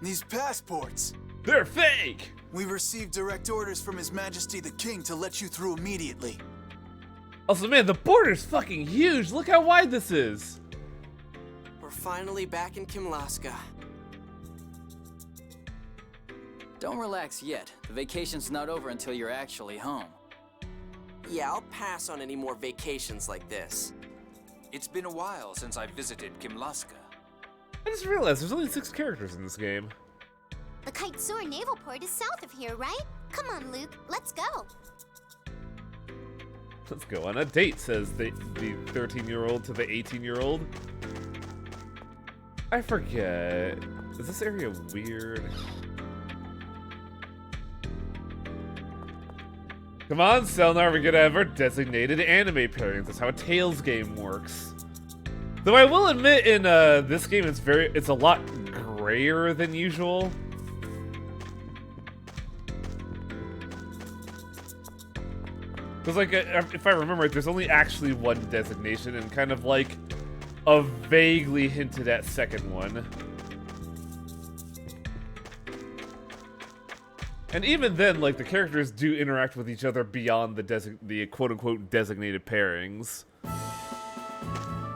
These passports. They're fake! We received direct orders from His Majesty the King to let you through immediately. Also, man, the border's fucking huge. Look how wide this is. We're finally back in Kimlaska. Don't relax yet. The vacation's not over until you're actually home. Yeah, I'll pass on any more vacations like this. It's been a while since I visited Kimlaska. I just realized there's only 6 characters in this game. The Kaitsur Naval Port is south of here, right? Come on, Luke, let's go. Let's go on a date, says the 13-year-old to the 18-year-old. I forget. Is this area weird? Come on, Selnar, we're gonna have our designated anime pairings. That's how a Tales game works. Though I will admit, in this game, it's a lot grayer than usual. Because, like, if I remember right, there's only actually one designation, and kind of like a vaguely hinted at second one. And even then, like, the characters do interact with each other beyond the quote-unquote designated pairings.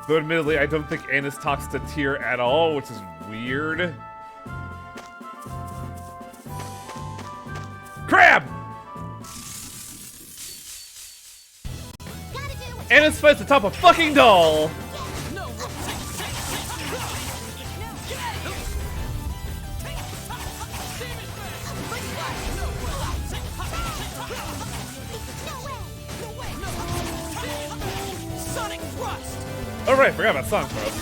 Though admittedly, I don't think Annis talks to Tyr at all, which is weird. Crab! Annis fights atop a fucking doll! Oh right, forgot about Sonic Thrust.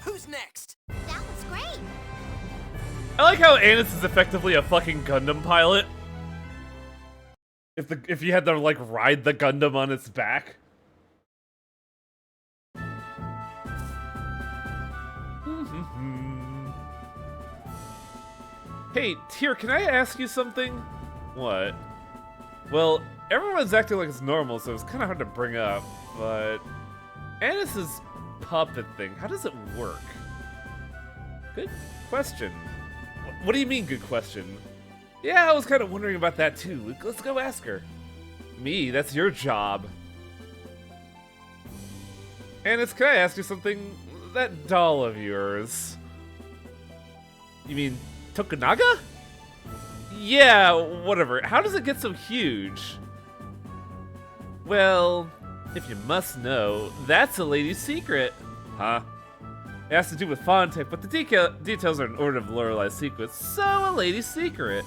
Who's next? That was great. I like how Annis is effectively a fucking Gundam pilot. If you had to like ride the Gundam on its back. Hey, Tyr, can I ask you something? What? Well, everyone's acting like it's normal, so it's kind of hard to bring up, but Annis's puppet thing, how does it work? Good question. What do you mean, good question? Yeah, I was kind of wondering about that too. Let's go ask her. Me, that's your job. Annis, can I ask you something? That doll of yours. You mean Tokunaga? Yeah, whatever. How does it get so huge? Well, if you must know, that's a lady's secret. Huh? It has to do with Fantech, but the details are in order of Lorelai's secrets, so a lady's secret.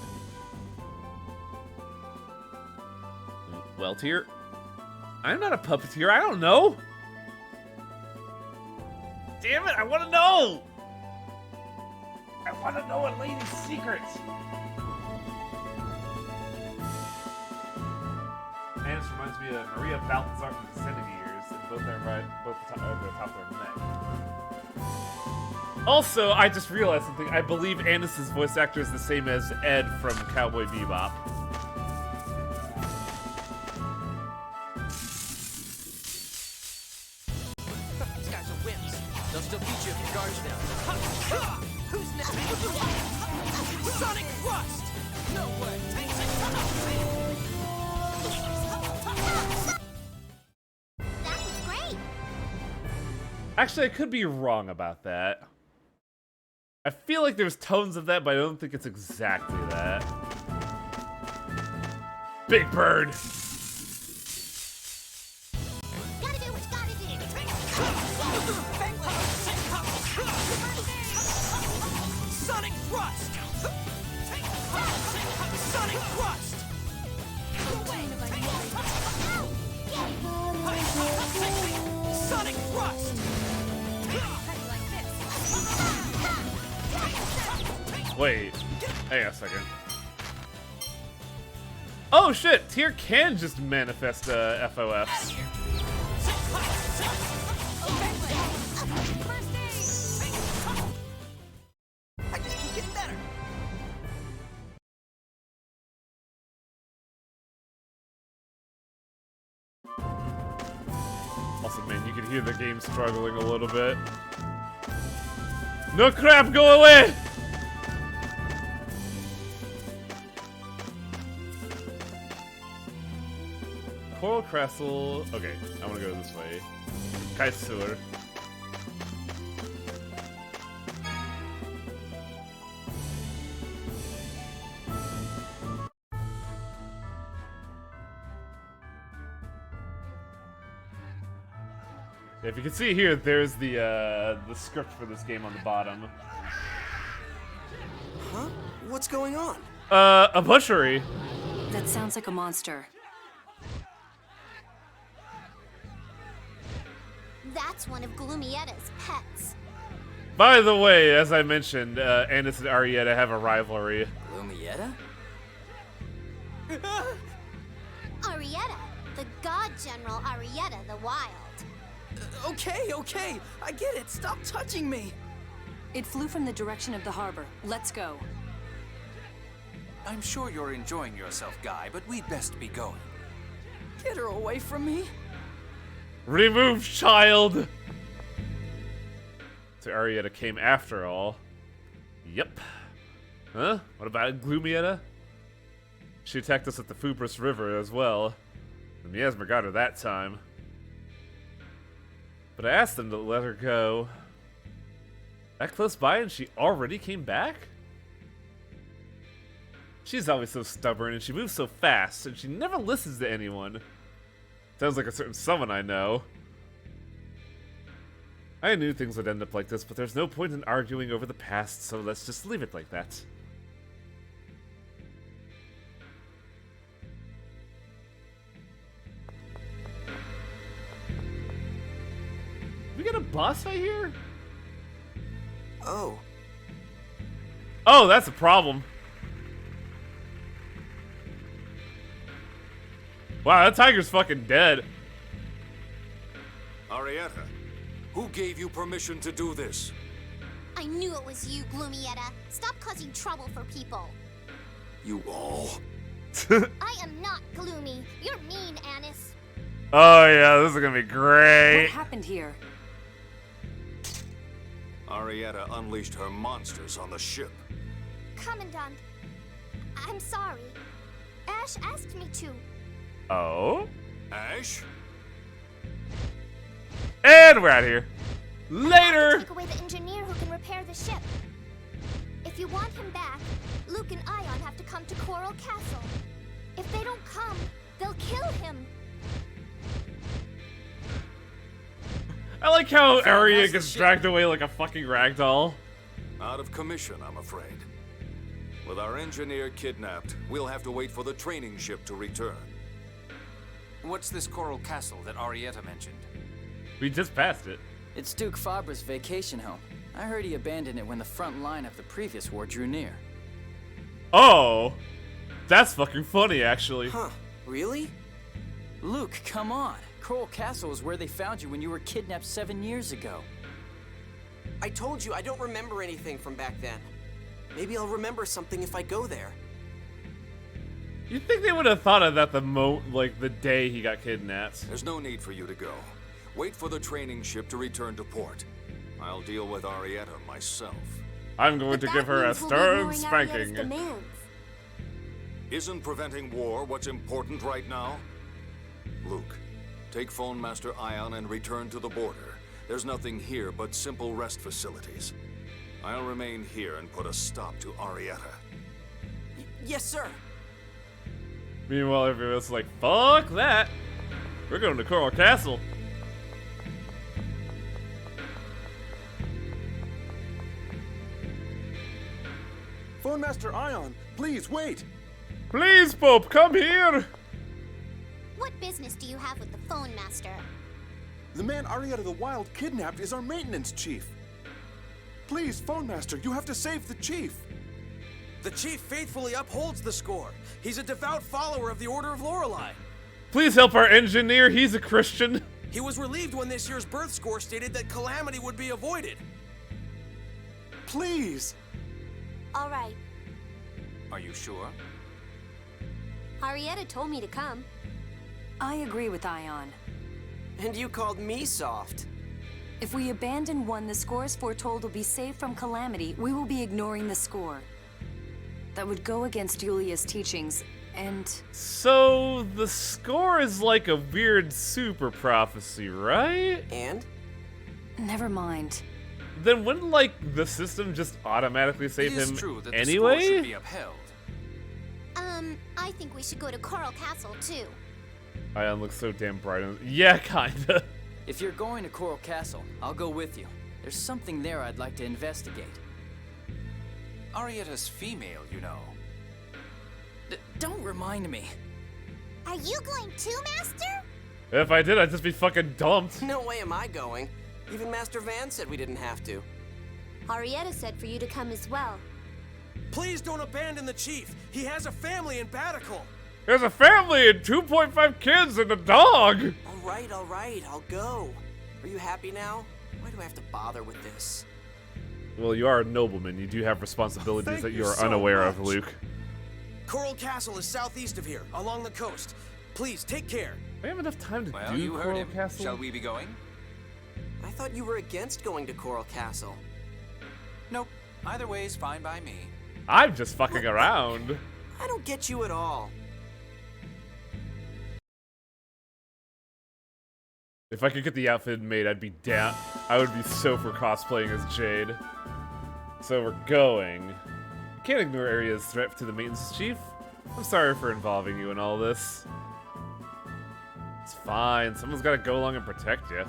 Well, Tyr, I'm not a puppeteer, I don't know. Damn it, I want to know! I want to know a lady's secret! Annis reminds me of Maria Balthazar from Descending Years, and both are right, both the top of her neck. Also, I just realized something. I believe Annis's voice actor is the same as Ed from Cowboy Bebop. guards down. Who's next? Sonic Thrust! No way! That was great. Actually, I could be wrong about that. I feel like there's tones of that, but I don't think it's exactly that. Big Bird! Gotta do what you gotta do. Sonic Thrust! Sonic Thrust! Sonic Thrust! Wait, hang on a second. Oh shit, Tyr can just manifest FOFs. I just keep getting better. Also, man, you can hear the game struggling a little bit. No crap, go away! Coral Castle. Okay, I want to go this way. Kite Sewer. If you can see here, there's the script for this game on the bottom. Huh? What's going on? A butchery. That sounds like a monster. That's one of Gloomieta's pets. By the way, as I mentioned, Andis and Arietta have a rivalry. Gloomieta? Arietta, the God General Arietta the Wild. Okay, I get it. Stop touching me. It flew from the direction of the harbor. Let's go. I'm sure you're enjoying yourself, Guy, but we'd best be going. Get her away from me. Remove child! So Arietta came after all. Yep. Huh? What about Gloomieta? She attacked us at the Fubris River as well. The Miasma got her that time. But I asked them to let her go. That close by and she already came back? She's always so stubborn and she moves so fast and she never listens to anyone. Sounds like a certain someone I know. I knew things would end up like this, but there's no point in arguing over the past, so let's just leave it like that. We got a boss fight here? Oh. Oh, that's a problem. Wow, that tiger's fucking dead. Arietta, who gave you permission to do this? I knew it was you, Gloomieta. Stop causing trouble for people. You all? I am not gloomy. You're mean, Anis. Oh yeah, this is gonna be great. What happened here? Arietta unleashed her monsters on the ship. Commandant, I'm sorry. Ash asked me to. Oh? Ash? And we're out of here. Later! Take away the engineer who can repair the ship. If you want him back, Luke and Ion have to come to Coral Castle. If they don't come, they'll kill him. I like how Arya gets dragged away like a fucking ragdoll. Out of commission, I'm afraid. With our engineer kidnapped, we'll have to wait for the training ship to return. What's this Coral Castle that Arietta mentioned? We just passed it. It's Duke Fabra's vacation home. I heard he abandoned it when the front line of the previous war drew near. Oh! That's fucking funny, actually. Huh. Really? Luke, come on. Coral Castle is where they found you when you were kidnapped 7 years ago. I told you I don't remember anything from back then. Maybe I'll remember something if I go there. You'd think they would have thought of that the day he got kidnapped. There's no need for you to go. Wait for the training ship to return to port. I'll deal with Arietta myself. I'm going to give her a means we'll be stern ignoring Arietta's spanking. demands. Isn't preventing war what's important right now? Luke, take Phone Master Ion and return to the border. There's nothing here but simple rest facilities. I'll remain here and put a stop to Arietta. Yes, sir. Meanwhile, everyone's like, fuck that. We're going to Coral Castle. Phone Master Ion, please wait! Please, Pope, come here! What business do you have with the Phone Master? The man Arietta the Wild kidnapped is our maintenance chief. Please, Phone Master, you have to save the chief. The chief faithfully upholds the score. He's a devout follower of the Order of Lorelei. Please help our engineer, he's a Christian. He was relieved when this year's birth score stated that calamity would be avoided. Please! All right. Are you sure? Arietta told me to come. I agree with Ion. And you called me soft. If we abandon one the scores foretold will be saved from calamity, we will be ignoring the score. That would go against Julia's teachings, and... So, the score is like a weird super prophecy, right? And? Never mind. Then wouldn't, like, the system just automatically save him true that anyway? The score should be upheld. I think we should go to Coral Castle, too. Ion looks so damn bright. Yeah, kinda. If you're going to Coral Castle, I'll go with you. There's something there I'd like to investigate. Arietta's female, you know. Don't remind me. Are you going too, Master? If I did, I'd just be fucking dumped. No way am I going. Even Master Van said we didn't have to. Arietta said for you to come as well. Please don't abandon the chief. He has a family in Batical. There's a family and 2.5 kids and a dog. All right, I'll go. Are you happy now? Why do I have to bother with this? Well, you are a nobleman. You do have responsibilities Thank that you you are so unaware of, much. Luke. Coral Castle is southeast of here, along the coast. Please, take care. We have enough time to Well, do you heard Coral him. Castle? Shall we be going? I thought you were against going to Coral Castle. Nope. Either way is fine by me. I'm just fucking around. I don't get you at all. If I could get the outfit made, I'd be down. I would be so for cosplaying as Jade. So we're going. Can't ignore Aria's threat to the maintenance chief. I'm sorry for involving you in all this. It's fine. Someone's got to go along and protect you.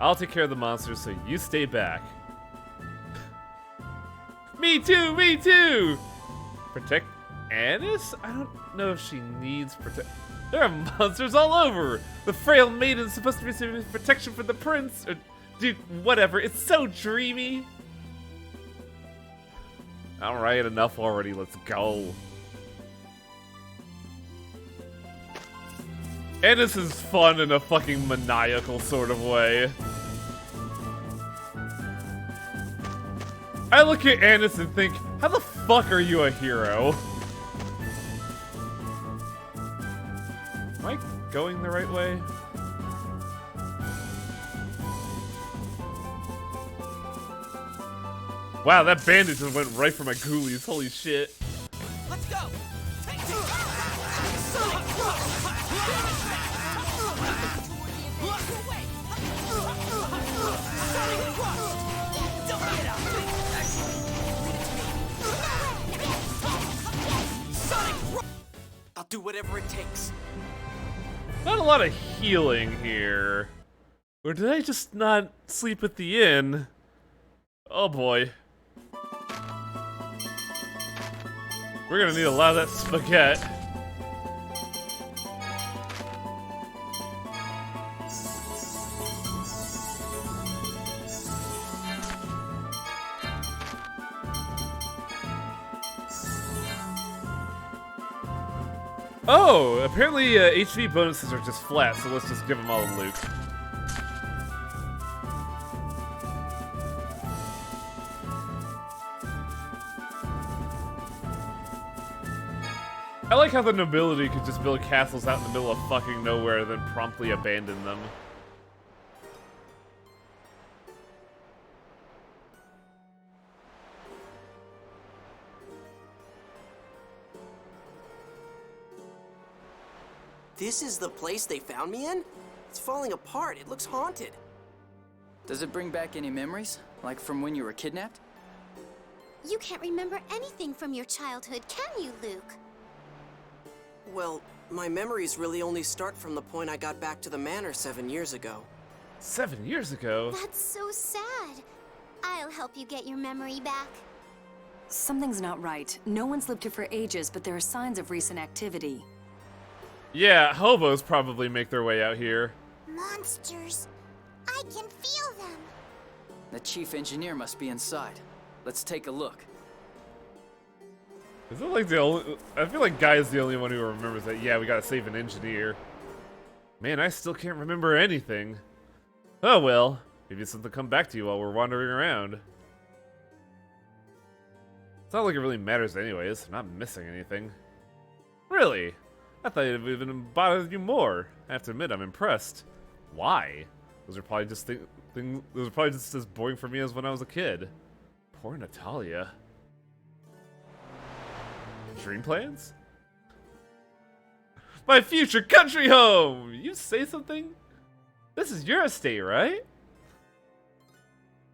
I'll take care of the monsters, so you stay back. Me too! Me too! Protect Annis? I don't know if she needs There are monsters all over! The frail maiden's supposed to receive protection from the prince, or dude, whatever. It's so dreamy. Alright, enough already. Let's go. Annis is fun in a fucking maniacal sort of way. I look at Annis and think, how the fuck are you a hero? Am I going the right way? Wow, that bandit just went right for my ghoulies. Holy shit. Let's go! I'll do whatever it takes. Not a lot of healing here. Or did I just not sleep at the inn? Oh boy. We're gonna need a lot of that spaghetti. Oh, apparently HP bonuses are just flat, so let's just give them all to Luke. I like how the nobility could just build castles out in the middle of fucking nowhere, then promptly abandon them. This is the place they found me in? It's falling apart. It looks haunted. Does it bring back any memories? Like from when you were kidnapped? You can't remember anything from your childhood, can you, Luke? Well, my memories really only start from the point I got back to the manor 7 years ago. 7 years ago? That's so sad. I'll help you get your memory back. Something's not right. No one's lived here for ages, but there are signs of recent activity. Yeah, hobos probably make their way out here. Monsters. I can feel them. The chief engineer must be inside. Let's take a look. Is it like the only... I feel like Guy is the only one who remembers that, yeah, we gotta save an engineer. Man, I still can't remember anything. Oh well, maybe it's something to come back to you while we're wandering around. It's not like it really matters anyways. I'm not missing anything. Really? I thought it would even bothered you more. I have to admit, I'm impressed. Why? Those are probably just those are probably just as boring for me as when I was a kid. Poor Natalia. Dream plans? My future country home! You say something? This is your estate, right?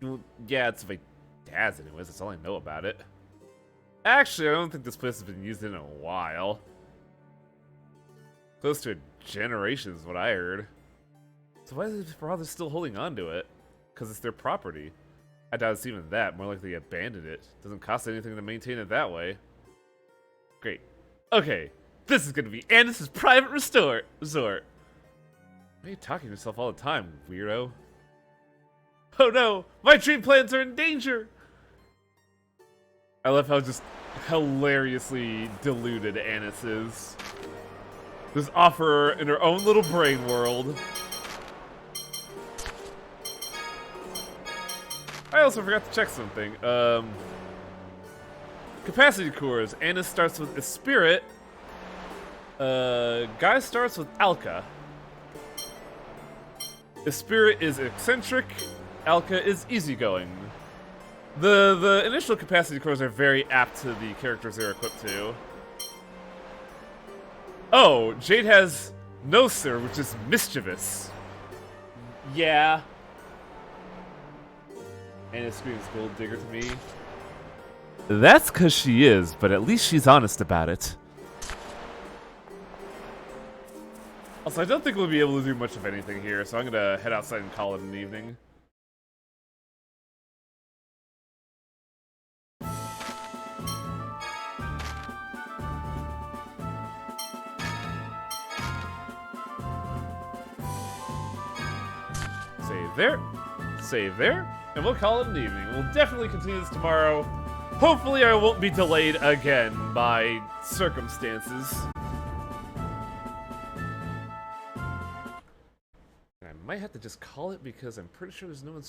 Well, yeah, it's my dad's anyways. That's all I know about it. Actually, I don't think this place has been used in a while. Close to a generation is what I heard. So why is their father still holding on to it? Because it's their property. I doubt it's even that. More likely they abandoned it. Doesn't cost anything to maintain it that way. Great. Okay, this is gonna be Anis's private resort. Why are you talking to yourself all the time, weirdo? Oh no, my dream plans are in danger! I love how just hilariously deluded Anis is. Just off her in her own little brain world. I also forgot to check something. Capacity cores. Anis starts with a spirit. Guy starts with Alka. The spirit is eccentric. Alka is easygoing. The initial capacity cores are very apt to the characters they're equipped to. Oh, Jade has Noser, which is mischievous. Yeah. Anis screams gold digger to me. That's because she is, but at least she's honest about it. Also, I don't think we'll be able to do much of anything here, so I'm gonna head outside and call it an evening. Save there. Save there. And we'll call it an evening. We'll definitely continue this tomorrow. Hopefully I won't be delayed again by circumstances. I might have to just call it because I'm pretty sure there's no one